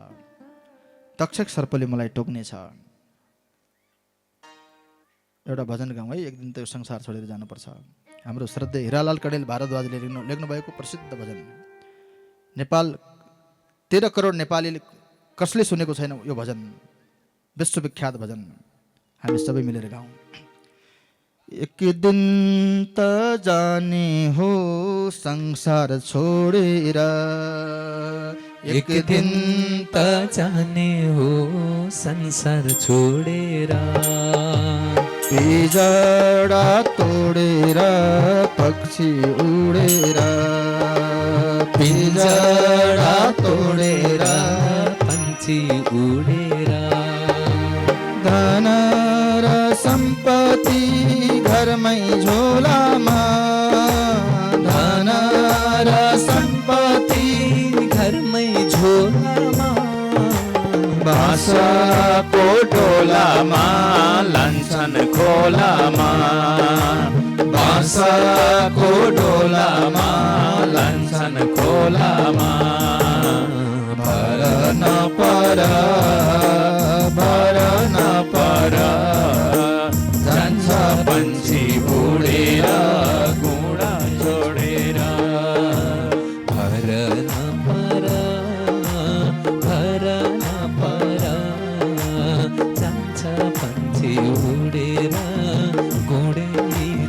तक्षक सर्पले मलाई टोक्नेछ। एउटा भजन गाउँ है, एक दिन त यो संसार छोडेर जानुपर्छ। हाम्रो श्रद्धेय हिरालाल कडेल भारद्वाजले लेख्नु भएको प्रसिद्ध भजन। नेपाल 13 करोड नेपालीले कसले सुनेको छैन यो भजन, विश्वविख्यात भजन। हामी सबै मिलेर गाउँ। एक दिन त जाने हो संसार छोडेर, एक दिन त जाने हो संसार छोडेर, पिजडा तोडेर पक्षी उडेर, पिजडा तोडेर पंछी उडेर, धन र सम्पत्ति घरमै झोलामा, धन र सम्पत्ति घरमै झोलामा, बाँसको डोलामा लान्छन् खोलामा, बाँसको डोलामा लान्छन् खोलामा, भर नपर, भर नपर, जान्छ पंछी उडेर गुडा छोडेर, भर नपर, भर नपर, जान्छ पंछी उडेर गुडे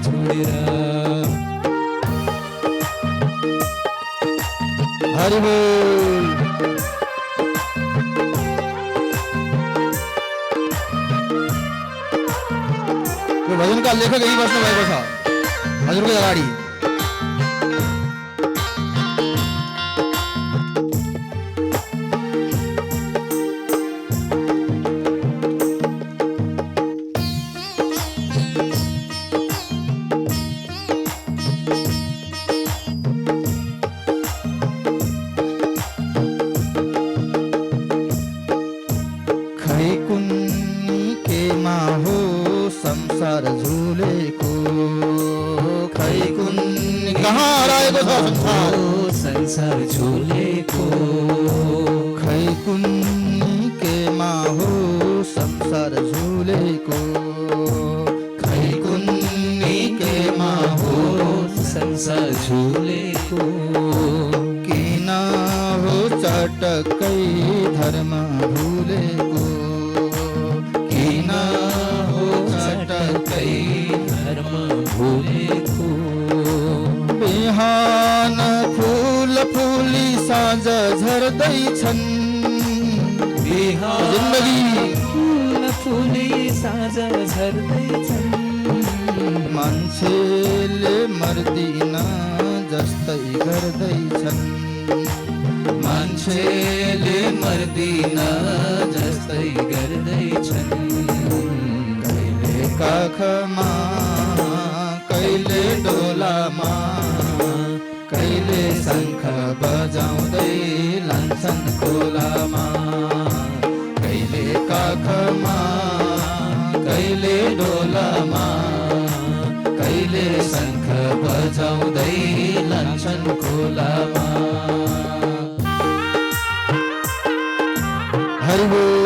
छोडेर। हरि बोल। यो भजनका लेखक यही बस्नु भएको छ हजुरको अगाडि। खै कुन्नी केमा हो संसार झुलेको, खै कुन्नी कहाँ रहेको छ संसार, संसार झुलेको, खै कुन्नी केमा हो संसार झुलेको, खै कुन्नी केमा हो संसार झुलेको, किन हो चटकै धर्म भुलेको, किन हो चटकै धर्म भुलेको, बिहान फुल फुली साँझ झर्दैछन्, बिहान जिन्दगी फुल फुली साँझ झर्दैछन्, मान्छेले मर्दिन जस्तै गर्दैछन्, मान्छेले मर्दिन जस्तै गर्दैछन्, कहिले काखमा कहिले डोलामा, कहिले शङ्ख बजाउँदै लान्छन् खोलामा, कहिले काखमा कहिले डोलामा, कहिले शङ्ख बजाउँदै लान्छन् खोलामा। हरि बोल।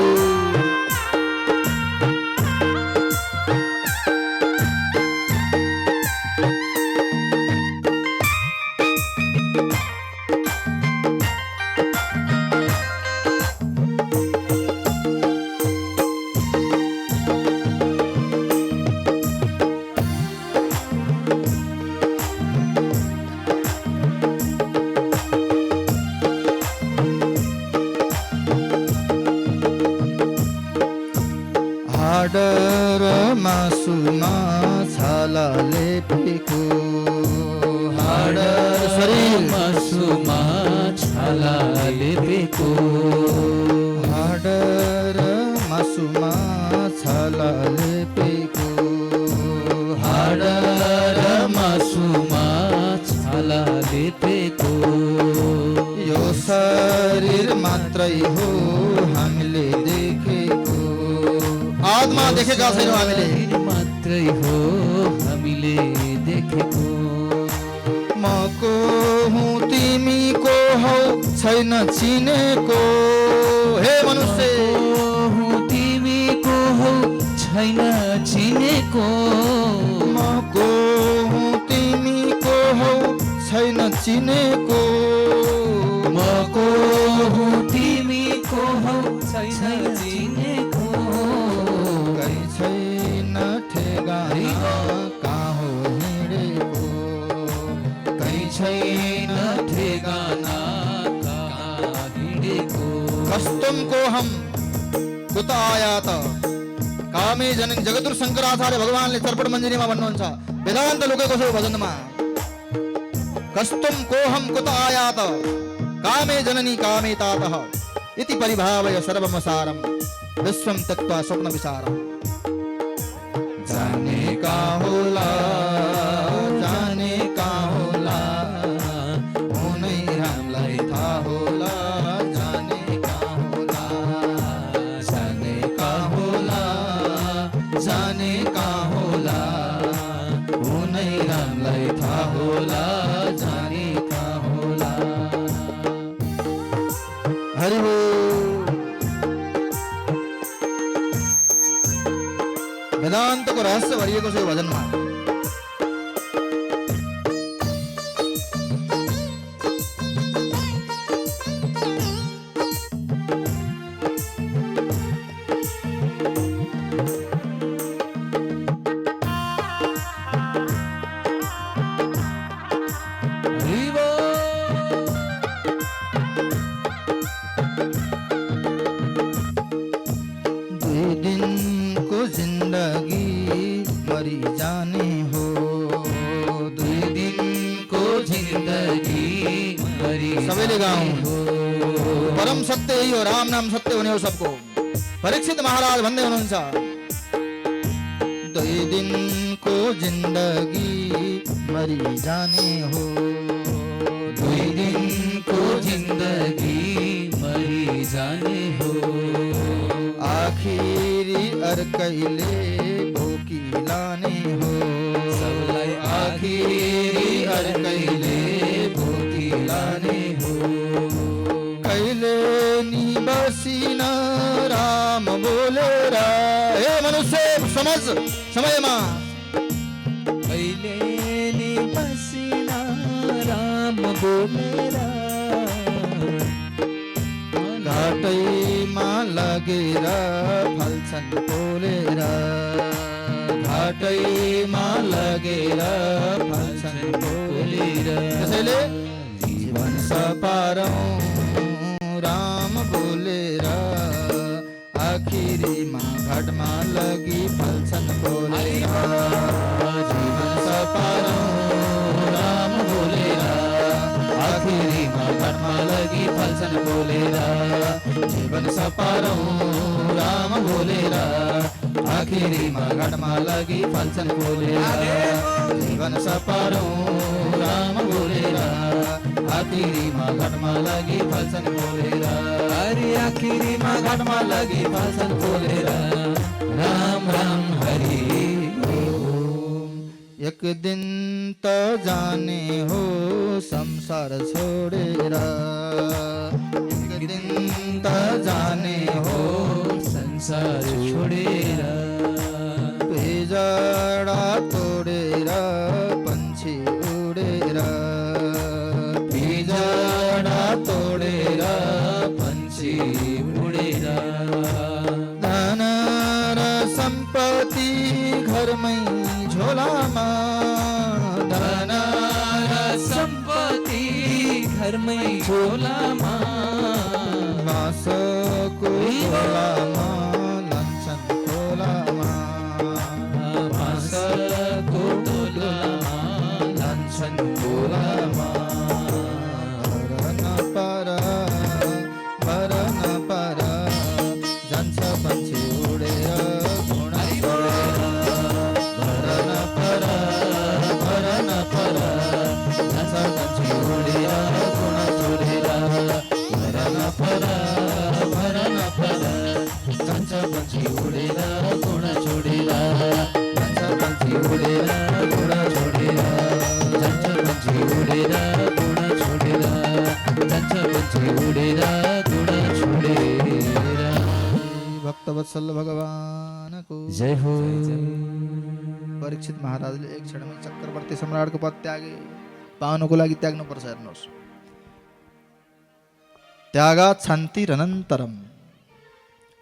हाड र मासुमा छाला लेपेको हाड शरीर मासुमा छाला लेपेको हाड र मासुमा छाला लेपेको हाड र मासुमा छाला लेपेको यो शरीर मात्रै हो हामीले देखेको आत्मा देखेका छैनौँ हामीले मात्रै हो हामीले देखेको म को हुँ तिमी को हौ छैन चिनेको हे मनुष्य हुँ तिमी को हौ छैन चिनेको म को हुँ तिमी को हौ छैन चिनेको म को हुँ तिमी को हौ छैन चिनेको कहीँ छैन ठेगाना कहाँ हो हिँडेको कहीँ छैन ठेगाना कहाँ हिँडेको कस्तुम को हम कुत आयात कामे जनन जगतुर शङ्कराचार्य भगवानले चर्पण मञ्जरीमा भन्नुहुन्छ वेदान्त लुकेको छ भजनमा कस्तुम को हम कुत आयात कामे जननी कामे तातः इति परिभावय सर्वम सारम विश्वम त्यक्त्वा स्वप्न विसारम जाने का होला जाने का होला हुनै रामलाई थाहा होला जाने का होला जाने का होला जाने का होला हुनै रामलाई थाहा होला जाने का होला हरि वेदान्तको रहस्य भरिएको छ यो भजनमा सबैले गाउँ परम सत्य यही हो राम नाम सत्य हुने हो सबको परीक्षित महाराज भन्दै हुनुहुन्छ 2 दिनको जिन्दगी मरि जाने हो 2 दिनको जिन्दगी मरि जाने हो आखिरी अर्कैले भोकी लाने हो सबलाई आखिरी अर्कैले भोकी लाने हो कहिले नि बसिन राम बोलेर हे मनुष्य समझ समयमा कहिले नि बसिन राम बोलेर घाटैमा लगेर फल्छन् बोलेर घाटैमा लगेर फल्छन् बोलेर त्यसैले जीवन सपारौँ राम बोलेर आखिरीमा घाटमा लगी फल्छन् बोलेर जीवन सपारौँ राम बोलेर आखिरीमा घाटमा लगी फल्छन् बोलेर जीवन सपारौँ राम बोलेर आखिरीमा घाटमा लगी फल्छन् बोलेर जीवन सपारौँ राम बोलेर आखिरीमा घाटमा लगी फल्छन् बोलेर अरे आखिरीमा घाटमा लगी फल्छन् बोलेर राम राम हरि एक दिन त जाने हो संसार छोडेर एक दिन त जाने हो संसार छोडेर पिजडा तोडेर पंछी उडेर पिजडा तोडेर पंछी उडेर धन र सम्पत्ति घरमै झोलामा धन र सम्पत्ति घरमै झोलामा बाँसको झोलामा लन्छन् खोलामा पंछी उडेरा गुण छोडेरा त्यांचा पंछी उडेरा गुण छोडेरा त्यांचा पंछी उडेरा गुण छोडेरा त्यांचा पंछी उडेरा गुण छोडेरा भक्तवत्सल भगवान को जय हो परीक्षित महाराज ने एक क्षण में चक्रवर्ती सम्राट को पद त्यागे पावनों को लागी त्याग न पर शरणोस त्यागात शान्तिरनन्तरम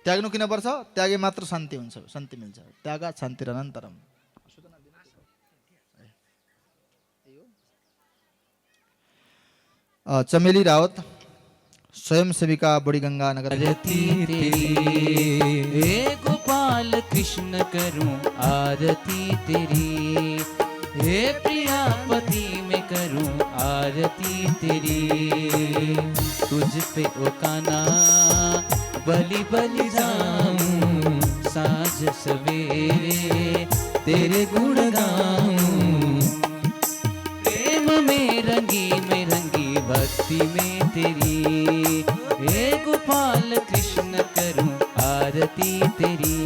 त्याग्नु किन पर्छ त्यागे मात्र शान्ति हुन्छ शान्ति मिल्छ त्यागात शान्तिरनन्तरम चमेली रावत स्वयं सेविका बड़ी गंगा नगर आरती तेरी हे गोपाल कृष्ण करूं आरती तेरी हे प्रियापति में करूं आरती तेरी तुझ पे ओ काना बलि बलि जाऊं साँझ सवेरे तेरे गुण गाऊं प्रेम में रंगी भक्ति में तेरी हे गोपाल कृष्ण करूं आरती तेरी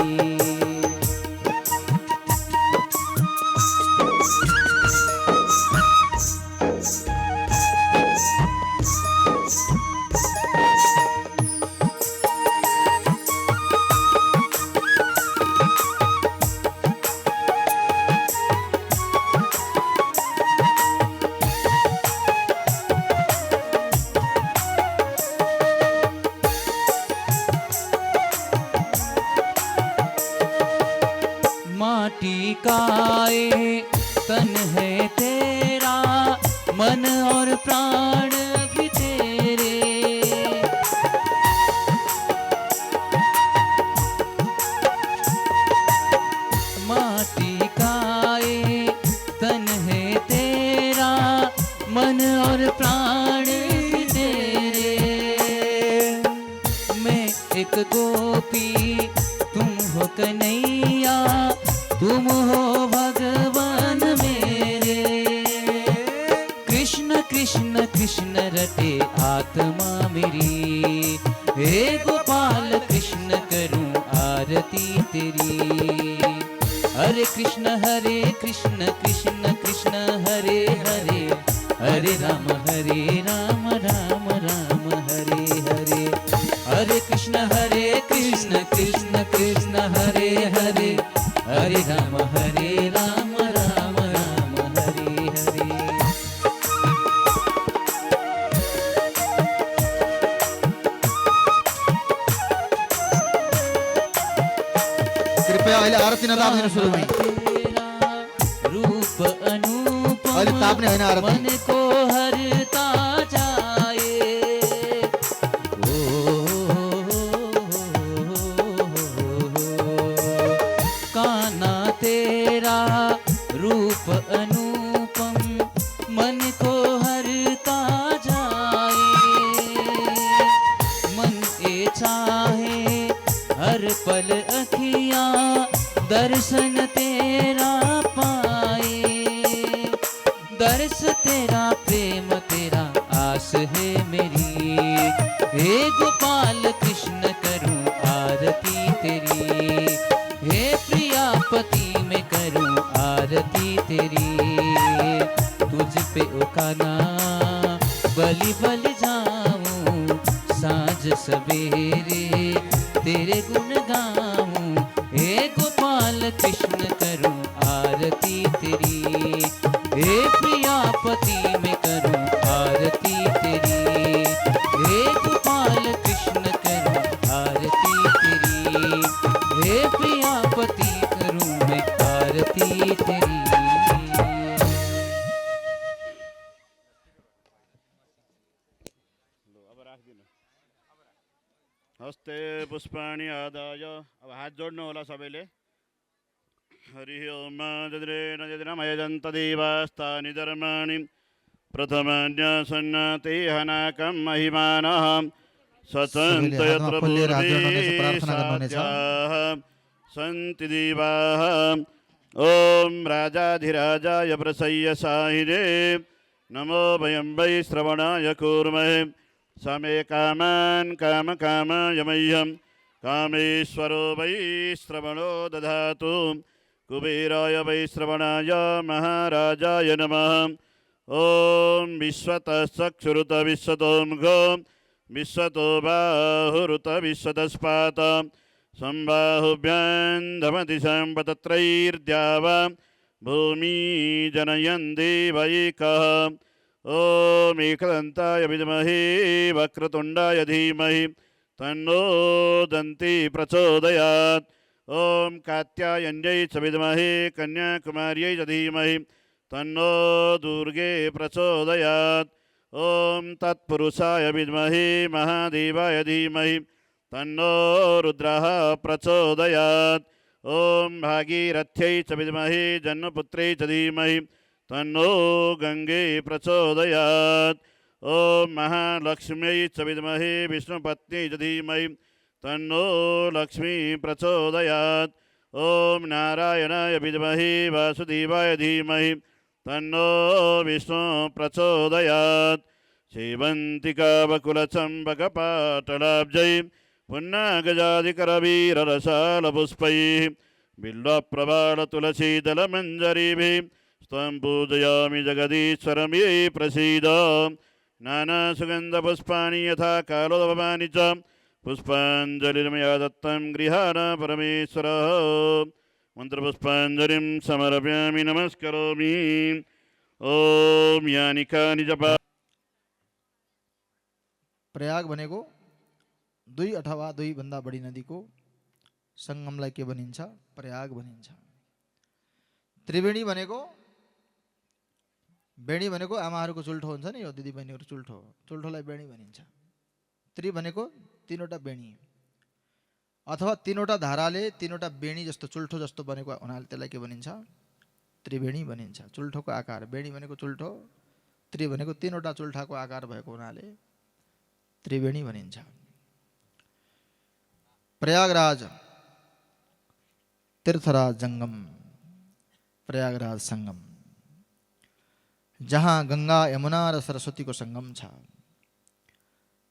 माटी काए तन है तेरा मन और प्राण भी तेरे माटी काए तन है तेरा मन और प्राण भी तेरे मैं एक गोपी तुम हो कन्हैया तुम हो भगवान मेरे कृष्ण कृष्ण कृष्ण रटे आत्मा मेरी हे गोपाल कृष्ण करूं आरती तेरी हरे कृष्ण कृष्ण कृष्ण हरे हरे हरे राम राम राम हरे हरे हरे कृष्ण कृष्ण कृष्ण हरे हरे हरे राम राम राम हरे हरे कृपया अहिले आरती नताप्दिनु सुरुमै रूप अनुपम अहिले ताप्ने होइन आरती मन को हरता जाए काना तेरा रूप अनुपम मन को हरता जाए मन ए चाहे हर पल अखियां दर्शन तेरा पाए दर्श तेरा प्रेम तेरा आस है मेरी हे गोपाल कृष्ण करूं आरती तेरी हे प्रियापति में करूं आरती तेरी तुझ पे उकाना बलि बल जाऊं साँझ सवेरे तेरे गुण गाऊं हे गोपाल कृष्ण करूं आरती तेरी हे प्रियापति में करूं आरती तेरी हे गोपाल कृष्ण करूं आरती तेरी हे प्रियापति करूं मैं आरती तेरी हस्ते पुष्पाणि आदाय अब हात जोड्नु होला सबैले हरि ओम जद्रेण जद्रमयजन्त देवास्तानि धर्माणि प्रथमन्यसन्नते हनाकं महिमानः सचन्त यत्र पूर्वेशाद्याः सन्ति देवाः ॐ राजाधिराजाय प्रसय्य साहिने नमो वयं वै श्रवणाय कूर्महे समे कामान् कामकामाय मह्यं कामेश्वरो वै श्रवणो दधातु कुबेराय वै श्रवणाय महाराजाय नमः। ॐ विश्वतः चक्षुरुत विश्वतो मुखो विश्वतो बाहुरुत विश्वतस्पात संबाहुभ्यां धमदिशां पतत्रैर्द्यावा भूमि जनयन्ति वैकः। ॐ एकदन्ताय विद्महे वक्रतुण्डाय धीमहि तन्नो दन्ति प्रचोदयात्। ॐ कात्यायन्यै च विद्महे कन्याकुमार्यै च धीमहि तन्नो दुर्गे प्रचोदयात्। ॐ तत्पुरुषाय विद्महे महादेवाय धीमहि तन्नो रुद्रः प्रचोदयात्। ॐ भागीरथ्यै च विद्महे जन्मपुत्रै च धीमहि तन्नो गङ्गे प्रचोदयात्। ॐ महालक्ष्म्यै च विद्महे विष्णुपत्न्यै च धीमहि तन्नो लक्ष्मी प्रचोदयात्। ॐ नारायणाय विद्महे वासुदेवाय धीमहि तन्नो विष्णु प्रचोदयात्। सेवन्तिकावकुलचम्बकपाटलाब्जै पुन्नागजादिकरवीररसालपुष्पैः बिल्वप्रबालतुलसीदलमञ्जरीभिः स्त्वं पूजयामि जगदीश्वरं ये प्रसीद। नानासुगन्धपुष्पाणि यथा कालोदभानि च पुष्पाञ्जलिर्मया दत्तं गृहाण परमेश्वरः। मंत्रपुष्पाञ्जलिं समर्पयामि नमस्करोमि। ओम यानि कानि जपा। प्रयाग भनेको दुई अथवा दुई भन्दा बढी नदीको सङ्गमलाई के भनिन्छ? प्रयाग भनिन्छ। त्रिवेणी भनेको बेणी भनेको आमाहरूको चुल्ठो हुन्छ नि, यो दिदीबहिनीहरू चुल्ठो, चुल्ठोलाई बेणी भनिन्छ। त्रि भनेको तीनवटा बेणी अथवा तीनवटा धाराले तीनवटा बेणी जस्तो चुल्ठो जस्तो बनेको हुनाले त्यसलाई के भनिन्छ? त्रिवेणी भनिन्छ। चुल्ठोको आकार, बेणी भनेको चुल्ठो, त्रि भनेको तीनवटा चुल्ठाको आकार भएको हुनाले त्रिवेणी भनिन्छ। प्रयागराज तीर्थराज जंगम, प्रयागराज संगम, जहाँ गंगा यमुना र सरस्वतीको संगम छ,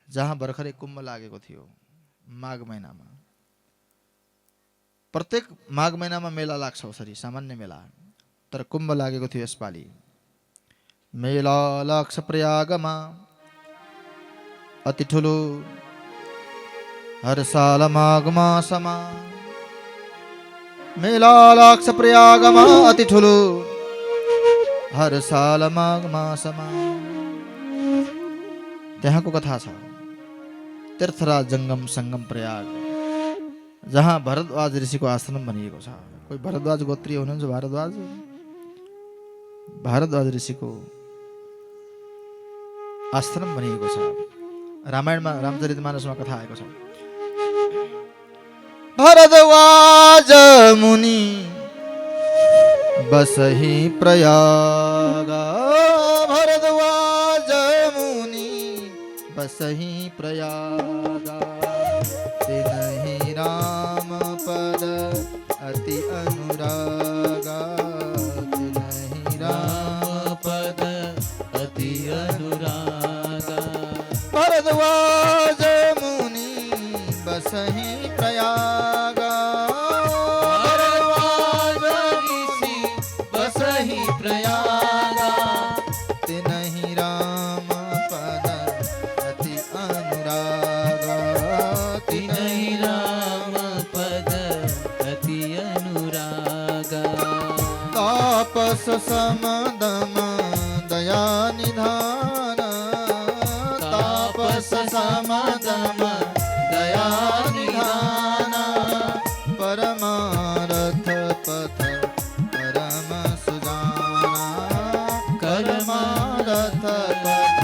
जहाँ भर्खरै कुम्भ लागेको थियो माघ महिनामा। प्रत्येक माघ महिनामा मेला लाग्छ उसरी, सामान्य मेला, तर कुम्भ लागेको थियो यसपालि। मेला लाग्छ प्रयागमा अति ठुलो, हर साल माघ मासमा मेला लाग्छ प्रयागमा अति ठुलो, हर साल माघ मासमा। त्यहाँको कथा छ। तीर्थराज जंगम संगम प्रयाग, जहाँ भरद्वाज ऋषिको आश्रम भनिएको छ। कोही भरद्वाज गोत्रीय हुनुहुन्छ? भारद्वाज ऋषिको आश्रम भनिएको छ। रामायणमा रामचरितमानसमा कथा आएको छ। भरद्वाज मुनि बसहि प्रयाग, भरद्वाज मुनि बसहि प्रयाग, तिनहि राम पद अति अनुराग, तिनहि राम पद अति अनुराग। भरद्वाज मुनि बसहि प्रयाग, भरद्वाज ऋषि बसहि प्रयाग, तिनहि राम पद अति अनुराग, तिनहि राम पद अति अनुराग। तापस समदम दया निधान, तापस समदम दया निधान, परमारथ पथ परम सुजाना, परमारथ पथ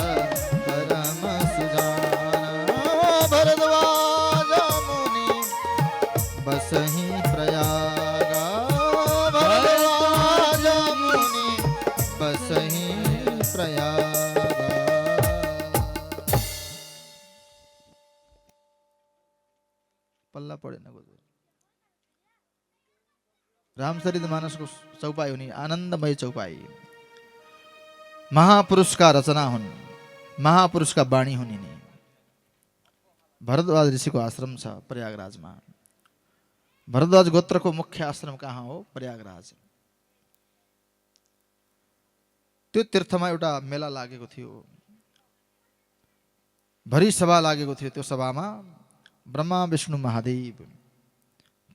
परम सुजाना। भरद्वाज मुनि बसहि प्रयाग, भरद्वाज मुनि बसहि प्रयाग। पल्ला पढेन रामचरितमानसको चौपाई हुने आनन्दमय चौपाई। महापुरुषका रचना हुन्, महापुरुषका वाणी हुने नि। भरद्वाज ऋषिको आश्रम छ प्रयागराजमा। भरद्वाज गोत्रको मुख्य आश्रम कहाँ हो? प्रयागराज। त्यो तीर्थमा एउटा मेला लागेको थियो, भरी सभा लागेको थियो। त्यो सभामा ब्रह्मा विष्णु महादेव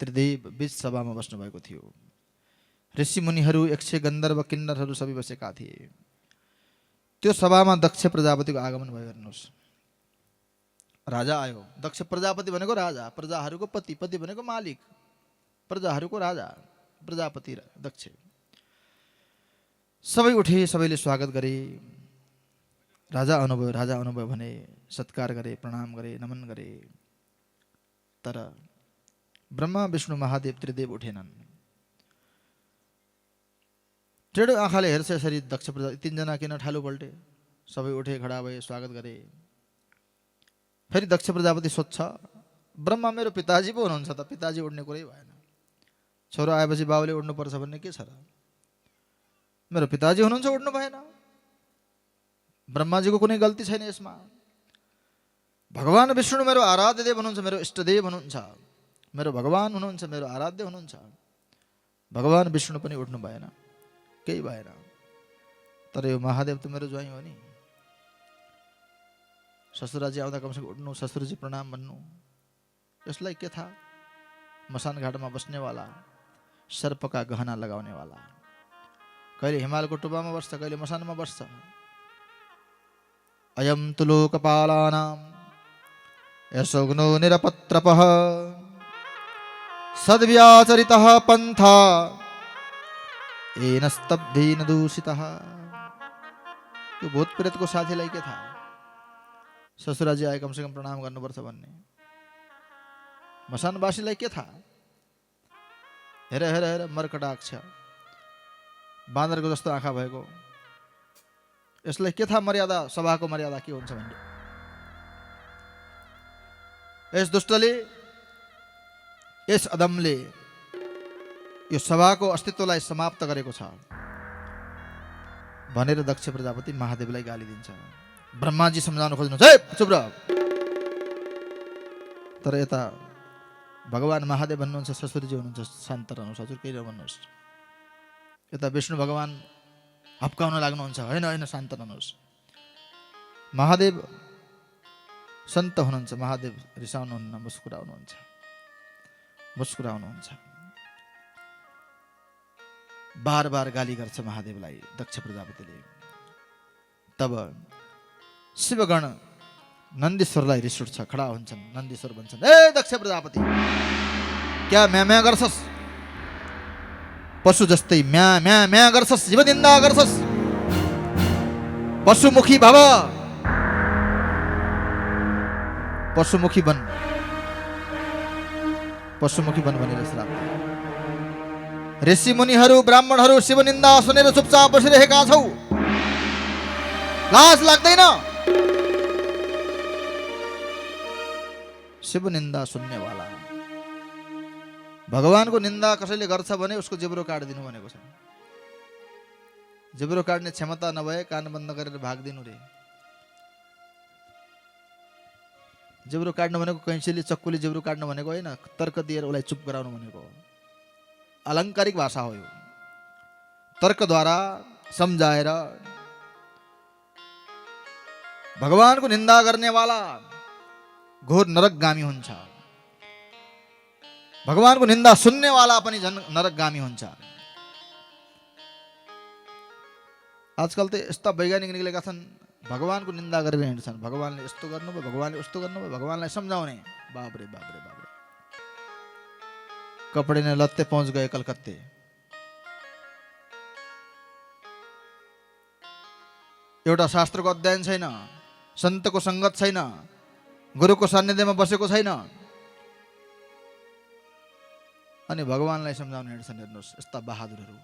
त्रिदेव बीच सभामा बस्नु भएको थियो। ऋषि मुनिहरू, यक्ष गन्धर्व किन्नरहरू सबै बसेका थिए। त्यो सभामा दक्ष प्रजापतिको आगमन भयो। हेर्नुहोस्, राजा आयो। दक्ष प्रजापति भनेको राजा, प्रजाहरूको पति, पति भनेको मालिक, प्रजाहरूको राजा, प्रजापति दक्ष। सबै उठे, सबैले स्वागत गरे। राजा आउनुभयो, राजा आउनुभयो भने सत्कार गरे, प्रणाम गरे, नमन गरे। तर ब्रह्मा विष्णु महादेव त्रिदेव उठेनन्। टेढो आँखाले हेर्छ यसरी दक्ष प्रजापति। तीनजना किन ठालु पल्टे? सबै उठे, खडा भए, स्वागत गरे। फेरि दक्ष प्रजापति सोध्छ, ब्रह्मा मेरो पिताजी पो हुनुहुन्छ त, पिताजी उड्ने कुरै भएन। छोरो आएपछि बाबुले उड्नुपर्छ भन्ने के छ र? मेरो पिताजी हुनुहुन्छ, उड्नु भएन। ब्रह्माजीको कुनै गल्ती छैन यसमा। भगवान विष्णु मेरो आराध्य देव हुनुहुन्छ, मेरो इष्टदेव हुनुहुन्छ, मेरो भगवान हुनुहुन्छ, मेरो आराध्य हुनुहुन्छ। भगवान विष्णु पनि उठ्नु भएन, केही भएन। तर यो महादेव त मेरो ज्वाइँ हो नि। ससुराजी आउँदा कमसेकम उठ्नु, ससुरजी प्रणाम भन्नु। यसलाई के थाहा? मसान घाटमा बस्नेवाला, सर्पका गहना लगाउनेवाला, कहिले हिमालको टुप्पामा बस्छ, कहिले मसानमा बस्छ। अयम तु लोकपालानां यशोग्नो निरपत्रपः सद्व्याचरितः पन्था येन स्तब्धेन दूषितः। यो भूत प्रेतको साथीलाई के थाहा? ससुराजी आए कमसेकम प्रणाम गर्नुपर्छ भन्ने। मसानवासीलाई के थाहा? हेर हेर हेर, मर्कटाक्ष, बाँदरको जस्तो आँखा भएको। यसलाई के थाहा मर्यादा, सभाको मर्यादा के हुन्छ भन्ने? यस दुष्टले, यस अदमले यो सभाको अस्तित्वलाई समाप्त गरेको छ भनेर दक्ष प्रजापति महादेवलाई गाली दिन्छ। ब्रह्माजी सम्झाउन खोज्नु, चुप रह। तर यता भगवान महादेव भन्नुहुन्छ, ससुरजी हुनुहुन्छ, शान्त रहनुहोस् हजुर, केही नभन्नुहोस्। यता विष्णु भगवान हप्काउन लाग्नुहुन्छ, होइन होइन शान्त रहनुहोस्। महादेव सन्त हुनुहुन्छ, महादेव रिसाउनुहुन्न, मुस्कुराउनुहुन्छ, मुस्कुराउनुहुन्छ। बार बार गाली गर्छ महादेवलाई दक्ष प्रजापतिले। तब शिवगण नन्दीश्वरलाई रिस उठ्छ, खडा हुन्छन्। नन्दीश्वर भन्छन्, ए दक्ष प्रजापति, क्या म्या म्या गर्छस्? पशु जस्तै म्या म्या म्या गर्छस्, जीव निन्दा गर्छस्। पशुमुखी भव, पशुमुखी बन, पशुमुखी बन भनेर श्राप। ऋषि मुनिहरू, ब्राह्मणहरू शिव निन्दा सुनेर चुपचाप बसिरहेका छौ, लाज लाग्दैन? शिव निन्दा सुन्नेवाला। भगवानको निन्दा कसैले गर्छ भने उसको जिब्रो काटिदिनु भनेको छ। जिब्रो काट्ने क्षमता नभए कान बन्द गरेर भाग्दिनु रे। जिब्रो काट्नु भनेको कैँचीले चक्कुले जिब्रो काट्नु भनेको होइन, तर्क दिएर उसलाई चुप गराउनु भनेको हो। अलङ्कारिक भाषा हो यो। तर्कद्वारा सम्झाएर भगवानको निन्दा गर्नेवाला घोर नरकगामी हुन्छ। भगवानको निन्दा सुन्नेवाला पनि झन् नरकगामी हुन्छ। आजकल त यस्ता वैज्ञानिक निक्लेका छन्, भगवानको निन्दा गरेर हिँड्छन्। भगवानले यस्तो गर्नुभयो, भगवानले यस्तो गर्नुभयो, भगवानलाई सम्झाउने। बापरे बापरे बापरे। कपडे ने लत्ते पहुंच गए कलकत्ते। एउटा शास्त्रको अध्ययन छैन, सन्तको संगत छैन, गुरुको सान्निध्यमा बसेको छैन, अनि भगवानलाई सम्झाउन हिँड्छन्। हेर्नुहोस् यस्ता बहादुरहरू।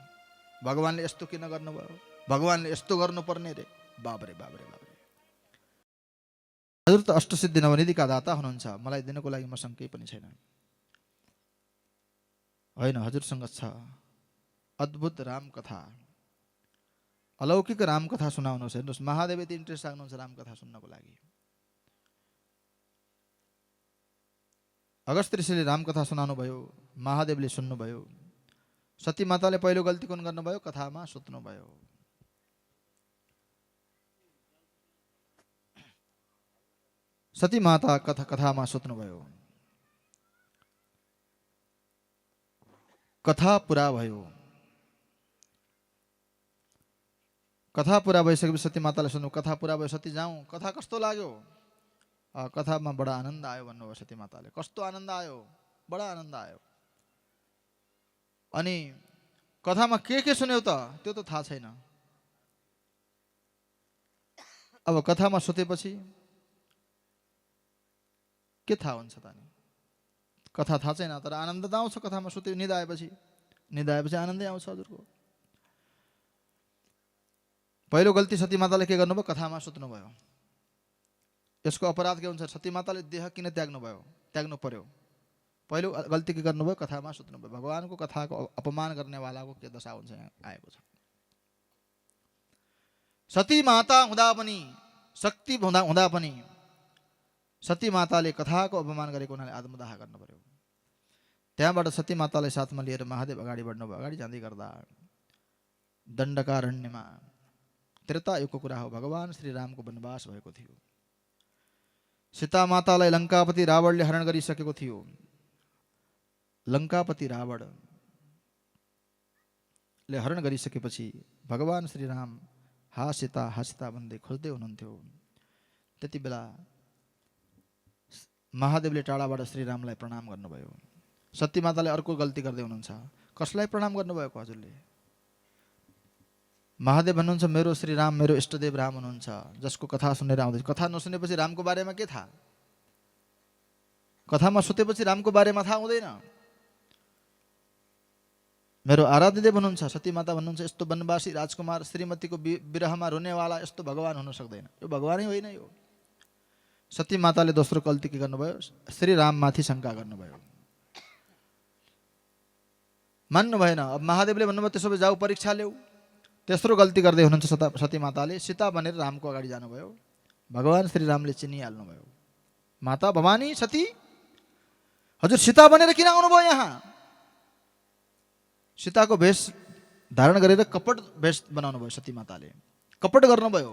भगवानले यस्तो किन गर्नुभयो, भगवानले यस्तो गर्नुपर्ने रे। बाबरे बाबरे बाबरे। हजुर त अष्टसिद्धि नवनिधिका दाता हुनुहुन्छ, मलाई दिनको लागि मसँग केही पनि छैन। होइन, हजुरसँग छ अद्भुत रामकथा, अलौकिक रामकथा सुनाउनुहोस्। हेर्नुहोस् महादेव यति इन्ट्रेस्ट राख्नुहुन्छ रामकथा सुन्नको लागि। अगस्त्य ऋषिले रामकथा सुनाउनुभयो, महादेवले सुन्नुभयो। सती माताले पहिलो गल्ती कुन गर्नुभयो? कथामा सुत्नुभयो। सती माता कथामा सुत्नुभयो। कथा पुरा भयो। कथा पुरा भइसकेपछि सती माताले सुन्नु, कथा पुरा भयो, सती जाउँ, कथा कस्तो लाग्यो? कथामा बडा आनन्द आयो भन्नुभयो सती माताले। कस्तो आनन्द आयो? बडा आनन्द आयो। अनि कथामा के सुन्यौ त? त्यो त थाहा छैन। अब कथामा सुतेपछि के थाहा हुन्छ त? नि कथा थाहा छैन, तर आनन्द त आउँछ कथामा सुते। निद आएपछि आनन्दै आउँछ हजुरको। पहिलो गल्ती सती माताले के गर्नुभयो? कथामा सुत्नुभयो। यसको अपराध के हुन्छ? सती माताले देह किन त्याग्नु पर्यो? पहिलो गल्ती के गर्नुभयो? कथामा सुत्नुभयो। भगवानको कथाको अपमान गर्नेवालाको के दशा हुन्छ यहाँ आएको छ। सती माता हुँदा पनि, शक्ति हुँदा पनि सती माताले कथाको अपमान गरेको हुनाले आत्मदाह गर्नु पर्यो। त्यहाँबाट सती मातालाई साथमा लिएर महादेव अगाडि बढ्नुभयो। अगाडि जाँदै गर्दा दण्डकारण्यमा, त्रेता युगको कुरा हो, भगवान श्री रामको वनवास भएको थियो। सीता मातालाई लङ्कापति रावणले हरण गरिसकेको थियो। लङ्कापति रावणले हरण गरिसकेपछि भगवान श्री राम हा सीता भन्दै खोज्दै हुनुहुन्थ्यो। त्यति बेला महादेवले टाढाबाट श्रीरामलाई प्रणाम गर्नुभयो। सती माताले अर्को गल्ती गर्दै हुनुहुन्छ। कसलाई प्रणाम गर्नुभएको हजुरले? महादेव भन्नुहुन्छ मेरो श्रीराम, मेरो इष्टदेव राम हुनुहुन्छ, जसको कथा सुनेर आउँदैछ। कथा नसुनेपछि रामको बारेमा के थाहा? कथामा सुतेपछि रामको बारेमा थाहा हुँदैन। मेरो आराध्य देव हुनुहुन्छ। सती माता भन्नुहुन्छ यस्तो वनवासी राजकुमार श्रीमतीको विरहमा रुनेवाला यस्तो भगवान हुन सक्दैन। यो भगवानै होइन यो। सती माताले दोस्रो गल्ती के गर्नुभयो? श्री राममाथि शङ्का गर्नुभयो। मान्नु भएन। अब महादेवले भन्नुभयो त्यसो भए जाऊ परीक्षा ल्याऊ। तेस्रो गल्ती गर्दै हुनुहुन्छ सती माताले। सीता भनेर रामको अगाडि जानुभयो। भगवान श्री रामले चिनिहाल्नुभयो। माता भवानी सती, हजुर सीता भनेर किन आउनुभयो यहाँ? सीताको भेष धारण गरेर कपट भेष बनाउनु भयो सती माताले। कपट गर्नुभयो।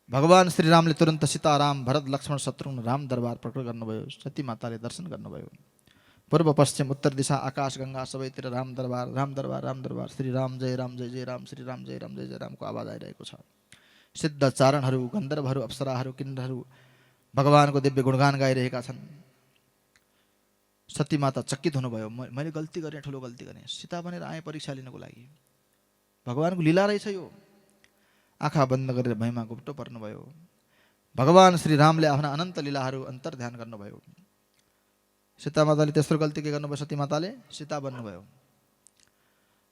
भगवान श्री रामले तुरन्त सीता, राम, भरत, लक्ष्मण, शत्रुघ्न, राम दरबार प्रकट गर्नुभयो। सती माताले दर्शन गर्नुभयो। पूर्व पश्चिम उत्तर दिशा आकाश गंगा सबैतिर राम दरबार, राम दरबार, राम दरबार। श्री राम जय राम, जय जय राम, श्री राम जय राम, जय जय रामको आवाज आइरहेको छ। सिद्ध चारणहरू, गन्धर्वहरू, अप्सराहरू, किन्नरहरू भगवानको दिव्य गुणगान गाइरहेका छन्। सती माता चकित हुनुभयो। मैले गल्ती गरेँ, ठुलो गल्ती गरेँ। सीता भनेर आएँ परीक्षा लिनको लागि। भगवानको लीला रहेछ यो। आँखा बन्द गरेर भैँमा घुप्टो पर्नुभयो। भगवान श्री रामले आफ्ना अनन्त लीलाहरू अन्तर्ध्यान गर्नुभयो। सीता माताले तेस्रो गल्ती के गर्नुभयो? सती माताले सीता बन्नुभयो।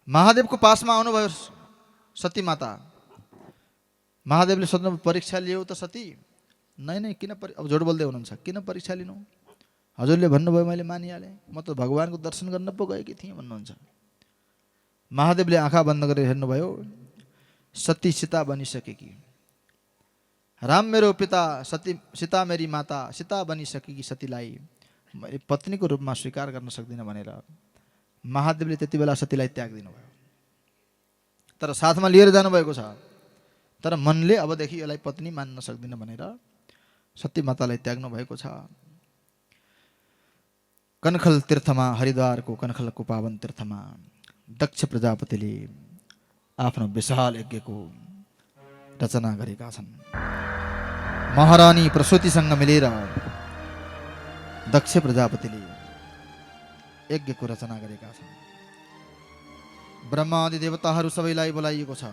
महादेवको पासमा आउनुभयो सती माता। महादेवले सोध्नु परीक्षा लियो त सती? नै किन अब जोड बोल्दै हुनुहुन्छ। किन परीक्षा लिनु? हजुरले भन्नुभयो मैले मानिहालेँ। म त भगवानको दर्शन गर्न पो गएकी थिएँ भन्नुहुन्छ। महादेवले आँखा बन्द गरेर हेर्नुभयो। सती सीता बनिसकेकी। राम मेरो पिता, सीता मेरी माता। सीता बनिसकेकी सतीलाई मैले पत्नीको रूपमा स्वीकार गर्न सक्दिनँ भनेर महादेवले त्यति बेला सतीलाई त्यागिदिनु भयो। तर साथमा लिएर जानुभएको छ। तर मनले अबदेखि यसलाई पत्नी मान्न सक्दिनँ भनेर सती मातालाई त्याग्नु भएको छ। कनखल तीर्थमा, हरिद्वारको कनखलको पावन तीर्थमा दक्ष प्रजापतिले आफ्नो विशाल यज्ञको रचना गरेका छन्। महारानी प्रसूतिसँग मिलेर दक्ष प्रजापतिले यज्ञको रचना गरेका छन्। ब्रह्मा आदि देवताहरू सबैलाई बोलाइएको छ।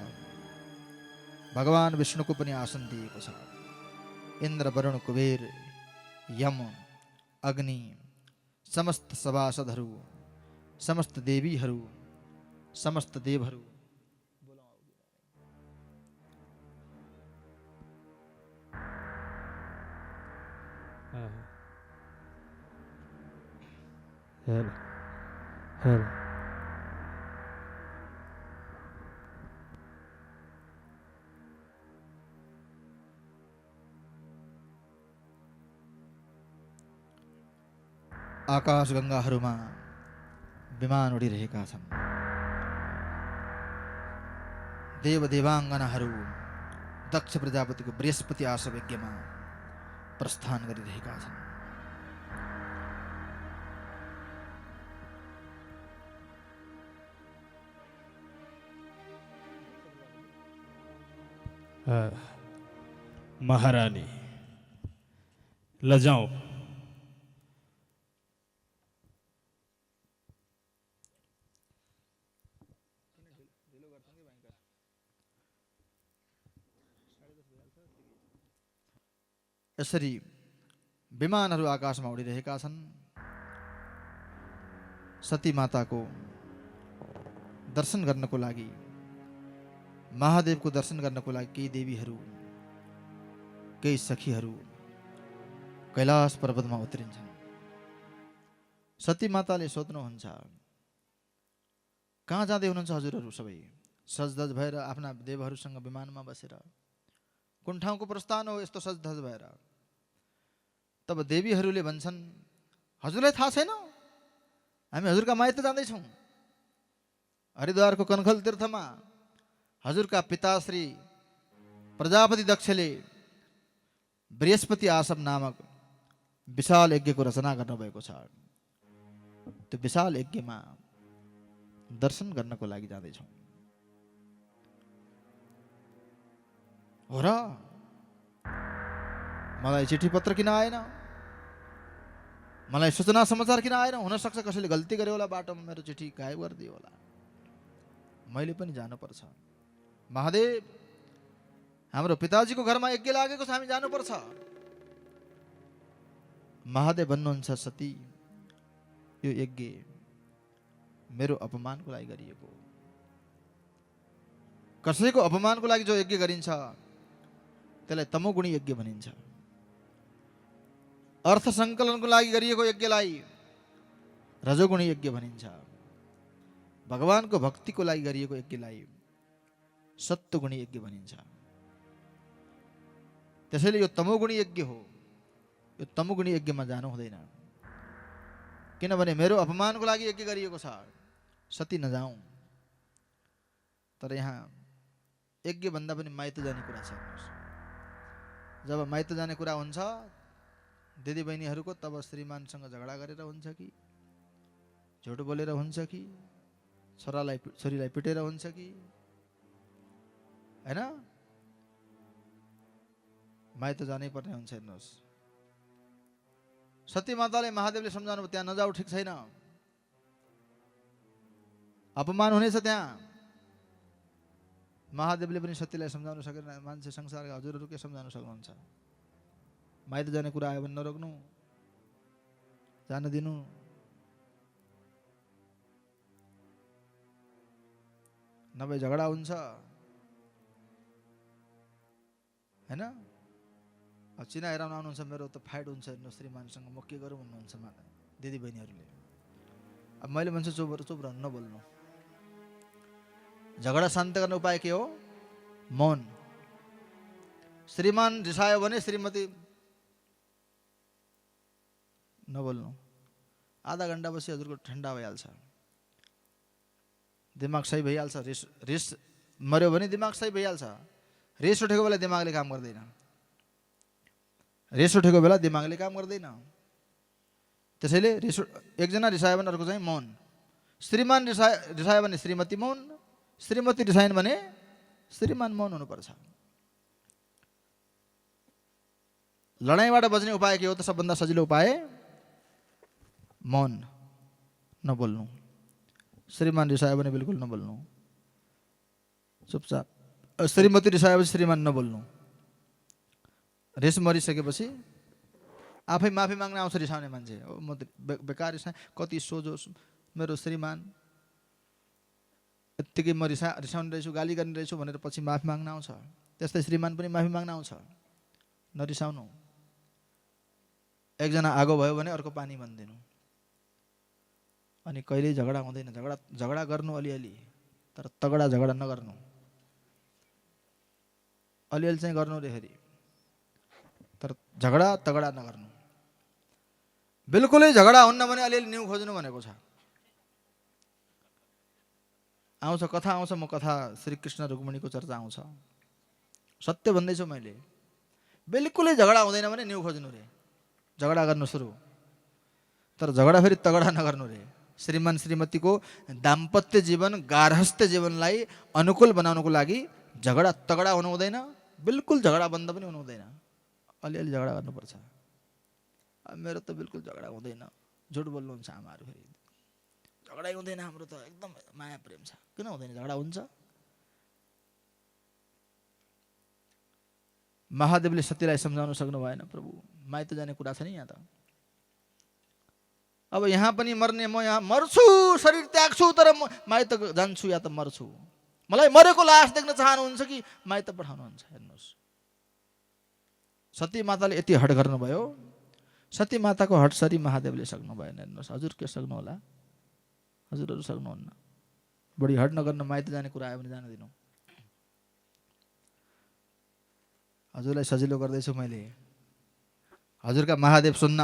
भगवान विष्णुको पनि आसन दिएको छ। इन्द्र, वरुण, कुबेर, यम, अग्नि, समस्त सभासदहरू, समस्त देवीहरू, समस्त देवहरू आकाशगङ्गाहरूमा विमान उडिरहेका छन्। देवदेवाङ्गनाहरू दक्ष प्रजापतिको बृहस्पति आश्रम यज्ञमा प्रस्थान गरिरहेका छन्। महारानी लजाओ। यसरी विमानहरू आकाशमा उडिरहेका छन्। सती माताको दर्शन गर्नको लागि, महादेवको दर्शन गर्नको लागि केही देवीहरू, केही सखीहरू कैलाश पर्वतमा उत्रिन्छन्। सती माताले सोध्नुहुन्छ, कहाँ जाँदै हुनुहुन्छ हजुरहरू सबै? सजधज भएर आफ्ना देवहरूसँग विमानमा बसेर कुन ठाउँको प्रस्थान हो यस्तो सजधज भएर? तब देवीहरूले भन्छन्, हजुरलाई थाहा छैन, हामी हजुरका माइत जाँदैछौँ। हरिद्वारको कनखल तीर्थमा हजुरका पिता श्री प्रजापति दक्षले बृहस्पति आश्रम नामक विशाल यज्ञको रचना गर्नुभएको छ। त्यो विशाल यज्ञमा दर्शन गर्नको लागि जाँदैछौँ। हो र? मलाई चिठी पत्र किन आएन? मलाई सूचना समाचार किन आएन? हुनसक्छ कसैले गल्ती गर्यो होला, बाटोमा मेरो चिठी गायब गरिदियो होला। मैले पनि जानुपर्छ। महादेव, हाम्रो पिताजीको घरमा यज्ञ लागेको छ, हामी जानुपर्छ। महादेव भन्नुहुन्छ, सती, यो यज्ञ मेरो अपमानको लागि गरिएको। कसैको अपमानको लागि जो यज्ञ गरिन्छ त्यसलाई तमोगुणी यज्ञ भनिन्छ। अर्थ सङ्कलनको लागि गरिएको यज्ञलाई रजोगुणी यज्ञ भनिन्छ। भगवानको भक्तिको लागि गरिएको यज्ञलाई सत्वगुणी यज्ञ भनिन्छ। त्यसैले यो तमोगुणी यज्ञ हो। यो तमोगुणी यज्ञमा जानु हुँदैन, किनभने मेरो अपमानको लागि यज्ञ गरिएको छ। सती नजाउँ। तर यहाँ यज्ञ भन्दा पनि माइत जाने कुरा छ। जब माइत जाने कुरा हुन्छ दिदी बहिनीहरूको, तब श्रीमानसँग झगडा गरेर हुन्छ कि, झुट बोलेर हुन्छ कि, छोरीलाई पिटेर हुन्छ कि, हैन? माइत जानै पर्ने हुन्छ। हेर्नुहोस्, सती माताले महादेवले सम्झाउनु, त्यहाँ नजाऊ, ठिक छैन, अपमान हुनेछ त्यहाँ। महादेवले पनि सतीलाई सम्झाउन सकेन। मान्छे संसारका हजुरहरू के सम्झाउन सक्नुहुन्छ? माइत जाने कुरा आयो भने नरोक्नु, जान दिनु। नभए झगडा हुन्छ, हैन? अब चिना हेराउन आउनुहुन्छ, मेरो त फाइट हुन्छ हेर्नु श्रीमानसँग, म के गरौँ भन्नुहुन्छ दिदी बहिनीहरूले। अब मैले भन्छु चुप रहनु, नबोल्नु। झगडा शान्त गर्ने उपाय के हो? मौन। श्रीमान रिसायो भने श्रीमती नबोल्नु। आधा घन्टा पछि हजुरको ठन्डा भइहाल्छ, दिमाग सही भइहाल्छ। रिस मर्यो भने दिमाग सही भइहाल्छ। रिस उठेको बेला दिमागले काम गर्दैन। रिस उठेको बेला दिमागले काम गर्दैन। त्यसैले एकजना रिसायो भने अर्को चाहिँ मौन। श्रीमान रिसायो भने श्रीमती मौन, श्रीमती रिसाइन् भने श्रीमान मौन हुनुपर्छ। लडाइँबाट बच्ने उपाय के हो त? सबभन्दा सजिलो उपाय मौन, नबोल्नु। श्रीमान रिसायो भने बिल्कुल नबोल्नु, चुपचाप। श्रीमती रिसाएपछि श्रीमान नबोल्नु। रिस मरिसकेपछि आफै माफी माग्न आउँछ रिसाउने मान्छे। म बेकार रिसाएँ, कति सोझो मेरो श्रीमान, यत्तिकै म रिसाउने रहेछु, गाली गर्ने रहेछु भनेर पछि माफी माग्न आउँछ। त्यस्तै श्रीमान पनि माफी माग्न आउँछ। नरिसाउनु। एकजना आगो भयो भने अर्को पानी भनिदिनु, अनि कहिल्यै झगडा हुँदैन। झगडा गर्नु अलिअलि, तर तगडा झगडा नगर्नु। अलिअलि चाहिँ गर्नु रे फेरि, तर झगडा तगडा नगर्नु। बिल्कुलै झगडा हुन्न भने अलिअलि न्यु खोज्नु भनेको छ। आउँछ कथा आउँछ, म कथा श्रीकृष्ण रुक्मिणीको चर्चा आउँछ। सत्य भन्दैछु मैले, बिल्कुलै झगडा हुँदैन भने न्यु खोज्नु रे, झगडा गर्नु सुरु। तर झगडा फेरि तगडा नगर्नु रे। श्रीमान श्रीमतीको दाम्पत्य जीवन, गार्हस्थ्य जीवनलाई अनुकूल बनाउनको लागि झगडा तगडा हुनु हुँदैन, बिल्कुल झगडा बन्द पनि हुनु हुँदैन। अलिअलि झगडा गर्नुपर्छ। मेरो त बिल्कुल झगडा हुँदैन, झुट बोल्नुहुन्छ आमाहरू। फेरि झगडै हुँदैन, हाम्रो त एकदम माया प्रेम छ। किन हुँदैन, झगडा हुन्छ। महादेवले सतीलाई सम्झाउन सक्नु भएन, प्रभु माइत जाने कुरा छ नि यहाँ त। अब यहाँ पनि मर्ने, म यहाँ मर्छु, शरीर त्याग्छु, तर म माइत जान्छु या त मर्छु। मलाई मरेको लास देख्न चाहनुहुन्छ कि माइत पठाउनुहुन्छ? हेर्नुहोस्, सती माताले यति हट गर्नुभयो, सती माताको हटसरी महादेवले सक्नु भएन। हेर्नुहोस्, हजुर के सक्नु होला? हजुरहरू सक्नुहुन्न। बढी हट नगर्नु, माइत जाने कुरा आयो भने जान दिनु। हजुरलाई सजिलो गर्दैछु मैले। हजुरका महादेव सुन्न